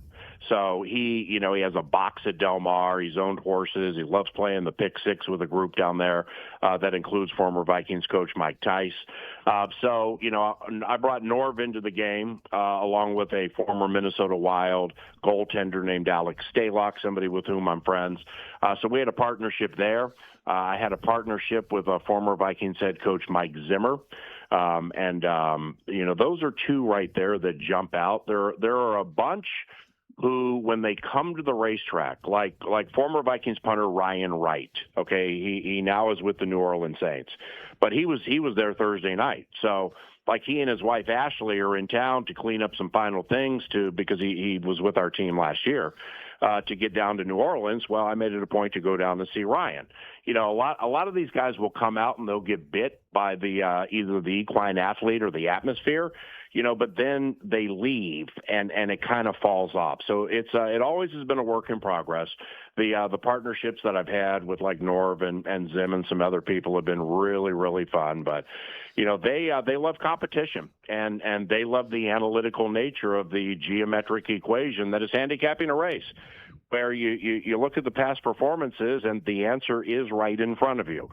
So he has a box at Del Mar. He's owned horses. He loves playing the pick six with a group down there that includes former Vikings coach Mike Tice. So I brought Norv into the game along with a former Minnesota Wild goaltender named Alex Stalock, somebody with whom I'm friends. So we had a partnership there. I had a partnership with a former Vikings head coach Mike Zimmer. Those are two right there that jump out. There are a bunch who, when they come to the racetrack, like former Vikings punter Ryan Wright. Okay, he now is with the New Orleans Saints, but he was there Thursday night. So like he and his wife Ashley are in town to clean up some final things because he was with our team last year to get down to New Orleans. Well, I made it a point to go down to see Ryan. A lot of these guys will come out and they'll get bit by the either the equine athlete or the atmosphere, but then they leave and it kind of falls off. So it always has been a work in progress. The partnerships that I've had with like Norv and Zim and some other people have been really, really fun. But they love competition and they love the analytical nature of the geometric equation that is handicapping a race, where you look at the past performances and the answer is right in front of you,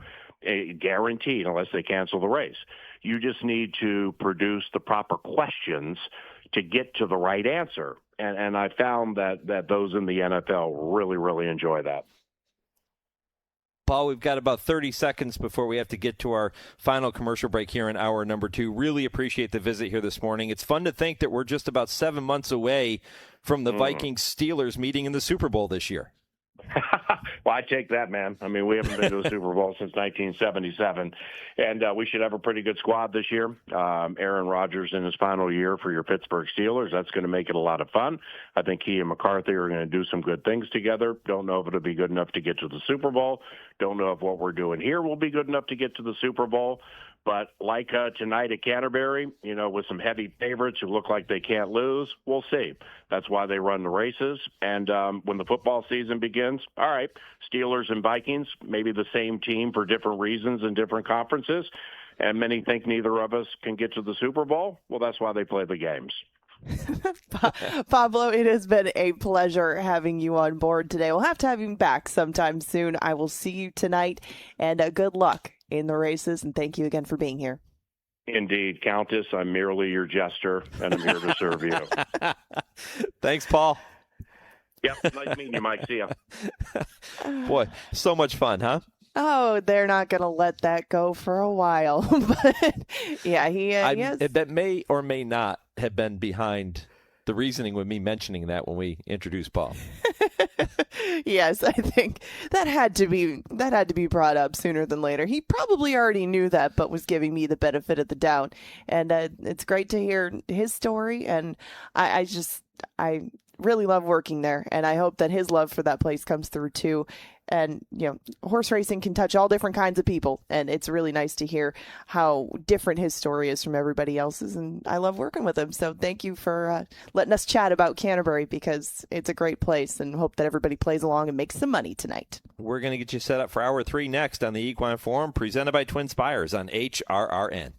guaranteed, unless they cancel the race. You just need to produce the proper questions to get to the right answer. And I found that those in the NFL really, really enjoy that. Paul, we've got about 30 seconds before we have to get to our final commercial break here in hour number 2. Really appreciate the visit here this morning. It's fun to think that we're just about 7 months away from the Vikings-Steelers meeting in the Super Bowl this year. Well, I take that, man. I mean, we haven't been to a Super Bowl since 1977, and we should have a pretty good squad this year. Aaron Rodgers in his final year for your Pittsburgh Steelers. That's going to make it a lot of fun. I think he and McCarthy are going to do some good things together. Don't know if it'll be good enough to get to the Super Bowl. Don't know if what we're doing here will be good enough to get to the Super Bowl. But like tonight at Canterbury, with some heavy favorites who look like they can't lose, we'll see. That's why they run the races. And when the football season begins, all right, Steelers and Vikings, maybe the same team for different reasons in different conferences. And many think neither of us can get to the Super Bowl. Well, that's why they play the games. Pablo, it has been a pleasure having you on board today. We'll have to have you back sometime soon. I will see you tonight, and good luck in the races, and thank you again for being here. Indeed, Countess, I'm merely your jester, and I'm here to serve you. Thanks, Paul. Yep, nice meeting you, Mike. See ya. Boy, so much fun, huh? Oh, they're not going to let that go for a while. But yeah, he is. That may or may not have been behind the reasoning with me mentioning that when we introduced Paul. Yes, I think that had to be brought up sooner than later. He probably already knew that, but was giving me the benefit of the doubt. And it's great to hear his story. And I really love working there, and I hope that his love for that place comes through too. And, horse racing can touch all different kinds of people, and it's really nice to hear how different his story is from everybody else's, and I love working with him. So thank you for letting us chat about Canterbury, because it's a great place, and hope that everybody plays along and makes some money tonight. We're going to get you set up for hour 3 next on the Equine Forum, presented by TwinSpires on HRRN.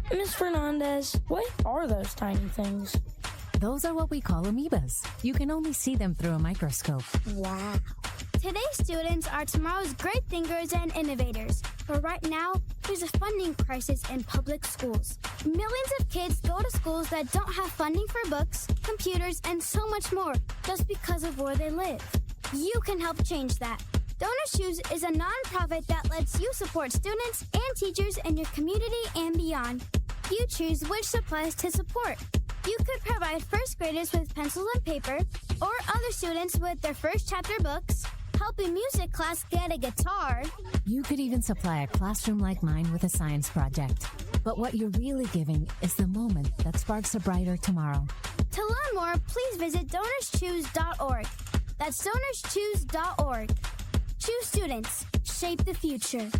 Ms. Fernandez, what are those tiny things? Those are what we call amoebas. You can only see them through a microscope. Wow. Today's students are tomorrow's great thinkers and innovators. But right now, there's a funding crisis in public schools. Millions of kids go to schools that don't have funding for books, computers, and so much more, just because of where they live. You can help change that. Donors Choose is a nonprofit that lets you support students and teachers in your community and beyond. You choose which supplies to support. You could provide first graders with pencils and paper, or other students with their first chapter books, help a music class get a guitar. You could even supply a classroom like mine with a science project. But what you're really giving is the moment that sparks a brighter tomorrow. To learn more, please visit DonorsChoose.org. That's DonorsChoose.org. Choose students. Shape the future.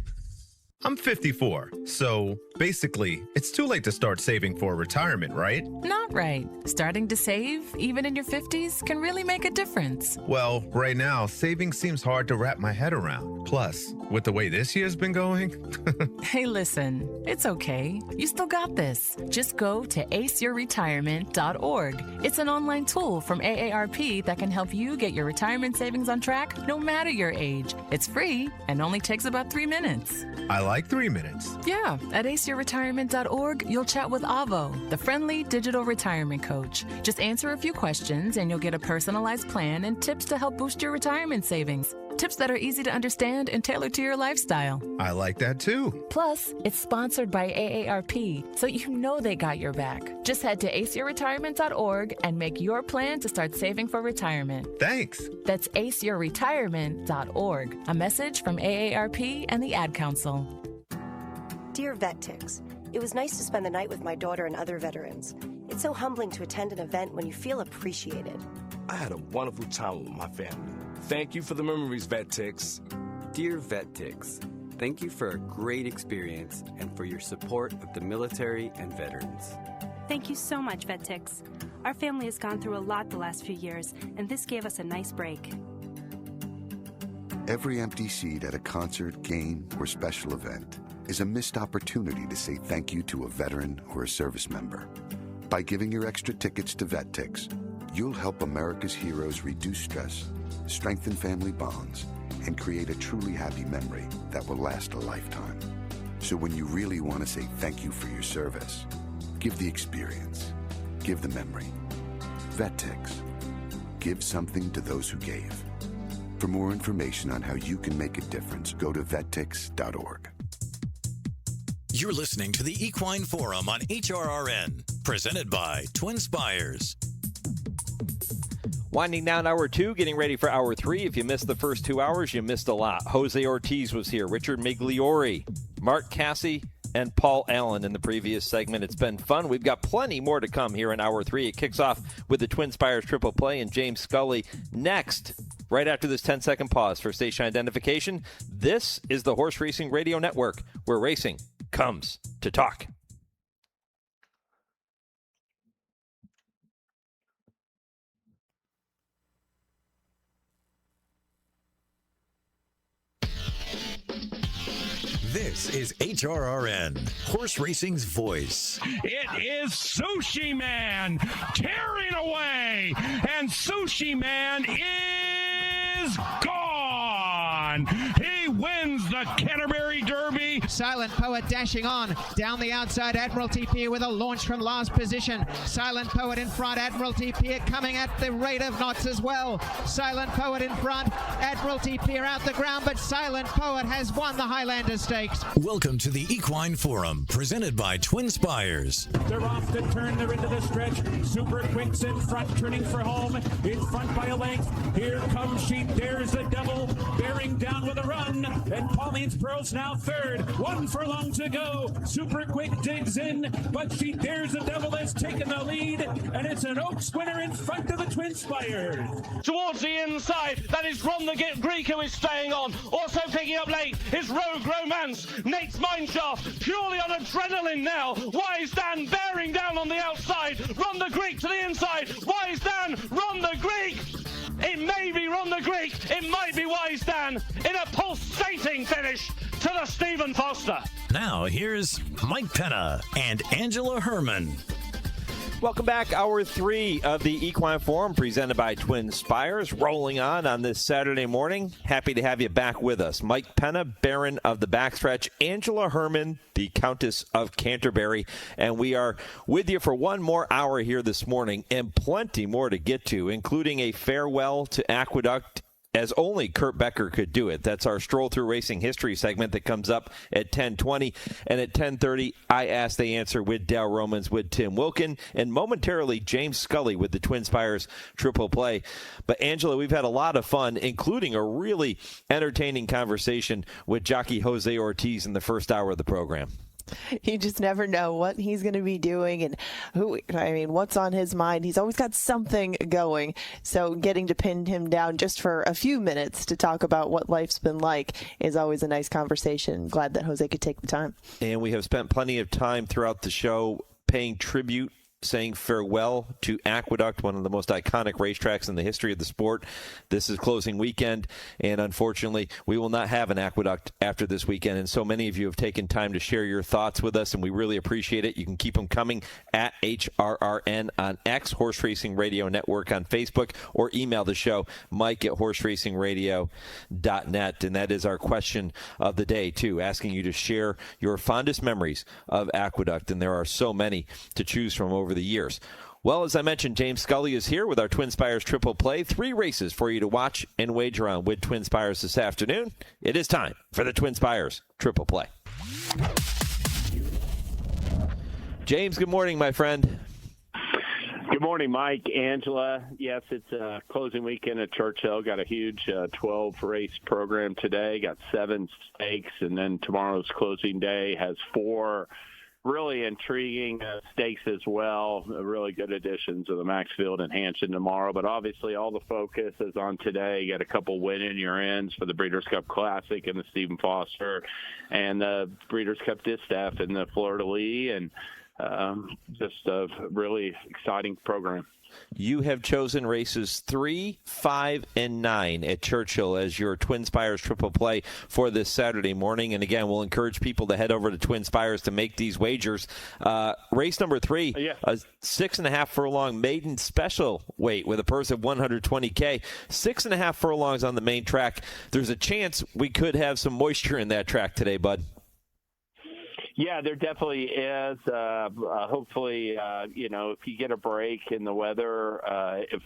I'm 54, so basically, it's too late to start saving for retirement, right? Not right. Starting to save, even in your 50s, can really make a difference. Well, right now, saving seems hard to wrap my head around. Plus, with the way this year's been going... Hey, listen, it's okay. You still got this. Just go to aceyourretirement.org. It's an online tool from AARP that can help you get your retirement savings on track no matter your age. It's free and only takes about 3 minutes. I like 3 minutes. Yeah, at aceyourretirement.org, you'll chat with Avo, the friendly digital retirement coach. Just answer a few questions and you'll get a personalized plan and tips to help boost your retirement savings. Tips that are easy to understand and tailored to your lifestyle. I like that too. Plus, it's sponsored by AARP, so you know they got your back. Just head to aceyourretirement.org and make your plan to start saving for retirement. Thanks. That's aceyourretirement.org. A message from AARP and the Ad Council. Dear Vet Ticks, it was nice to spend the night with my daughter and other veterans. It's so humbling to attend an event when you feel appreciated. I had a wonderful time with my family. Thank you for the memories, Vet Ticks. Dear Vet Ticks, thank you for a great experience and for your support of the military and veterans. Thank you so much, Vet Ticks. Our family has gone through a lot the last few years, and this gave us a nice break. Every empty seat at a concert, game, or special event is a missed opportunity to say thank you to a veteran or a service member. By giving your extra tickets to Vet Ticks, you'll help America's heroes reduce stress, strengthen family bonds, and create a truly happy memory that will last a lifetime. So when you really want to say thank you for your service, give the experience, give the memory. Vet Ticks. Give something to those who gave. For more information on how you can make a difference, go to vettix.org. You're listening to the Equine Forum on HRRN, presented by TwinSpires. Winding down hour 2, getting ready for hour 3. If you missed the first 2 hours, you missed a lot. Jose Ortiz was here, Richard Migliore, Mark Casse, and Paul Allen in the previous segment. It's been fun. We've got plenty more to come here in hour 3. It kicks off with the TwinSpires Triple Play and James Scully next, right after this 10-second pause for station identification. This is the Horse Racing Radio Network, where racing comes to talk. This is HRRN, horse racing's voice. It is Sushi Man tearing away, and Sushi Man is gone. He wins the Canterbury Derby. Silent Poet dashing on down the outside. Admiralty Pier with a launch from last position. Silent Poet in front. Admiralty Pier coming at the rate of knots as well. Silent Poet in front. Admiralty Pier out the ground, but Silent Poet has won the Highlander Stakes. Welcome to the Equine Forum, presented by TwinSpires. They're off the turn. They're into the stretch. Super Quick's in front, turning for home. In front by a length. Here comes she. There's the Devil, bearing down with a run. And Pauline's Pearl's now third. 1 furlong to go. Super Quick digs in, but she dares the Devil has taken the lead, and it's an Oaks winner in front of the TwinSpires. Towards the inside, that is Ron the Greek who is staying on. Also picking up late is Rogue Romance. Nate's Mineshaft, purely on adrenaline now. Wise Dan bearing down on the outside. Ron the Greek to the inside. Wise Dan, Ron the Greek. It may be Ron the Greek. It might be Wise Dan in a pulsating finish to the Stephen Foster. Now here's Mike Penna and Angela Herman. Welcome back. Hour 3 of the Equine Forum, presented by TwinSpires, rolling on this Saturday morning. Happy to have you back with us. Mike Penna, Baron of the Backstretch, Angela Herman, the Countess of Canterbury, and we are with you for one more hour here this morning, and plenty more to get to, including a farewell to Aqueduct, as only Kurt Becker could do it. That's our Stroll Through Racing History segment that comes up at 10:20. And at 10:30, I Ask, They Answer with Dale Romans, with Tim Wilkin, and momentarily James Scully with the TwinSpires Triple Play. But Angela, we've had a lot of fun, including a really entertaining conversation with jockey Jose Ortiz in the first hour of the program. You just never know what he's going to be doing and what's on his mind. He's always got something going. So getting to pin him down just for a few minutes to talk about what life's been like is always a nice conversation. Glad that Jose could take the time. And we have spent plenty of time throughout the show paying tribute, saying farewell to Aqueduct, one of the most iconic racetracks in the history of the sport. This is closing weekend, and unfortunately, we will not have an Aqueduct after this weekend. And so many of you have taken time to share your thoughts with us, and we really appreciate it. You can keep them coming at HRRN on X, Horse Racing Radio Network on Facebook, or email the show, mike@horseracingradio.net. And that is our question of the day, too, asking you to share your fondest memories of Aqueduct. And there are so many to choose from over the years. Well, as I mentioned, James Scully is here with our TwinSpires Triple Play. 3 races for you to watch and wager on with TwinSpires this afternoon. It is time for the TwinSpires Triple Play. James, good morning, my friend. Good morning, Mike, Angela. Yes, it's closing weekend at Churchill. Got a huge 12-race program today. Got 7 stakes, and then tomorrow's closing day has 4 really intriguing stakes as well. Really good additions of the Maxfield and Hampton tomorrow. But obviously all the focus is on today. You got a couple win-in-your-ends for the Breeders' Cup Classic and the Stephen Foster and the Breeders' Cup Distaff in the Fleur-de-Lis. And just a really exciting program. You have chosen races 3, 5, and 9 at Churchill as your TwinSpires Triple Play for this Saturday morning. And again, we'll encourage people to head over to TwinSpires to make these wagers. Race number 3, a 6.5 furlong maiden special weight with a purse of $120K. 6.5 furlongs on the main track. There's a chance we could have some moisture in that track today, bud. Yeah, there definitely is. Hopefully, if you get a break in the weather,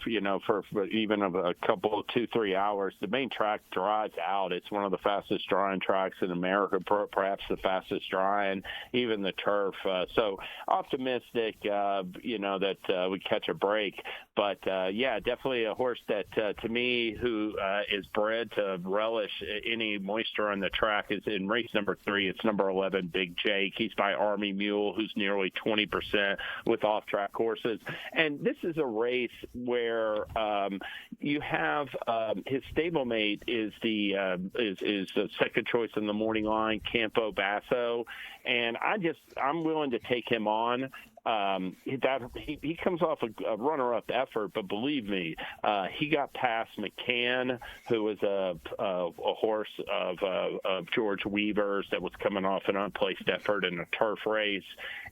for even a couple, 2-3 hours, the main track dries out. It's one of the fastest drying tracks in America, perhaps the fastest drying, even the turf. So optimistic, that we catch a break. But, definitely a horse that, to me, who is bred to relish any moisture on the track is in race number 3. It's number 11, Big J. He's by Army Mule, who's nearly 20% with off-track horses. And this is a race where you have his stablemate is the second choice in the morning line, Campo Basso. And I'm willing to take him on. He comes off a runner-up effort, but believe me, he got past McCann, who was a horse of George Weaver's that was coming off an unplaced effort in a turf race,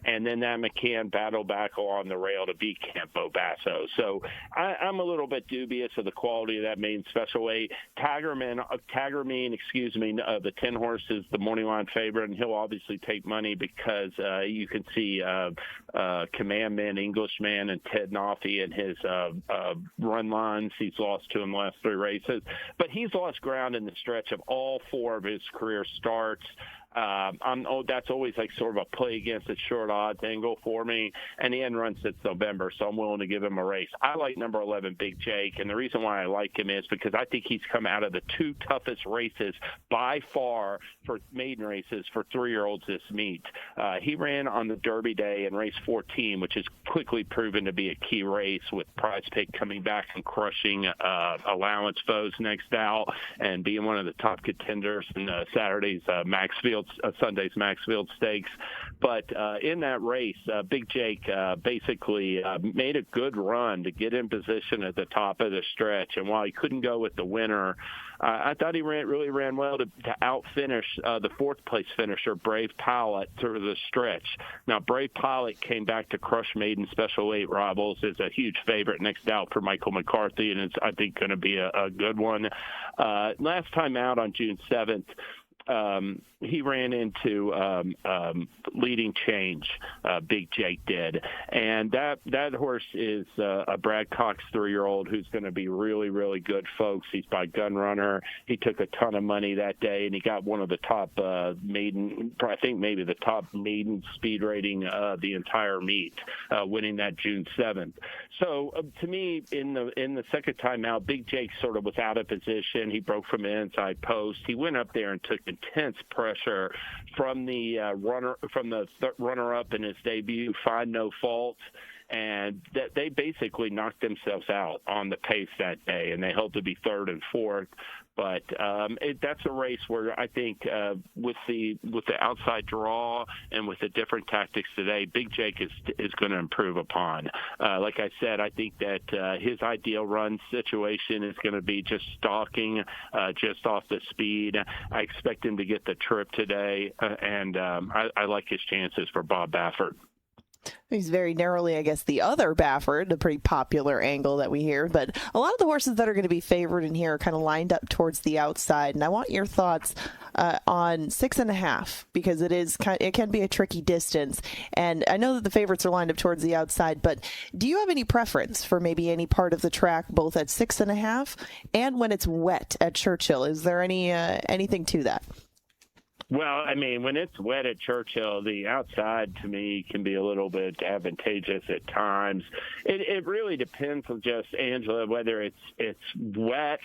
and then that McCann battled back along the rail to beat Campo Basso. So I'm a little bit dubious of the quality of that main special weight. Tagerman, the 10 horse is the morning line favorite, and he'll obviously take money because you can see Commandman, Englishman, and Ted Noffey in his run lines. He's lost to him the last 3 races. But he's lost ground in the stretch of all 4 of his career starts. That's always like sort of a play against a short odds angle for me, and he hadn't run since November, so I'm willing to give him a race. I like number 11, Big Jake, and the reason why I like him is because I think he's come out of the 2 toughest races by far for maiden races for 3-year-olds this meet. He ran on the Derby day in race 14, which is quickly proven to be a key race with Prize Pick coming back and crushing allowance foes next out and being one of the top contenders in Saturday's Sunday's Maxfield Stakes. But in that race, Big Jake basically made a good run to get in position at the top of the stretch. And while he couldn't go with the winner, I thought he really ran well to out-finish the 4th-place finisher, Brave Pilot, through the stretch. Now, Brave Pilot came back to crush maiden special weight rivals, is a huge favorite next out for Michael McCarthy, and it's, I think, going to be a good one. Last time out on June 7th, he ran into Leading Change, Big Jake did. And that horse is a Brad Cox 3-year-old who's going to be really, really good, folks. He's by Gun Runner. He took a ton of money that day, and he got one of the top maiden, I think maybe the top maiden speed rating the entire meet, winning that June 7th. So to me, in the second time out, Big Jake sort of was out of position. He broke from the inside post. He went up there and took control intense pressure from the runner-up in his debut, Find No Fault. And that they basically knocked themselves out on the pace that day, and they held to be third and fourth. But that's a race where I think with the outside draw and with the different tactics today, Big Jake is going to improve upon. Like I said, I think that his ideal run situation is going to be just stalking, just off the speed. I expect him to get the trip today, and I like his chances for Bob Baffert. He's very narrowly, I guess, the other Baffert, a pretty popular angle that we hear. But a lot of the horses that are going to be favored in here are kind of lined up towards the outside. And I want your thoughts on 6.5, because it can be a tricky distance. And I know that the favorites are lined up towards the outside, but do you have any preference for maybe any part of the track, both at 6.5 and when it's wet at Churchill? Is there anything to that? Well, I mean, when it's wet at Churchill, the outside to me can be a little bit advantageous at times. It really depends on just, Angela, whether it's wet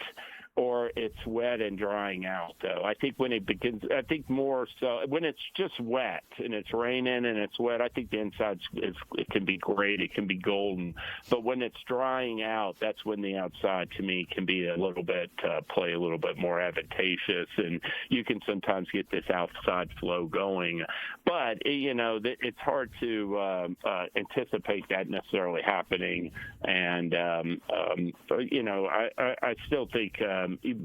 or it's wet and drying out, though. I think when it begins, I think more so when it's just wet and it's raining and it's wet, I think the inside it can be great. It can be golden. But when it's drying out, that's when the outside, to me, can be a little bit, play a little bit more advantageous. And you can sometimes get this outside flow going. But, it's hard to anticipate that necessarily happening. And, I still think,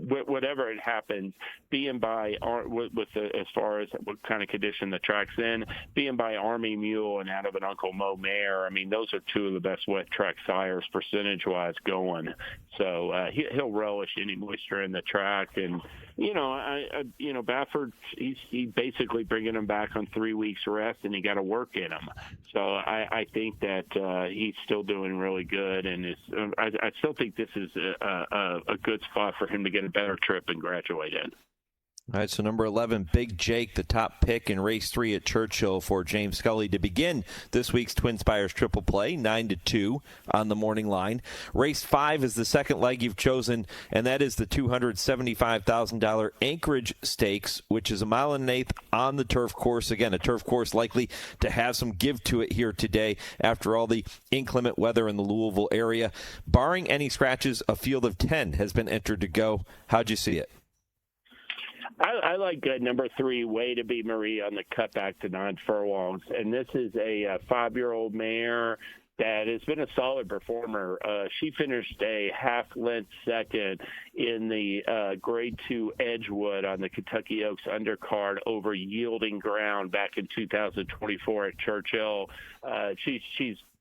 whatever it happens, being by as far as what kind of condition the track's in, being by Army Mule and out of an Uncle Mo mare, I mean, those are two of the best wet track sires percentage-wise going. So he'll relish any moisture in the track. And Baffert, he's basically bringing him back on 3 weeks rest, and he got to work in him. So I think that he's still doing really good, and I still think this is a good spot for him to get a better trip and graduate in. All right, so number 11, Big Jake, the top pick in race 3 at Churchill for James Scully to begin this week's TwinSpires Triple Play, 9-2 on the morning line. Race 5 is the second leg you've chosen, and that is the $275,000 Anchorage Stakes, which is 1.1 miles on the turf course. Again, a turf course likely to have some give to it here today after all the inclement weather in the Louisville area. Barring any scratches, a field of 10 has been entered to go. How'd you see it? I like number 3, Way to Be Marie, on the cutback to 9 furlongs. And this is a 5-year-old mare that has been a solid performer. She finished a half-length second in the Grade 2 Edgewood on the Kentucky Oaks undercard over yielding ground back in 2024 at Churchill. She's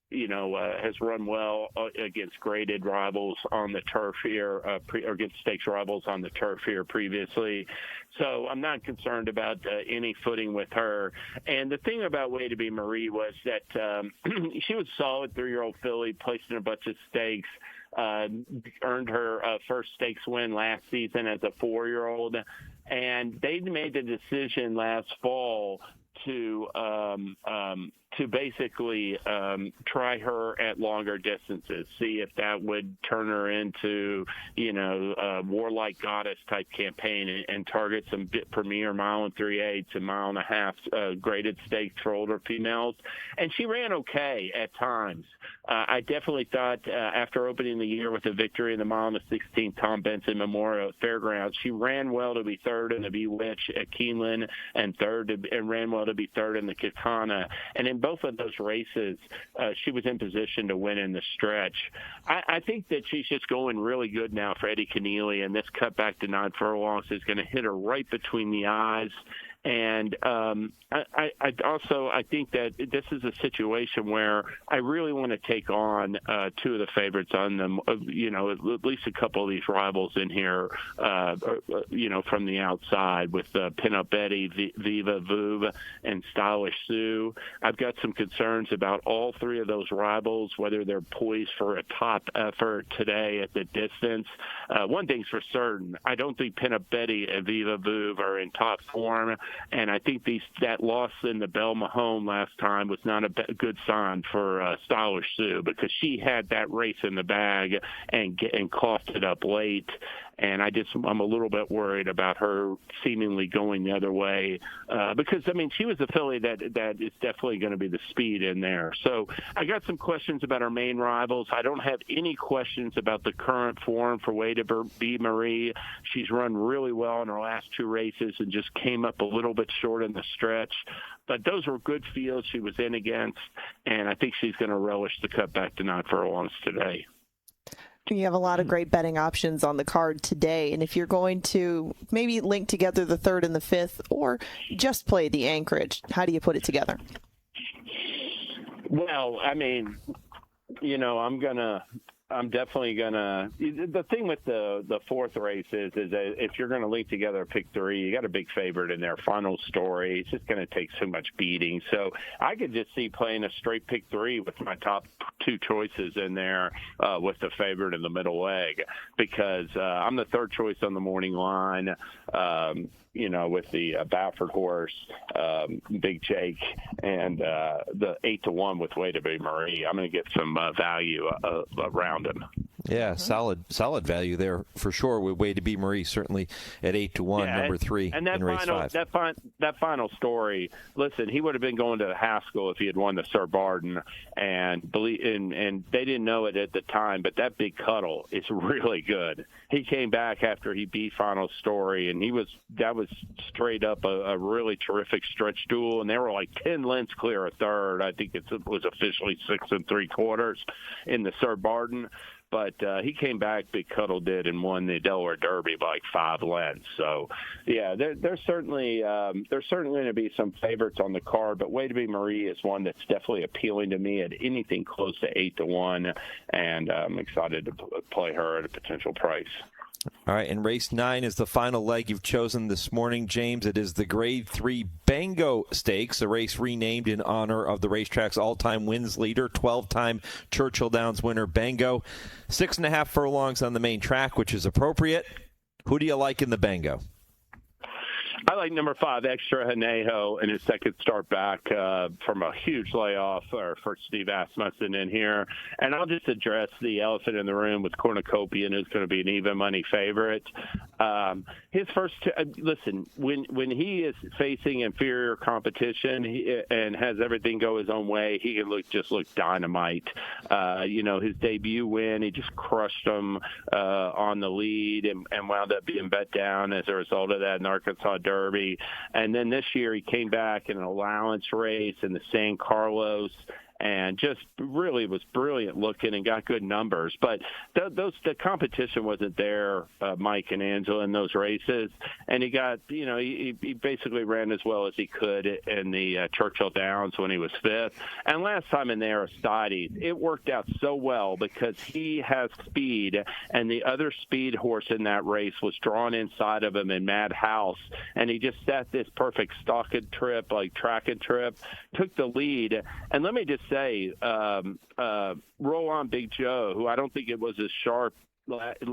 has run well against graded rivals on the turf here, or against stakes rivals on the turf here previously. So I'm not concerned about any footing with her. And the thing about Way to Be Marie was that she was a solid 3-year-old filly, placed in a bunch of stakes, earned her first stakes win last season as a 4-year-old. And they made the decision last fall to basically try her at longer distances, see if that would turn her into, a warlike goddess type campaign and target some premier 1 3/8 and 1.5 mile graded stakes for older females. And she ran okay at times. I definitely thought after opening the year with a victory in the 1:16 Tom Benson Memorial Fairgrounds, she ran well to be third in the Bewitch at Keeneland and ran well to be third in the Katana. And in both of those races, she was in position to win in the stretch. I think that she's just going really good now for Eddie Keneally, and this cutback to 9 furlongs is going to hit her right between the eyes. And I think that this is a situation where I really want to take on 2 of the favorites on them, at least a couple of these rivals in here, from the outside with Pinup Betty, Viva Vuv, and Stylish Sue. I've got some concerns about all 3 of those rivals, whether they're poised for a top effort today at the distance. One thing's for certain, I don't think Pinup Betty and Viva Vuv are in top form. And I think that loss in the Belle Mahone last time was not a good sign for Stylish Sue, because she had that race in the bag and coughed it up late. And I'm a little bit worried about her seemingly going the other way because, I mean, she was a filly that is definitely going to be the speed in there. So I got some questions about our main rivals. I don't have any questions about the current form for Way to Be Marie. She's run really well in her last 2 races and just came up a little bit short in the stretch. But those were good fields she was in against, and I think she's going to relish the cut back to 9 furlongs today. You have a lot of great betting options on the card today, and if you're going to maybe link together the 3rd and the 5th or just play the Anchorage, how do you put it together? Well, I mean, you know, I'm definitely gonna. The thing with the 4th race is that if you're gonna link together a pick 3, you got a big favorite in there. Final Story. It's just gonna take so much beating. So I could just see playing a straight pick 3 with my top 2 choices in there with the favorite in the middle leg because I'm the 3rd choice on the morning line. You know, with the Baffert horse, Big Jake, and the 8-1 with Way to Be Marie. I'm going to get some value around him. Yeah, solid value there for sure. With Way to Be Marie certainly at 8-1, number 3 and that in race 5. That Final Story. Listen, he would have been going to the Haskell if he had won the Sir Barton, and they didn't know it at the time. But that Big Cuddle is really good. He came back after he beat Final Story, and that was straight up a really terrific stretch duel, and they were like 10 lengths clear of 3rd. I think it was officially 6 3/4 in the Sir Barton. But he came back, Big Cuddle did, and won the Delaware Derby by like 5 lengths. So, yeah, there's certainly going to be some favorites on the card. But Way to Be Marie is one that's definitely appealing to me at anything close to 8-1, and I'm excited to play her at a potential price. All right, and race 9 is the final leg you've chosen this morning, James. It is the Grade 3 Bango Stakes, a race renamed in honor of the racetrack's all-time wins leader, 12-time Churchill Downs winner Bango. 6.5 furlongs on the main track, which is appropriate. Who do you like in the Bango? I like number 5, Extra Hanejo, in his second start back from a huge layoff for Steve Asmussen in here. And I'll just address the elephant in the room with Cornucopian, who's going to be an even money favorite. His first listen, when he is facing inferior competition and has everything go his own way, he can look dynamite. You know, his debut win, he just crushed them on the lead and wound up being bet down as a result of that in Arkansas Derby. And then this year he came back in an allowance race in the San Carlos and just really was brilliant looking and got good numbers. But the competition wasn't there, Mike and Angela, in those races. And he got, you know, he basically ran as well as he could in the Churchill Downs when he was 5th. And last time in the Aristides, it worked out so well because he has speed, and the other speed horse in that race was drawn inside of him in Mad House. And he just set this perfect stalking trip, like tracking trip, took the lead. And let me just say, roll on Big Joe, who I don't think it was as sharp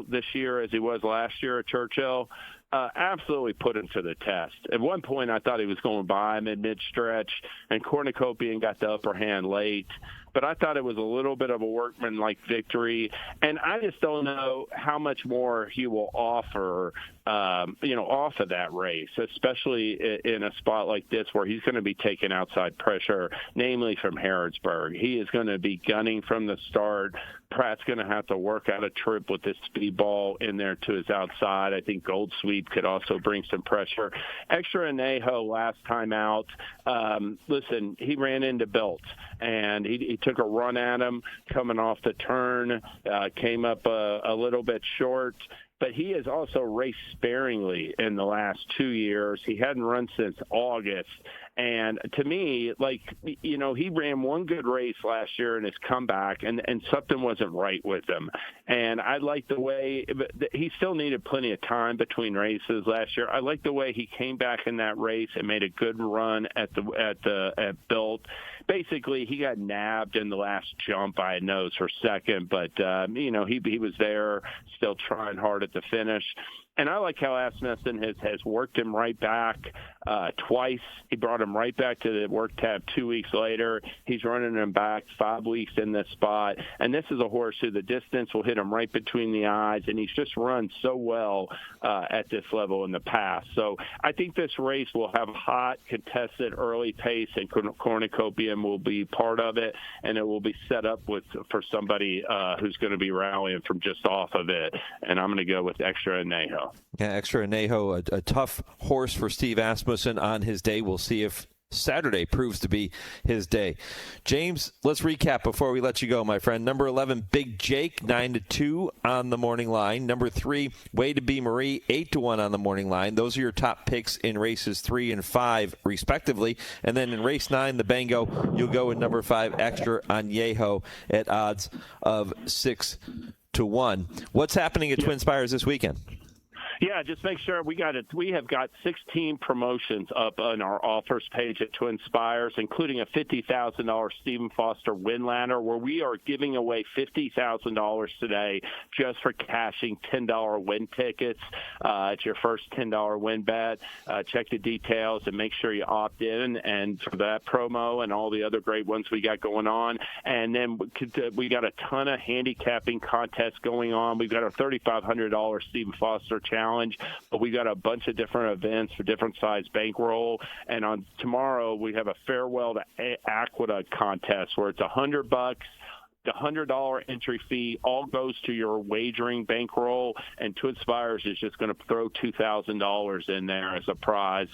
this year as he was last year at Churchill, absolutely put him to the test. At one point, I thought he was going by him in mid-stretch, and Cornucopian got the upper hand late. But I thought it was a little bit of a workman-like victory, and I just don't know how much more he will offer, off of that race, especially in a spot like this where he's going to be taking outside pressure, namely from Harrodsburg. He is going to be gunning from the start. Pratt's going to have to work out a trip with this speedball in there to his outside. I think Gold Sweep could also bring some pressure. Extra Anejo last time out, listen, he ran into Belt, and he took a run at him coming off the turn, came up a little bit short. But he has also raced sparingly in the last 2 years. He hadn't run since August. And to me, he ran one good race last year in his comeback, and something wasn't right with him. And I like the way he still needed plenty of time between races last year. I like the way he came back in that race and made a good run at Built. Basically, he got nabbed in the last jump by a nose for second, but he was there, still trying hard at the finish. And I like how Asmussen has worked him right back twice. He brought him right back to the work tab 2 weeks later. He's running him back 5 weeks in this spot. And this is a horse who the distance will hit him right between the eyes, and he's just run so well at this level in the past. So I think this race will have hot, contested early pace, and Cornucopium will be part of it, and it will be set up for somebody who's going to be rallying from just off of it. And I'm going to go with Extra Anejo. Yeah, Extra Anejo, a tough horse for Steve Asmussen on his day. We'll see if Saturday proves to be his day. James, let's recap before we let you go, my friend. Number 11, Big Jake, 9-2 on the morning line. Number 3, Way to Be Marie, 8-1 on the morning line. Those are your top picks in races 3 and 5, respectively. And then in race 9, the Bango, you'll go with number 5, Extra Anejo at odds of 6-1. What's happening at TwinSpires this weekend? Yeah, just make sure we have got 16 promotions up on our offers page at TwinSpires, including a $50,000 Stephen Foster win ladder, where we are giving away $50,000 today just for cashing $10 win tickets. It's your first $10 win bet. Check the details and make sure you opt in and for that promo and all the other great ones we got going on. And then we got a ton of handicapping contests going on. We've got a $3,500 Stephen Foster challenge. But we got a bunch of different events for different size bankroll. And on tomorrow, we have a farewell to Aqueduct contest where it's $100. The $100 entry fee all goes to your wagering bankroll, and TwinSpires is just going to throw $2,000 in there as a prize.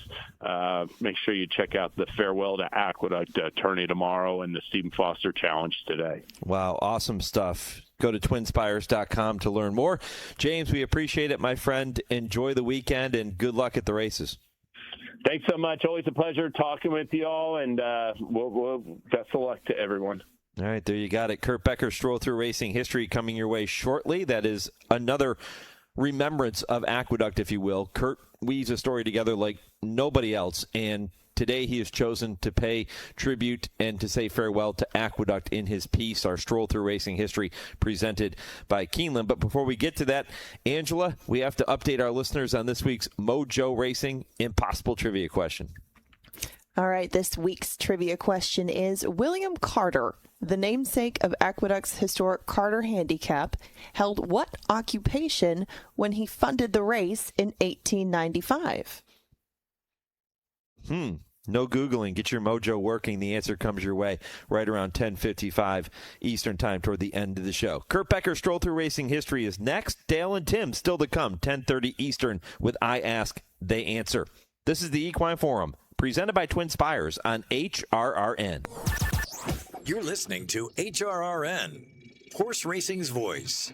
Make sure you check out the Farewell to Aqueduct tourney tomorrow and the Stephen Foster Challenge today. Wow, awesome stuff. Go to TwinSpires.com to learn more. James, we appreciate it, my friend. Enjoy the weekend, and good luck at the races. Thanks so much. Always a pleasure talking with you all, and we'll best of luck to everyone. All right, there you got it. Kurt Becker, Stroll Through Racing History, coming your way shortly. That is another remembrance of Aqueduct, if you will. Kurt weaves a story together like nobody else, and today he has chosen to pay tribute and to say farewell to Aqueduct in his piece, our Stroll Through Racing History, presented by Keeneland. But before we get to that, Angela, we have to update our listeners on this week's Mojo Racing Impossible Trivia question. All right, this week's trivia question is, William Carter, the namesake of Aqueduct's historic Carter Handicap, held what occupation when he funded the race in 1895? No Googling. Get your mojo working. The answer comes your way right around 10:55 Eastern Time toward the end of the show. Kurt Becker, Stroll Through Racing History is next. Dale and Tim still to come, 10:30 Eastern with I Ask, They Answer. This is the Equine Forum, presented by TwinSpires on HRRN. You're listening to HRRN, Horse Racing's voice.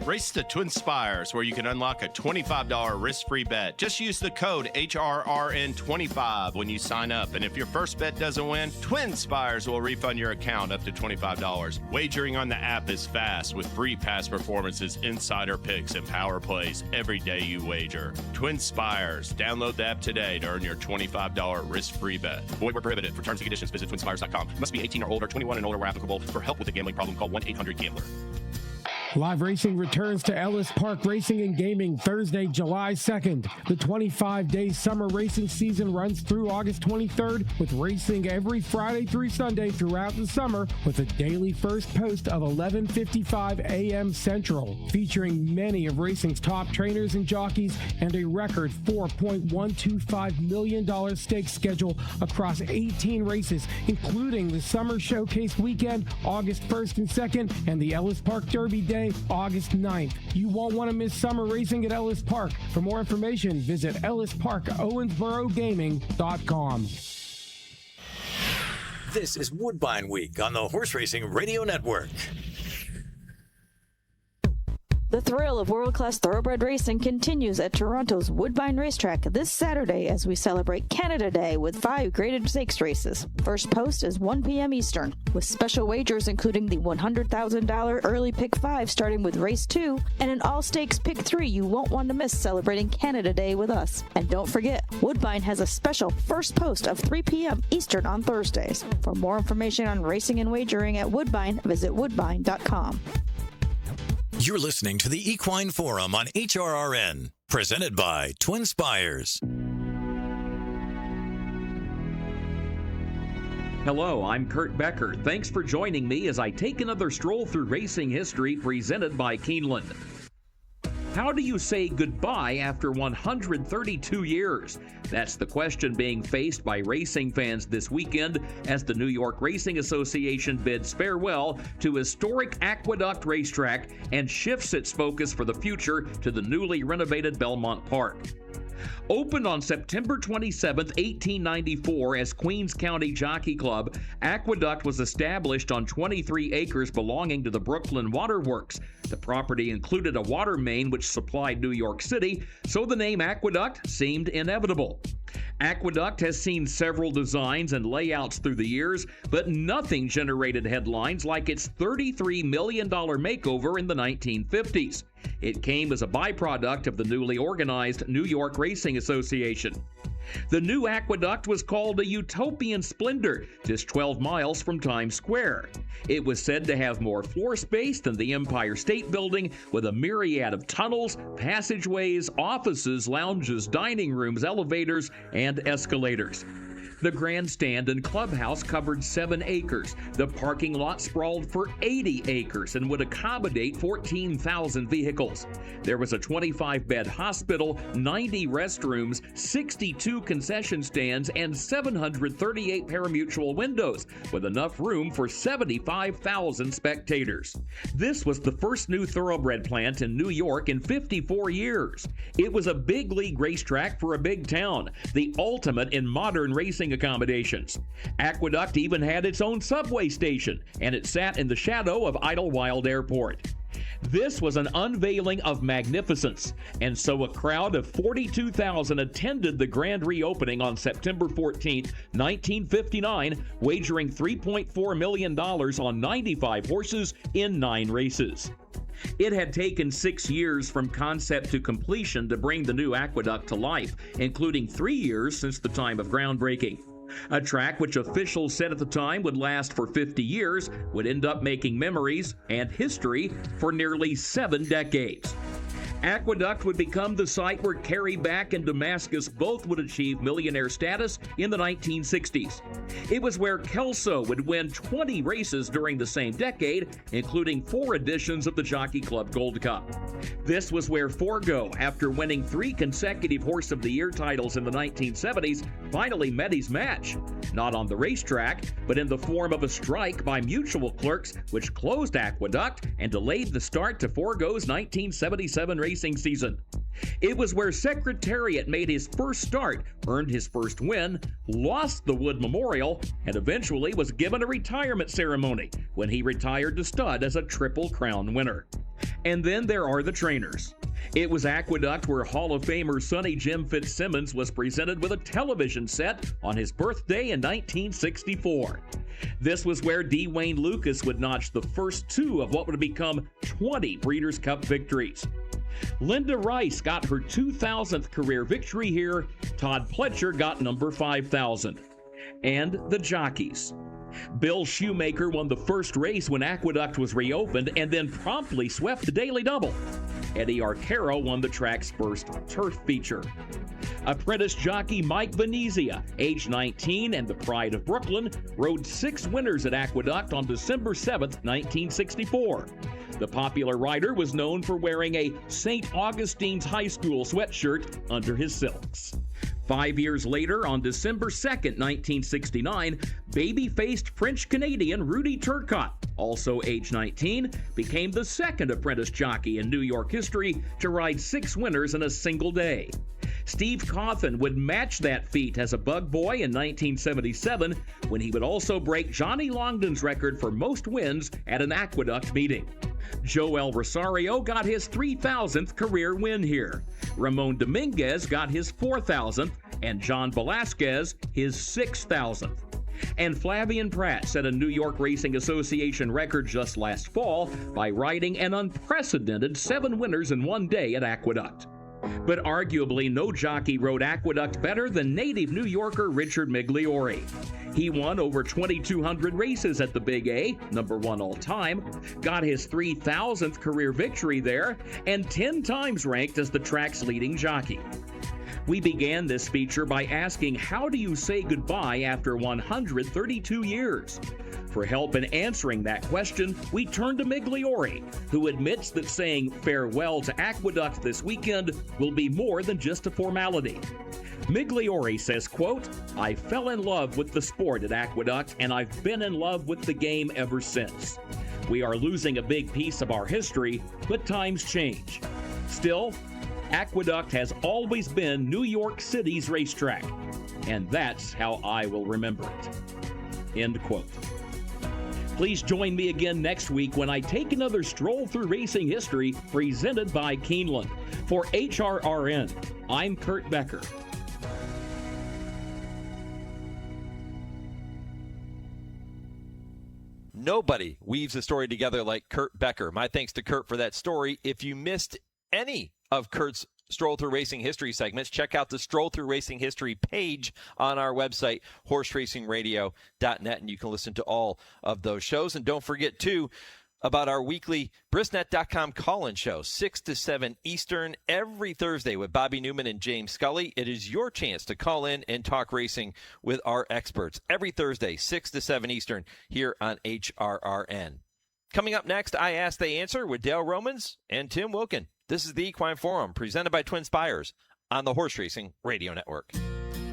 Race to TwinSpires, where you can unlock a $25 risk-free bet. Just use the code HRRN25 when you sign up. And if your first bet doesn't win, TwinSpires will refund your account up to $25. Wagering on the app is fast with free past performances, insider picks, and power plays every day you wager. TwinSpires. Download the app today to earn your $25 risk-free bet. Void where prohibited. For terms and conditions, visit TwinSpires.com. Must be 18 or older, 21 and older where applicable. For help with a gambling problem, call 1-800-GAMBLER. Live racing returns to Ellis Park Racing and Gaming Thursday, July 2nd. The 25-day summer racing season runs through August 23rd with racing every Friday through Sunday throughout the summer with a daily first post of 11:55 a.m. Central, featuring many of racing's top trainers and jockeys and a record $4.125 million stakes schedule across 18 races, including the Summer Showcase Weekend, August 1st and 2nd, and the Ellis Park Derby Day, August 9th. You won't want to miss summer racing at Ellis Park. For more information, visit EllisParkOwensboroGaming.com. This is Woodbine Week on the Horse Racing Radio Network. The thrill of world-class thoroughbred racing continues at Toronto's Woodbine Racetrack this Saturday as we celebrate Canada Day with 5 graded stakes races. First post is 1 p.m. Eastern, with special wagers including the $100,000 early pick 5 starting with race 2 and an all-stakes pick 3 you won't want to miss celebrating Canada Day with us. And don't forget, Woodbine has a special first post of 3 p.m. Eastern on Thursdays. For more information on racing and wagering at Woodbine, visit woodbine.com. You're listening to the Equine Forum on HRRN, presented by TwinSpires. Hello, I'm Kurt Becker. Thanks for joining me as I take another stroll through racing history presented by Keeneland. How do you say goodbye after 132 years? That's the question being faced by racing fans this weekend as the New York Racing Association bids farewell to historic Aqueduct racetrack and shifts its focus for the future to the newly renovated Belmont Park. Opened on September 27, 1894 as Queens County Jockey Club, Aqueduct was established on 23 acres belonging to the Brooklyn Water Works. The property included a water main which supplied New York City, so the name Aqueduct seemed inevitable. Aqueduct has seen several designs and layouts through the years, but nothing generated headlines like its $33 million makeover in the 1950s. It came as a byproduct of the newly organized New York Racing Association. The new aqueduct was called a utopian splendor, just 12 miles from Times Square. It was said to have more floor space than the Empire State Building, with a myriad of tunnels, passageways, offices, lounges, dining rooms, elevators, and escalators. The grandstand and clubhouse covered 7 acres. The parking lot sprawled for 80 acres and would accommodate 14,000 vehicles. There was a 25-bed hospital, 90 restrooms, 62 concession stands, and 738 parimutuel windows, with enough room for 75,000 spectators. This was the first new thoroughbred plant in New York in 54 years. It was a big league racetrack for a big town, the ultimate in modern racing accommodations. Aqueduct even had its own subway station, and it sat in the shadow of Idlewild Airport. This was an unveiling of magnificence, and so a crowd of 42,000 attended the grand reopening on September 14, 1959, wagering $3.4 million on 95 horses in 9 races. It had taken 6 years from concept to completion to bring the new aqueduct to life, including 3 years since the time of groundbreaking. A track which officials said at the time would last for 50 years would end up making memories and history for nearly 7 decades. Aqueduct would become the site where Kerry Back and Damascus both would achieve millionaire status in the 1960s. It was where Kelso would win 20 races during the same decade, including 4 editions of the Jockey Club Gold Cup. This was where Forgo, after winning 3 consecutive Horse of the Year titles in the 1970s, finally met his match. Not on the racetrack, but in the form of a strike by mutual clerks, which closed Aqueduct and delayed the start to Forgo's 1977 racing season. It was where Secretariat made his first start, earned his first win, lost the Wood Memorial, and eventually was given a retirement ceremony when he retired to stud as a Triple Crown winner. And then there are the trainers. It was Aqueduct where Hall of Famer Sonny Jim Fitzsimmons was presented with a television set on his birthday in 1964. This was where D. Wayne Lucas would notch the first 2 of what would become 20 Breeders' Cup victories. Linda Rice got her 2,000th career victory here. Todd Pletcher got number 5,000. And the jockeys. Bill Shoemaker won the first race when Aqueduct was reopened and then promptly swept the Daily Double. Eddie Arcaro won the track's first turf feature. Apprentice jockey Mike Venezia, age 19 and the pride of Brooklyn, rode 6 winners at Aqueduct on December 7, 1964. The popular rider was known for wearing a St. Augustine's High School sweatshirt under his silks. 5 years later, on December 2, 1969, baby-faced French-Canadian Rudy Turcotte, also age 19, became the second apprentice jockey in New York history to ride 6 winners in a single day. Steve Cawthon would match that feat as a bug boy in 1977, when he would also break Johnny Longden's record for most wins at an Aqueduct meeting. Joel Rosario got his 3,000th career win here. Ramon Dominguez got his 4,000th, and John Velasquez his 6,000th. And Flavian Pratt set a New York Racing Association record just last fall by riding an unprecedented 7 winners in one day at Aqueduct. but arguably no jockey rode Aqueduct better than native New Yorker Richard Migliore. He won over 2,200 races at the Big A, number 1 all time, got his 3,000th career victory there, and 10 times ranked as the track's leading jockey. We began this feature by asking, how do you say goodbye after 132 years? For help in answering that question, we turn to Migliore, who admits that saying farewell to Aqueduct this weekend will be more than just a formality. Migliore says, quote, "I fell in love with the sport at Aqueduct, and I've been in love with the game ever since. We are losing a big piece of our history, but times change. Still, Aqueduct has always been New York City's racetrack, and that's how I will remember it." End quote. Please join me again next week when I take another stroll through racing history presented by Keeneland. For HRRN, I'm Kurt Becker. Nobody weaves a story together like Kurt Becker. My thanks to Kurt for that story. If you missed any of Kurt's Stroll Through Racing History segments, check out the Stroll Through Racing History page on our website, horseracingradio.net, and you can listen to all of those shows. And don't forget, too, about our weekly Brisnet.com call-in show, 6 to 7 Eastern, every Thursday with Bobby Newman and James Scully. It is your chance to call in and talk racing with our experts. Every Thursday, 6 to 7 Eastern, here on HRRN. Coming up next, I Ask, They Answer with Dale Romans and Tim Wilkin. This is the Equine Forum, presented by TwinSpires on the Horse Racing Radio Network.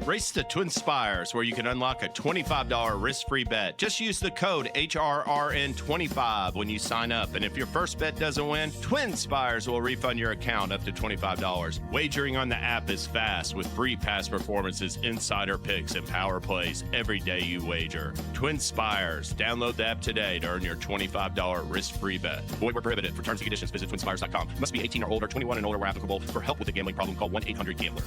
Race to TwinSpires, where you can unlock a $25 risk-free bet. Just use the code HRRN25 when you sign up. And if your first bet doesn't win, TwinSpires will refund your account up to $25. Wagering on the app is fast with free past performances, insider picks, and power plays every day you wager. TwinSpires. Download the app today to earn your $25 risk-free bet. Void where prohibited. For terms and conditions, visit TwinSpires.com. Must be 18 or older, 21 and older where applicable. For help with a gambling problem, call 1-800-GAMBLER.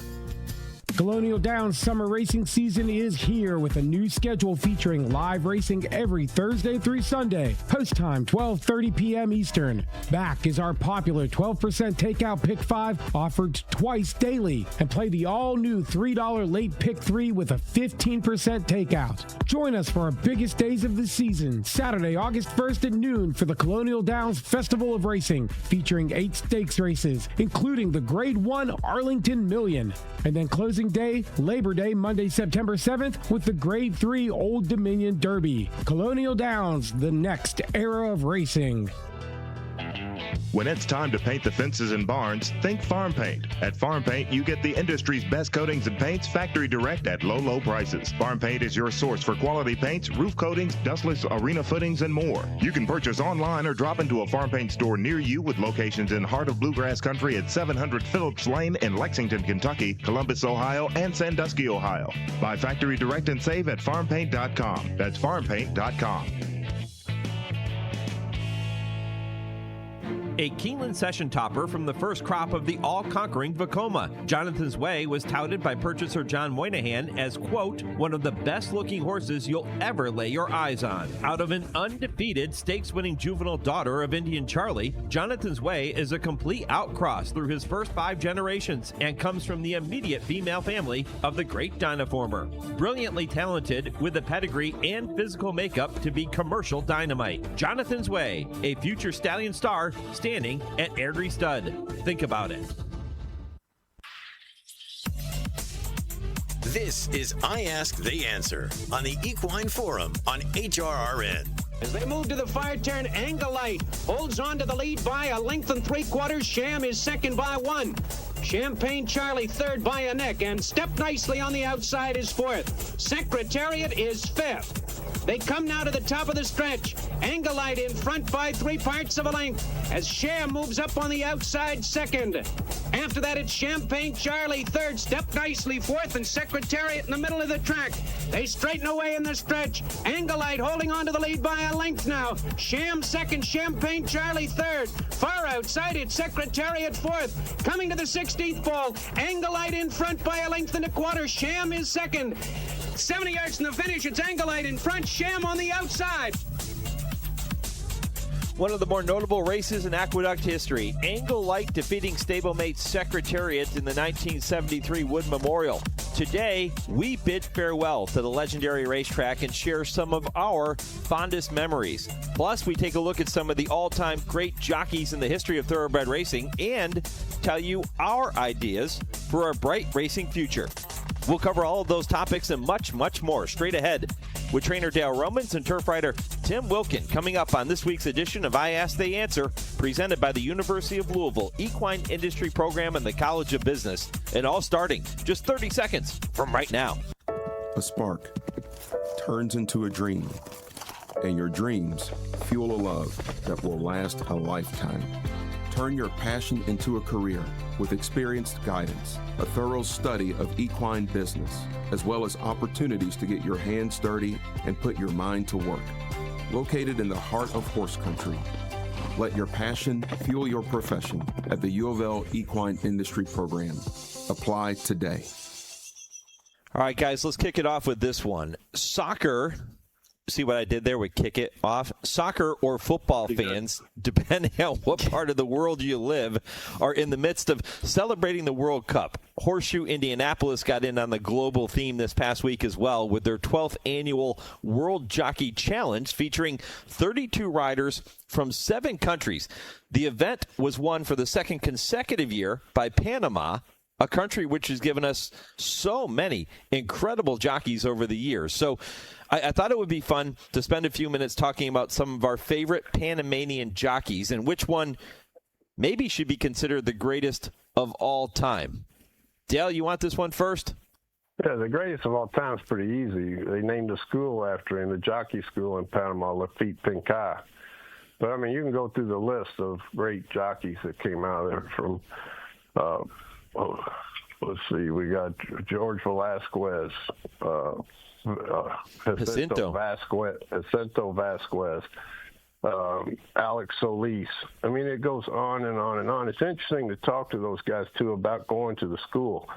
Colonial Downs summer racing season is here with a new schedule featuring live racing every Thursday through Sunday. Post time 12:30 p.m. Eastern. Back is our popular 12% takeout pick 5 offered twice daily, and play the all-new $3 late pick 3 with a 15% takeout. Join us for our biggest days of the season, Saturday, August 1st at noon for the Colonial Downs Festival of Racing, featuring 8 stakes races, including the Grade 1 Arlington Million, and then closing day, Labor Day, Monday, September 7th, with the Grade 3 Old Dominion Derby. Colonial Downs, the next era of racing. When it's time to paint the fences and barns, think Farm Paint. At Farm Paint, you get the industry's best coatings and paints factory direct at low, low prices. Farm Paint is your source for quality paints, roof coatings, dustless arena footings, and more. You can purchase online or drop into a Farm Paint store near you with locations in Heart of Bluegrass Country at 700 Phillips Lane in Lexington, Kentucky, Columbus, Ohio, and Sandusky, Ohio. Buy factory direct and save at farmpaint.com. That's farmpaint.com. A Keeneland session topper from the first crop of the all-conquering Vekoma. Jonathan's Way was touted by purchaser John Moynihan as, quote, one of the best-looking horses you'll ever lay your eyes on. Out of an undefeated stakes-winning juvenile daughter of Indian Charlie, Jonathan's Way is a complete outcross through his first 5 generations and comes from the immediate female family of the great Dynaformer. Brilliantly talented with the pedigree and physical makeup to be commercial dynamite. Jonathan's Way, a future stallion star, standing at Airdrie Stud. Think about it. This is I Ask, They Answer on the Equine Forum on HRRN. As they move to the far turn, Angelite holds on to the lead by a length and 3/4. Sham is second by 1. Champagne Charlie third by a neck, and Step Nicely on the outside is 4th. Secretariat is 5th. They come now to the top of the stretch. Angelite in front by 3/4 of a length as Sham moves up on the outside second. After that, it's Champagne Charlie third, Step Nicely 4th, and Secretariat in the middle of the track. They straighten away in the stretch. Angelite holding on to the lead by a length now. Sham second, Champagne Charlie third. Far outside, it's Secretariat 4th. Coming to the 16th pole, Angelite in front by a length and a quarter. Sham is second. 70 yards from the finish, it's Angelite in front, Sham on the outside. One of the more notable races in Aqueduct history, Angle Light defeating stablemate Secretariat in the 1973 Wood Memorial. Today, we bid farewell to the legendary racetrack and share some of our fondest memories. Plus, we take a look at some of the all-time great jockeys in the history of thoroughbred racing and tell you our ideas for a bright racing future. We'll cover all of those topics and much, much more straight ahead with trainer Dale Romans and turf rider Tim Wilkin coming up on this week's edition of I Ask, They Answer, presented by the University of Louisville Equine Industry Program and the College of Business, and all starting just 30 seconds from right now. A spark turns into a dream, and your dreams fuel a love that will last a lifetime. Turn your passion into a career with experienced guidance, a thorough study of equine business, as well as opportunities to get your hands dirty and put your mind to work. Located in the heart of horse country, let your passion fuel your profession at the U of L Equine Industry Program. Apply today. All right, guys, let's kick it off with this one. Soccer. See what I did there with kick it off? Soccer or football fans, depending on what part of the world you live, are in the midst of celebrating the World Cup. Horseshoe Indianapolis got in on the global theme this past week as well with their 12th annual World Jockey Challenge featuring 32 riders from 7 countries. The event was won for the second consecutive year by Panama, a country which has given us so many incredible jockeys over the years. So I thought it would be fun to spend a few minutes talking about some of our favorite Panamanian jockeys and which one maybe should be considered the greatest of all time. Dale, you want this one first? Yeah, the greatest of all time is pretty easy. They named a school after him, the jockey school in Panama, Lafitte Pincay. But, I mean, you can go through the list of great jockeys that came out of there from let's see, we got George Velasquez, Jacinto Vasquez, Alex Solis. I mean, it goes on and on and on. It's interesting to talk to those guys, too, about going to the school.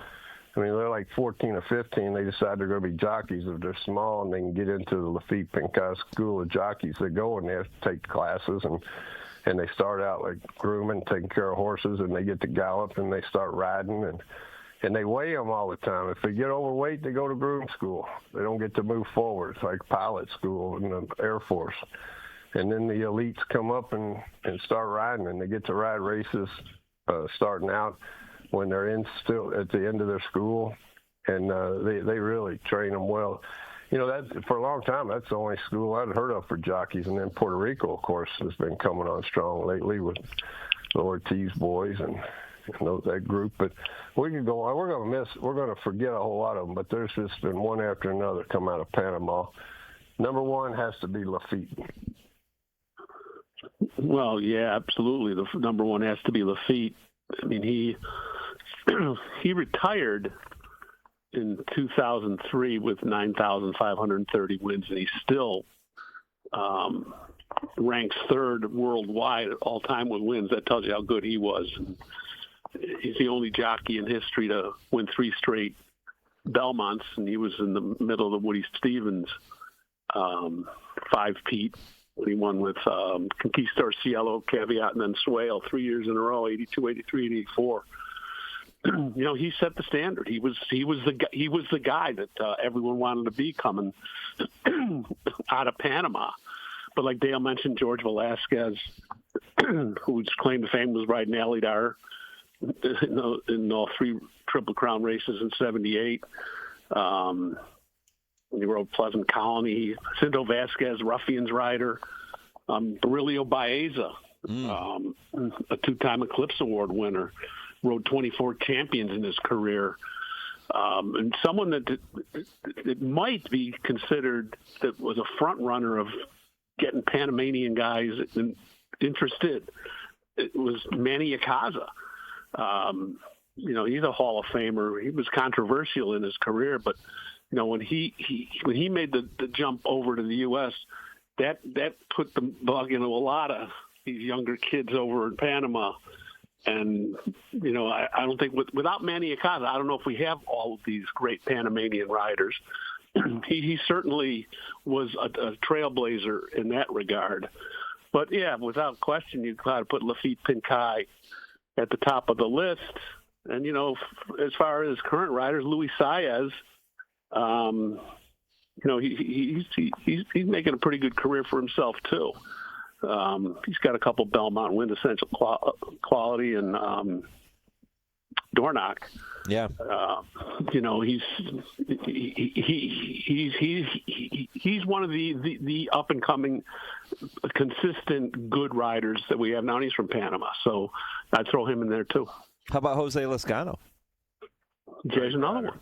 I mean, they're like 14 or 15. They decide they're going to be jockeys if they're small, and they can get into the Lafitte Pincay School of Jockeys. They go and they have to take classes, and they start out like grooming, taking care of horses, and they get to gallop, and they start riding, and they weigh them all the time. If they get overweight, they go to groom school. They don't get to move forward. It's like pilot school in the Air Force. And then the elites come up and start riding, and they get to ride races starting out when they're still at the end of their school, and they really train them well. You know, that for a long time, that's the only school I'd heard of for jockeys. And then Puerto Rico, of course, has been coming on strong lately with the Ortiz boys and that group. But we could go on. We're going to forget a whole lot of them, but there's just been one after another come out of Panama. Number one has to be Lafitte. Well, yeah, absolutely. The number one has to be Lafitte. I mean, he retired in 2003 with 9,530 wins, and he still ranks third worldwide all time with wins. That tells you how good he was. And he's the only jockey in history to win 3 straight Belmonts, and he was in the middle of the Woody Stevens 5-peat when he won with Conquistador Cielo, Caveat, and then Swale 3 years in a row, 82, 83, and 84. You know, he set the standard. He was the guy that everyone wanted to be coming out of Panama. But like Dale mentioned, George Velasquez, whose claim to fame was riding Alidar in all 3 Triple Crown races in '78. He rode Pleasant Colony. Jacinto Vasquez, Ruffians rider. Barilio Baeza, a 2-time Eclipse Award winner. Rode 24 champions in his career. And someone that might be considered that was a front runner of getting Panamanian guys interested. It was Manny Icaza. You know, he's a Hall of Famer. He was controversial in his career, but you know, when he made the jump over to the U.S., that put the bug into a lot of these younger kids over in Panama. And, you know, I don't think without Manny Icaza, I don't know if we have all of these great Panamanian riders. He certainly was a trailblazer in that regard. But yeah, without question, you got to put Lafitte Pinkai at the top of the list. And as far as current riders, Luis Saez, he's making a pretty good career for himself too. He's got a couple Belmont Wind Essential quality and Dornoch. Yeah. He's one of the up and coming, consistent good riders that we have now. And he's from Panama, so I'd throw him in there too. How about Jose Lezcano? There's another one.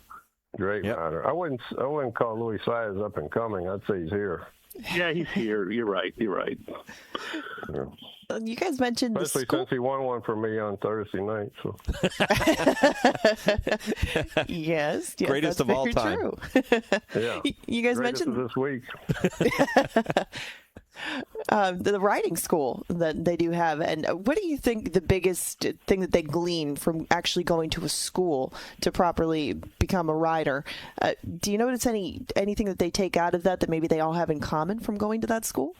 Great rider. I wouldn't call Luis Saez up and coming. I'd say he's here. Yeah, he's here. You're right. Yeah. You guys mentioned especially since he won one for me on Thursday night. So yes, greatest of all time. True. Yeah, you guys greatest mentioned of this week. The riding school that they do have, and what do you think the biggest thing that they glean from actually going to a school to properly become a rider? Do you notice anything that they take out of that maybe they all have in common from going to that school?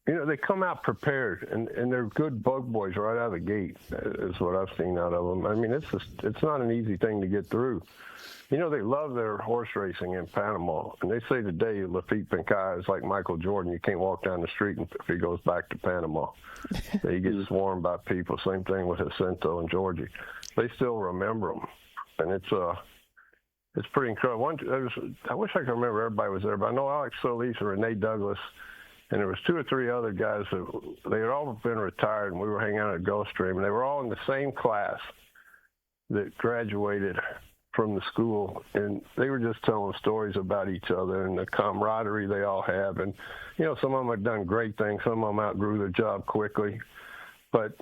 They come out prepared, and they're good bug boys right out of the gate, is what I've seen out of them. I mean, it's not an easy thing to get through. They love their horse racing in Panama, and they say today Lafitte Pinkai is like Michael Jordan. You can't walk down the street if he goes back to Panama. He gets swarmed by people. Same thing with Jacinto and Georgie. They still remember him, and it's pretty incredible. I wish I could remember everybody was there, but I know Alex Solis and Renee Douglas, and there was 2 or 3 other guys they had all been retired, and we were hanging out at Gulfstream, and they were all in the same class that graduated from the school, and they were just telling stories about each other and the camaraderie they all have. And some of them had done great things, some of them outgrew their job quickly, but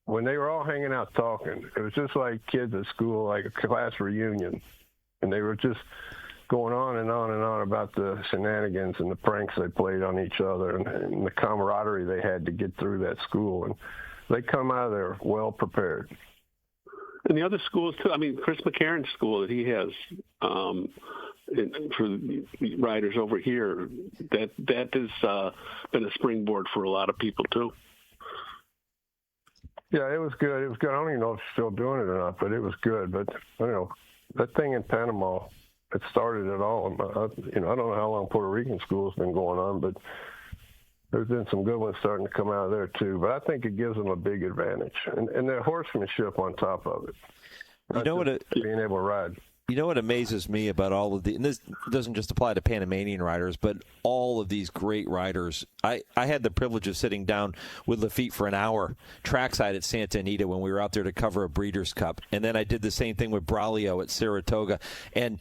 when they were all hanging out talking, it was just like kids at school, like a class reunion, and they were just going on and on and on about the shenanigans and the pranks they played on each other, and the camaraderie they had to get through that school. And they come out of there well prepared. And the other schools too. I mean, Chris McCarron's school that he has for riders over here, that has been a springboard for a lot of people too. Yeah, it was good. It was good. I don't even know if he's still doing it or not, but it was good. But that thing in Panama, it started it all. I don't know how long Puerto Rican school's been going on, but there's been some good ones starting to come out of there too. But I think it gives them a big advantage, and their horsemanship on top of it. Being able to ride. You know what amazes me about all of and this doesn't just apply to Panamanian riders, but all of these great riders. I had the privilege of sitting down with Lafitte for an hour trackside at Santa Anita when we were out there to cover a Breeders' Cup. And then I did the same thing with Braulio at Saratoga. And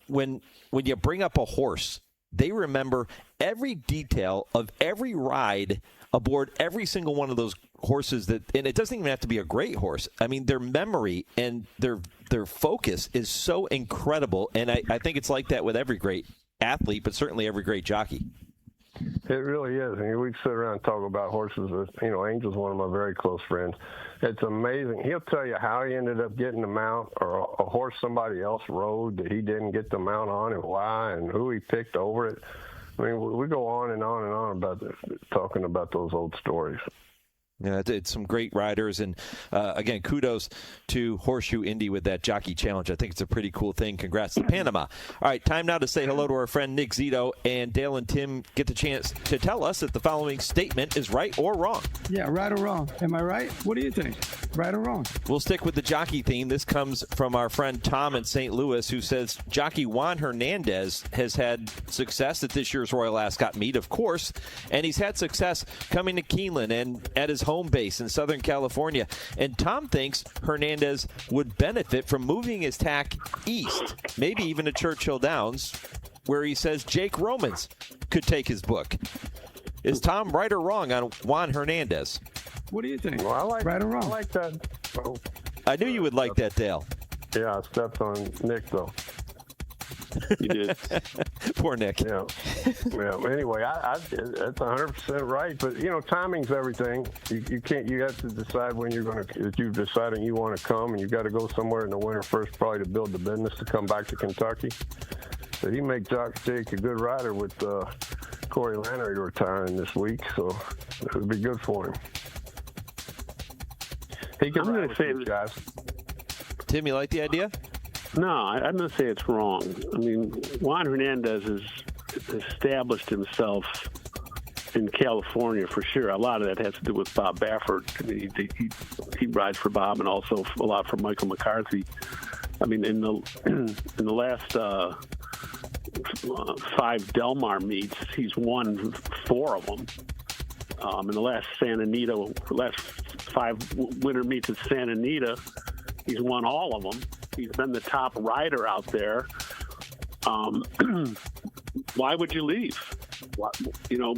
when you bring up a horse, they remember every detail of every ride aboard every single one of those horses, and it doesn't even have to be a great horse. I mean, their memory and their focus is so incredible, and I think it's like that with every great athlete, but certainly every great jockey. It really is. I mean, we sit around and talk about horses. Angel's one of my very close friends. It's amazing. He'll tell you how he ended up getting the mount, or a horse somebody else rode that he didn't get the mount on, and why, and who he picked over it. I mean, we go on and on and on about this, talking about those old stories. Yeah, it's some great riders, and again, kudos to Horseshoe Indy with that Jockey Challenge. I think it's a pretty cool thing. Congrats to Panama. All right, time now to say hello to our friend Nick Zito, and Dale and Tim get the chance to tell us if the following statement is right or wrong. Yeah, right or wrong. Am I right? What do you think? Right or wrong? We'll stick with the jockey theme. This comes from our friend Tom in St. Louis, who says jockey Juan Hernandez has had success at this year's Royal Ascot meet, of course, and he's had success coming to Keeneland and at his home base in Southern California. And Tom thinks Hernandez would benefit from moving his tack east, maybe even to Churchill Downs, where he says Jake Romans could take his book. Is Tom right or wrong on Juan Hernandez? What do you think? Well, I like, right or wrong? I like that. Oh. I knew you would like that, Dale. Yeah, I stepped on Nick, though. You did. Poor Nick. Yeah. Anyway, that's 100% right. But timing's everything. You can't. You have to decide when you're going to. If you've decided you want to come, and you've got to go somewhere in the winter first, probably to build the business to come back to Kentucky. But he make Jake a good rider with Corey Lannery retiring this week, so it would be good for him. He can ride with these guys. Tim, you like the idea? No, I'm going to say it's wrong. I mean, Juan Hernandez has established himself in California for sure. A lot of that has to do with Bob Baffert. I mean, he rides for Bob and also a lot for Michael McCarthy. I mean, in the last 5 Del Mar meets, he's won 4 of them. In the last last 5 winter meets at Santa Anita, he's won all of them. He's been the top rider out there. Why would you leave?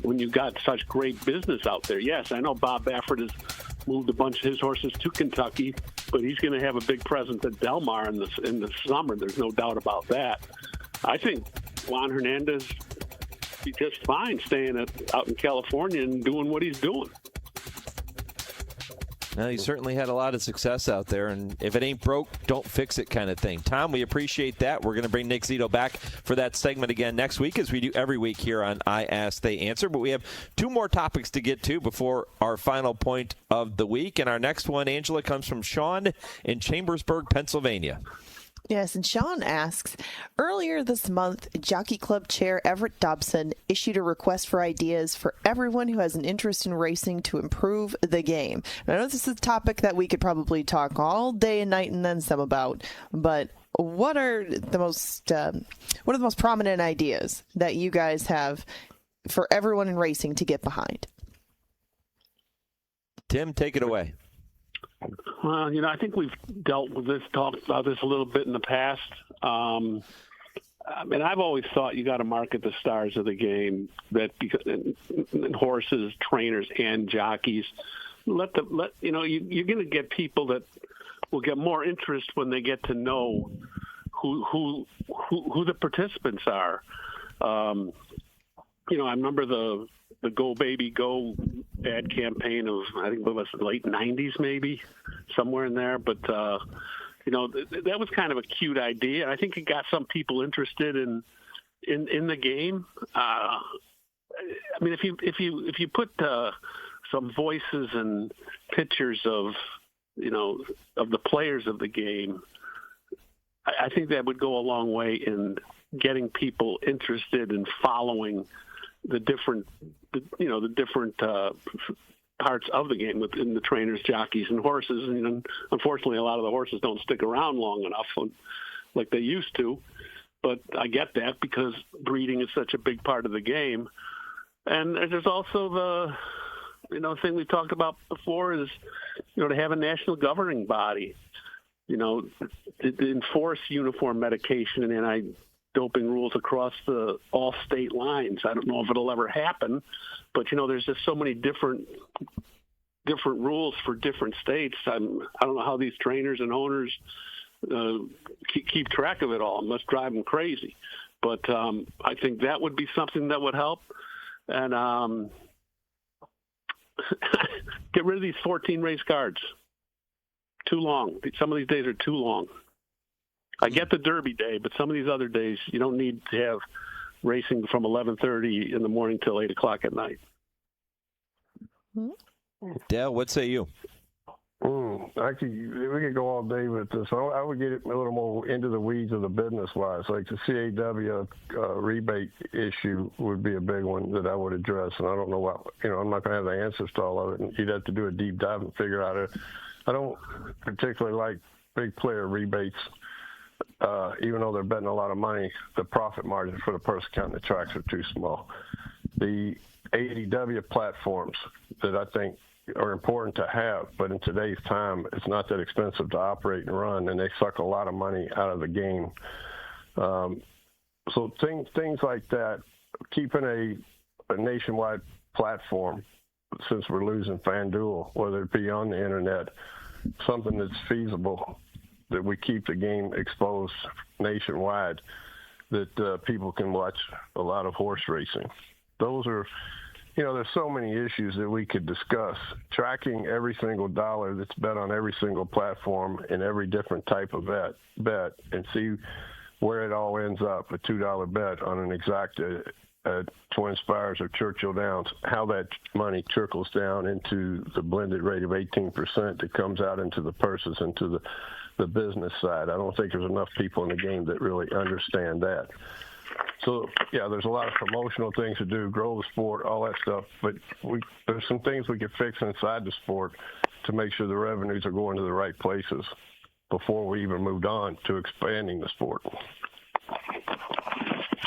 When you've got such great business out there. Yes, I know Bob Baffert has moved a bunch of his horses to Kentucky, but he's going to have a big presence at Del Mar in the summer. There's no doubt about that. I think Juan Hernandez be just fine staying out in California and doing what he's doing. No, he certainly had a lot of success out there, and if it ain't broke, don't fix it kind of thing. Tom, we appreciate that. We're going to bring Nick Zito back for that segment again next week, as we do every week here on I Ask, They Answer. But we have 2 more topics to get to before our final point of the week. And our next one, Angela, comes from Sean in Chambersburg, Pennsylvania. Yes, and Sean asks, earlier this month, Jockey Club Chair Everett Dobson issued a request for ideas for everyone who has an interest in racing to improve the game. And I know this is a topic that we could probably talk all day and night and then some about, but what are the most prominent ideas that you guys have for everyone in racing to get behind? Tim, take it away. Well, I think we've talked about this a little bit in the past. I mean, I've always thought you got to market the stars of the game, and horses, trainers, and jockeys. You're going to get people that will get more interest when they get to know who the participants are. I remember the Go Baby Go ad campaign of, I think it was the late 90s, maybe somewhere in there. But, that was kind of a cute idea. I think it got some people interested in the game. I mean, if you put some voices and pictures of the players of the game, I think that would go a long way in getting people interested in following the different parts of the game within the trainers, jockeys, and horses. And unfortunately, a lot of the horses don't stick around long enough like they used to. But I get that because breeding is such a big part of the game. And there's also the thing we talked about before is to have a national governing body, to enforce uniform medication and anti-doping rules across all state lines. I don't know if it'll ever happen, but there's just so many different rules for different states. I don't know how these trainers and owners keep track of it all. It must drive them crazy. But I think that would be something that would help. And get rid of these 14 race cards. Too long. Some of these days are too long. I get the Derby day, but some of these other days you don't need to have racing from 11:30 in the morning till 8 o'clock at night. Dale, what say you? We could go all day with this. I would get a little more into the weeds of the business-wise. Like the CAW rebate issue would be a big one that I would address, and I don't know what, I'm not going to have the answers to all of it, and you'd have to do a deep dive and figure out it. I don't particularly like big player rebates, even though they're betting a lot of money. The profit margins for the person counting the tracks are too small. The ADW platforms that I think are important to have, but in today's time, it's not that expensive to operate and run, and they suck a lot of money out of the game. So things like that, keeping a nationwide platform, since we're losing FanDuel, whether it be on the internet, something that's feasible, that we keep the game exposed nationwide, that people can watch a lot of horse racing. Those are, there's so many issues that we could discuss. Tracking every single dollar that's bet on every single platform and every different type of bet and see where it all ends up. A $2 bet on an exacta at TwinSpires or Churchill Downs, how that money trickles down into the blended rate of 18% that comes out into the purses, into the business side. I don't think there's enough people in the game that really understand that. So, yeah, there's a lot of promotional things to do, grow the sport, all that stuff. But there's some things we can fix inside the sport to make sure the revenues are going to the right places before we even moved on to expanding the sport.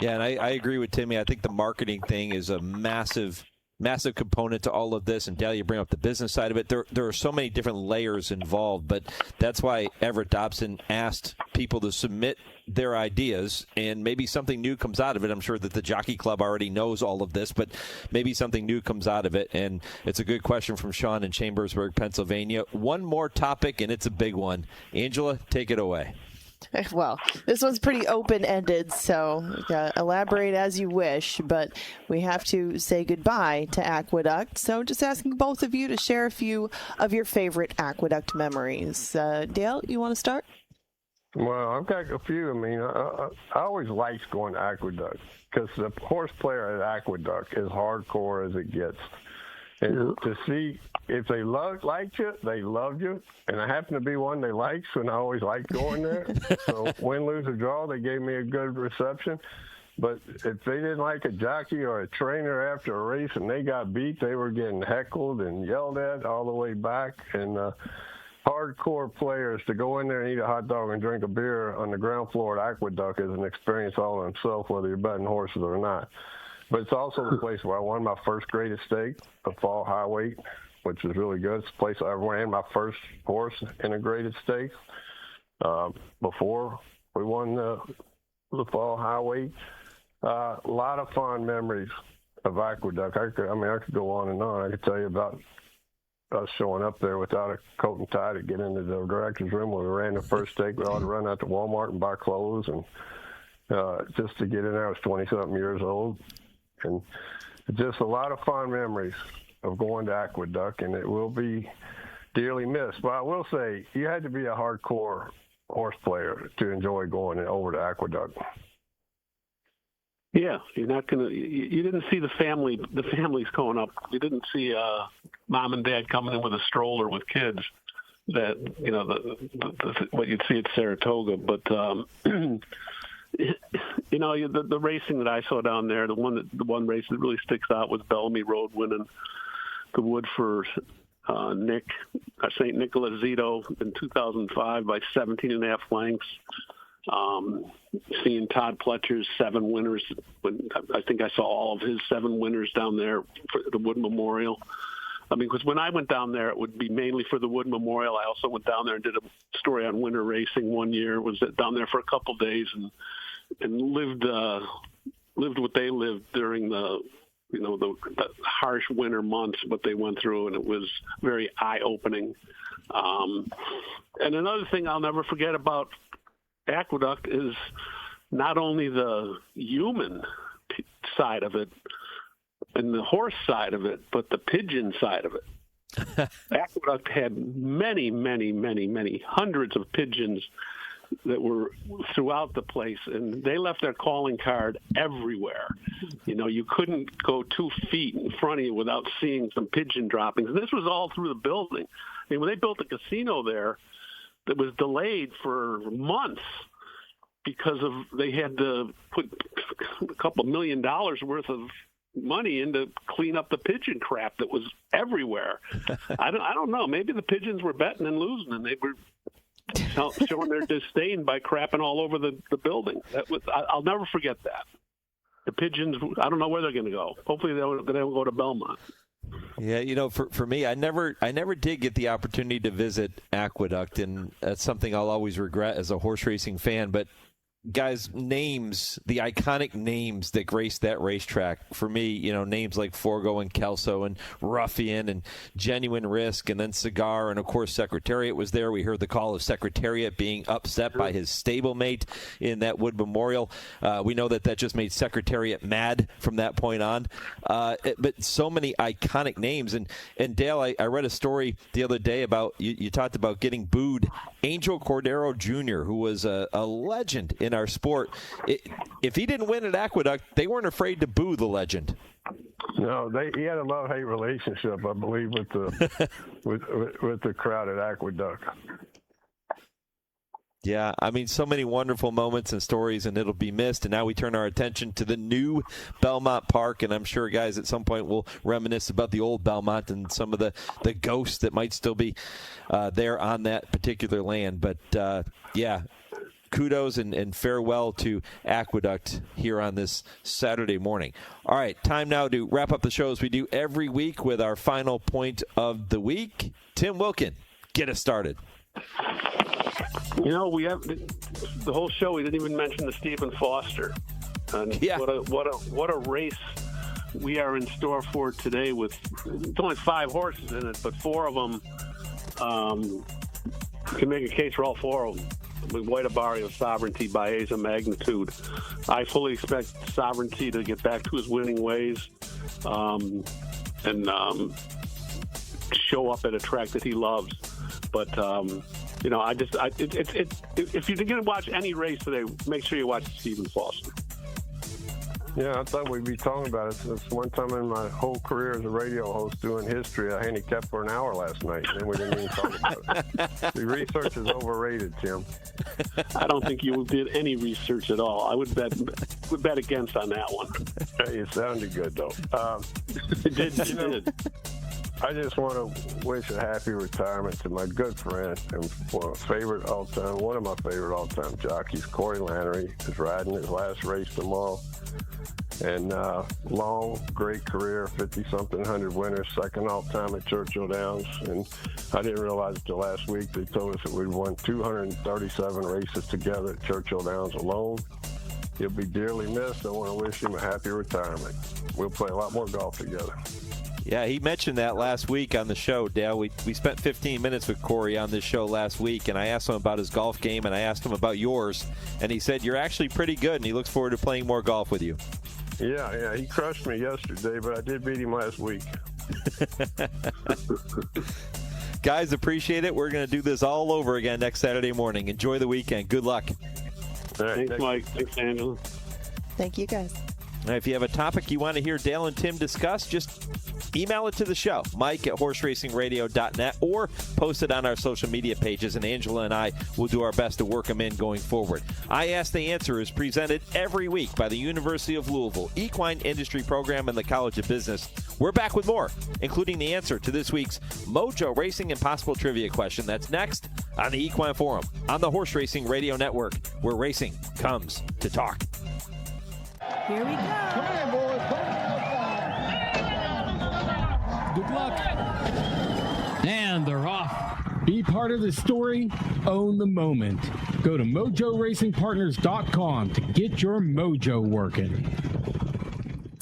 Yeah, and I agree with Timmy. I think the marketing thing is a massive component to all of this. And Dale, you bring up the business side of it. There are so many different layers involved, but that's why Everett Dobson asked people to submit their ideas, and maybe something new comes out of it. I'm sure that the Jockey Club already knows all of this, but maybe something new comes out of it. And it's a good question from Sean in Chambersburg, Pennsylvania. One more topic, and it's a big one. Angela, take it away. Well, this one's pretty open-ended, so elaborate as you wish, but we have to say goodbye to Aqueduct. So just asking both of you to share a few of your favorite Aqueduct memories. Dale, you want to start? Well, I've got a few. I mean, I always liked going to Aqueduct because the horse player at Aqueduct is hardcore as it gets. And to see if they liked you, they loved you. And I happen to be one they liked, and I always liked going there. So win, lose, or draw, they gave me a good reception. But if they didn't like a jockey or a trainer after a race and they got beat, they were getting heckled and yelled at all the way back. And hardcore players to go in there and eat a hot dog and drink a beer on the ground floor at Aqueduct is an experience all in itself, whether you're betting horses or not. But it's also the place where I won my first graded stake, a fall high weight, which is really good. It's the place I ran my first horse in a graded stake before we won the fall high weight. A lot of fond memories of Aqueduct. I could go on and on. I could tell you about us showing up there without a coat and tie to get into the director's room when we ran the first stake. We all had to run out to Walmart and buy clothes, and just to get in there, I was 20-something years old. And just a lot of fond memories of going to Aqueduct, and it will be dearly missed. But I will say, you had to be a hardcore horse player to enjoy going over to Aqueduct. Yeah, you're not gonna. You didn't see the families going up. You didn't see mom and dad coming in with a stroller with kids. That what you'd see at Saratoga, but. The racing that I saw down there, the one race that really sticks out was Bellamy Road winning the Wood for St. Nicholas Zito in 2005 by 17.5 lengths. Seeing Todd Pletcher's 7 winners, I think I saw all of his 7 winners down there for the Wood Memorial. I mean, because when I went down there, it would be mainly for the Wood Memorial. I also went down there and did a story on winter racing one year. Was down there for a couple of days and lived what they lived during the harsh winter months, what they went through, and it was very eye-opening. And another thing I'll never forget about Aqueduct is not only the human side of it and the horse side of it, but the pigeon side of it. Aqueduct had many, many, many, many hundreds of pigeons that were throughout the place, and they left their calling card everywhere. You couldn't go 2 feet in front of you without seeing some pigeon droppings. And this was all through the building. I mean, when they built a casino there that was delayed for months because they had to put a couple $1 million worth of money in to clean up the pigeon crap that was everywhere. I don't know. Maybe the pigeons were betting and losing, and they were showing their disdain by crapping all over the building. I'll never forget that. The pigeons, I don't know where they're going to go. Hopefully they'll go to Belmont. Yeah, for me, I never did get the opportunity to visit Aqueduct, and that's something I'll always regret as a horse racing fan. But guys, names, the iconic names that graced that racetrack, for me, names like Forgo and Kelso and Ruffian and Genuine Risk, and then Cigar, and of course Secretariat was there. We heard the call of Secretariat being upset by his stablemate in that Wood Memorial. We know that just made Secretariat mad from that point on. But so many iconic names. And Dale, I read a story the other day about, you talked about getting booed. Angel Cordero Jr., who was a legend in in our sport. If he didn't win at Aqueduct, they weren't afraid to boo the legend. No, he had a love-hate relationship, I believe, with the with the crowd at Aqueduct. Yeah, I mean, so many wonderful moments and stories, and it'll be missed. And now we turn our attention to the new Belmont Park, and I'm sure guys at some point will reminisce about the old Belmont and some of the ghosts that might still be there on that particular land. But, yeah, kudos and farewell to Aqueduct here on this Saturday morning. All right, time now to wrap up the show as we do every week with our final point of the week. Tim Wilkin, get us started. You know, we have the whole show. We didn't even mention the Stephen Foster, and what a race we are in store for today. With it's only 5 horses in it, but 4 of them can make a case for all 4 of them. With White Barrio, Sovereignty, Baeza, Magnitude. I fully expect Sovereignty to get back to his winning ways and show up at a track that he loves. But you know, if you're going to watch any race today, make sure you watch Stephen Foster. Yeah, I thought we'd be talking about it. Since one time in my whole career as a radio host doing history, I handicapped for an hour last night, and we didn't even talk about it. The research is overrated, Tim. I don't think you did any research at all. I would bet against on that one. Hey, it sounded good, though. It did. I just want to wish a happy retirement to my good friend and one of my favorite all-time jockeys, Corey Lannery, is riding his last race tomorrow. And long, great career, 50-something 100 winners, second all-time at Churchill Downs. And I didn't realize until last week they told us that we'd won 237 races together at Churchill Downs alone. He'll be dearly missed. I want to wish him a happy retirement. We'll play a lot more golf together. Yeah, he mentioned that last week on the show, Dale. We spent 15 minutes with Corey on this show last week, and I asked him about his golf game, and I asked him about yours, and he said you're actually pretty good, and he looks forward to playing more golf with you. Yeah, he crushed me yesterday, but I did beat him last week. Guys, appreciate it. We're going to do this all over again next Saturday morning. Enjoy the weekend. Good luck. All right, thanks, Mike. Thanks, Angela. Thank you, guys. Now, if you have a topic you want to hear Dale and Tim discuss, just email it to the show, mike@horseracingradio.net, or post it on our social media pages, and Angela and I will do our best to work them in going forward. I Ask the Answer is presented every week by the University of Louisville, Equine Industry Program, and the College of Business. We're back with more, including the answer to this week's Mojo Racing Impossible Trivia question. That's next on the Equine Forum on the Horse Racing Radio Network, where racing comes to talk. Here we go. Come on, boys. Good luck. And they're off. Be part of the story. Own the moment. Go to MojoRacingPartners.com to get your mojo working.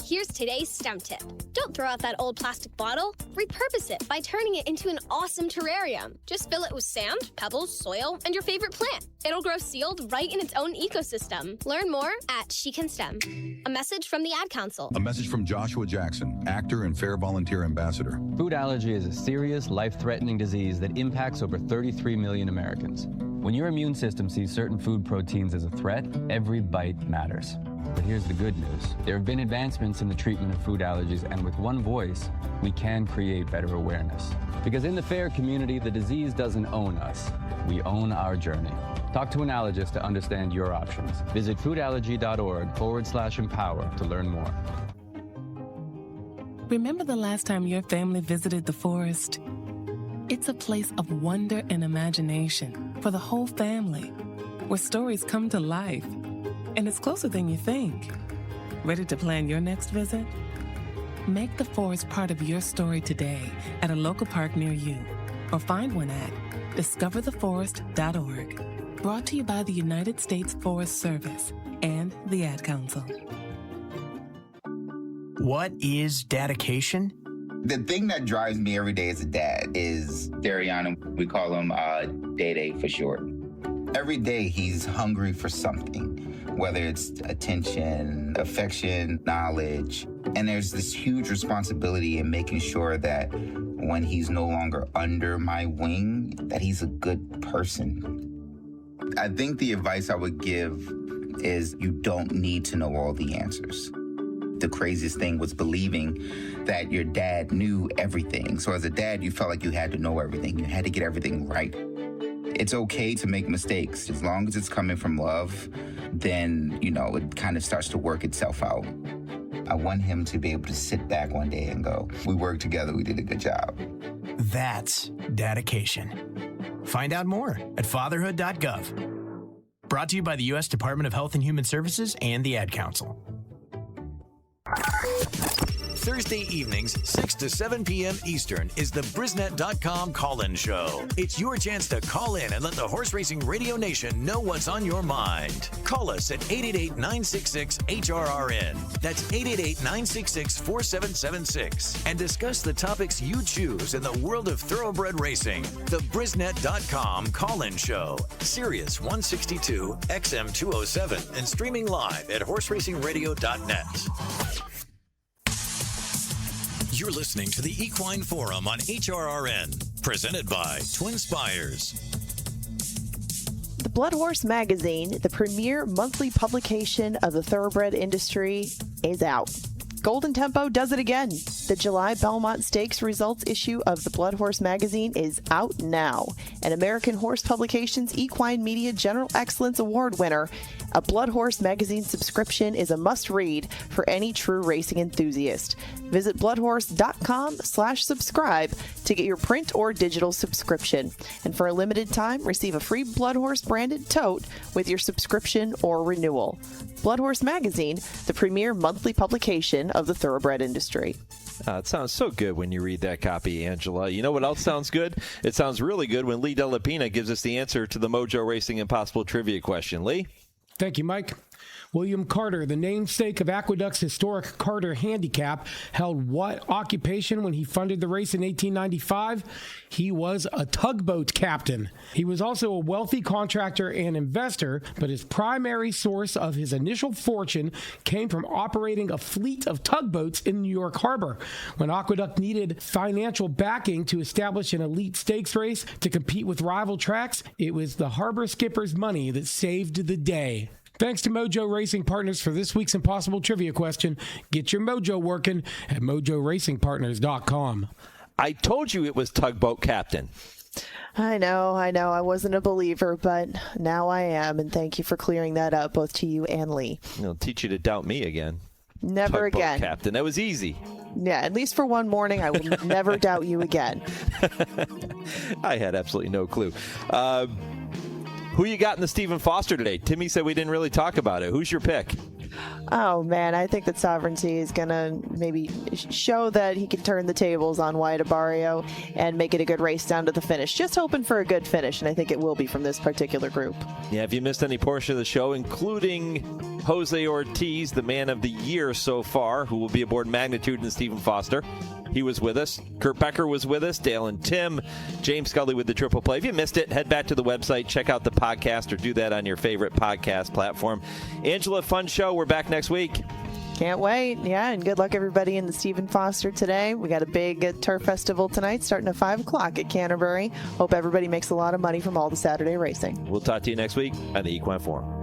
Here's today's STEM tip. Don't throw out that old plastic bottle. Repurpose it by turning it into an awesome terrarium. Just fill it with sand, pebbles, soil, and your favorite plant. It'll grow sealed right in its own ecosystem. Learn more at She Can STEM. A message from the Ad Council. A message from Joshua Jackson, actor and Fair Volunteer Ambassador. Food allergy is a serious, life-threatening disease that impacts over 33 million Americans. When your immune system sees certain food proteins as a threat, every bite matters. But here's the good news. There have been advancements in the treatment of food allergies, and with one voice, we can create better awareness. Because in the FAIR community, the disease doesn't own us. We own our journey. Talk to an allergist to understand your options. Visit foodallergy.org/empower to learn more. Remember the last time your family visited the forest? It's a place of wonder and imagination for the whole family, where stories come to life. And it's closer than you think. Ready to plan your next visit? Make the forest part of your story today at a local park near you, or find one at discovertheforest.org. Brought to you by the United States Forest Service and the Ad Council. What is dedication? The thing that drives me every day as a dad is Dariana. We call him Day for short. Every day he's hungry for something, whether it's attention, affection, knowledge. And there's this huge responsibility in making sure that when he's no longer under my wing, that he's a good person. I think the advice I would give is you don't need to know all the answers. The craziest thing was believing that your dad knew everything. So as a dad, you felt like you had to know everything. You had to get everything right. It's okay to make mistakes. As long as it's coming from love, then, it kind of starts to work itself out. I want him to be able to sit back one day and go, we worked together, we did a good job. That's dedication. Find out more at fatherhood.gov. Brought to you by the U.S. Department of Health and Human Services and the Ad Council. Thursday evenings, 6 to 7 p.m. Eastern, is the Brisnet.com call-in show. It's your chance to call in and let the Horse Racing Radio Nation know what's on your mind. Call us at 888-966-HRRN. That's 888-966-4776. And discuss the topics you choose in the world of thoroughbred racing. The Brisnet.com call-in show. Sirius 162, XM 207, and streaming live at horseracingradio.net. You're listening to the Equine Forum on HRRN, presented by TwinSpires. The Blood Horse Magazine, the premier monthly publication of the thoroughbred industry, is out. Golden Tempo does it again. The July Belmont Stakes results issue of the Blood Horse Magazine is out now. An American Horse Publications Equine Media General Excellence Award winner, a Blood Horse Magazine subscription is a must-read for any true racing enthusiast. Visit bloodhorse.com/subscribe to get your print or digital subscription. And for a limited time, receive a free Blood Horse branded tote with your subscription or renewal. Blood Horse Magazine, the premier monthly publication of the thoroughbred industry. It sounds so good when you read that copy, Angela. You know what else sounds good? It sounds really good when Lee Delapina gives us the answer to the Mojo Racing Impossible trivia question. Lee? Thank you, Mike. William Carter, the namesake of Aqueduct's historic Carter Handicap, held what occupation when he funded the race in 1895? He was a tugboat captain. He was also a wealthy contractor and investor, but his primary source of his initial fortune came from operating a fleet of tugboats in New York Harbor. When Aqueduct needed financial backing to establish an elite stakes race to compete with rival tracks, it was the harbor skipper's money that saved the day. Thanks to Mojo Racing Partners for this week's Impossible Trivia question. Get your mojo working at MojoRacingPartners.com. I told you it was tugboat captain. I know. I wasn't a believer, but now I am, and thank you for clearing that up, both to you and Lee. It'll teach you to doubt me again. Never tugboat again. Captain. That was easy. Yeah, at least for one morning, I will never doubt you again. I had absolutely no clue. Who you got in the Stephen Foster today? Timmy said we didn't really talk about it. Who's your pick? Oh, man, I think that Sovereignty is going to maybe show that he can turn the tables on Wyatt Barrio and make it a good race down to the finish. Just hoping for a good finish, and I think it will be from this particular group. Yeah, if you missed any portion of the show, including Jose Ortiz, the man of the year so far, who will be aboard Magnitude and Stephen Foster. He was with us. Kurt Becker was with us. Dale and Tim. James Scully with the triple play. If you missed it, head back to the website, check out the podcast, or do that on your favorite podcast platform. Angela, fun show. We're back next week. Can't wait. Yeah, and good luck, everybody, in the Stephen Foster today. We got a big turf festival tonight starting at 5 o'clock at Canterbury. Hope everybody makes a lot of money from all the Saturday racing. We'll talk to you next week on the Equine Forum.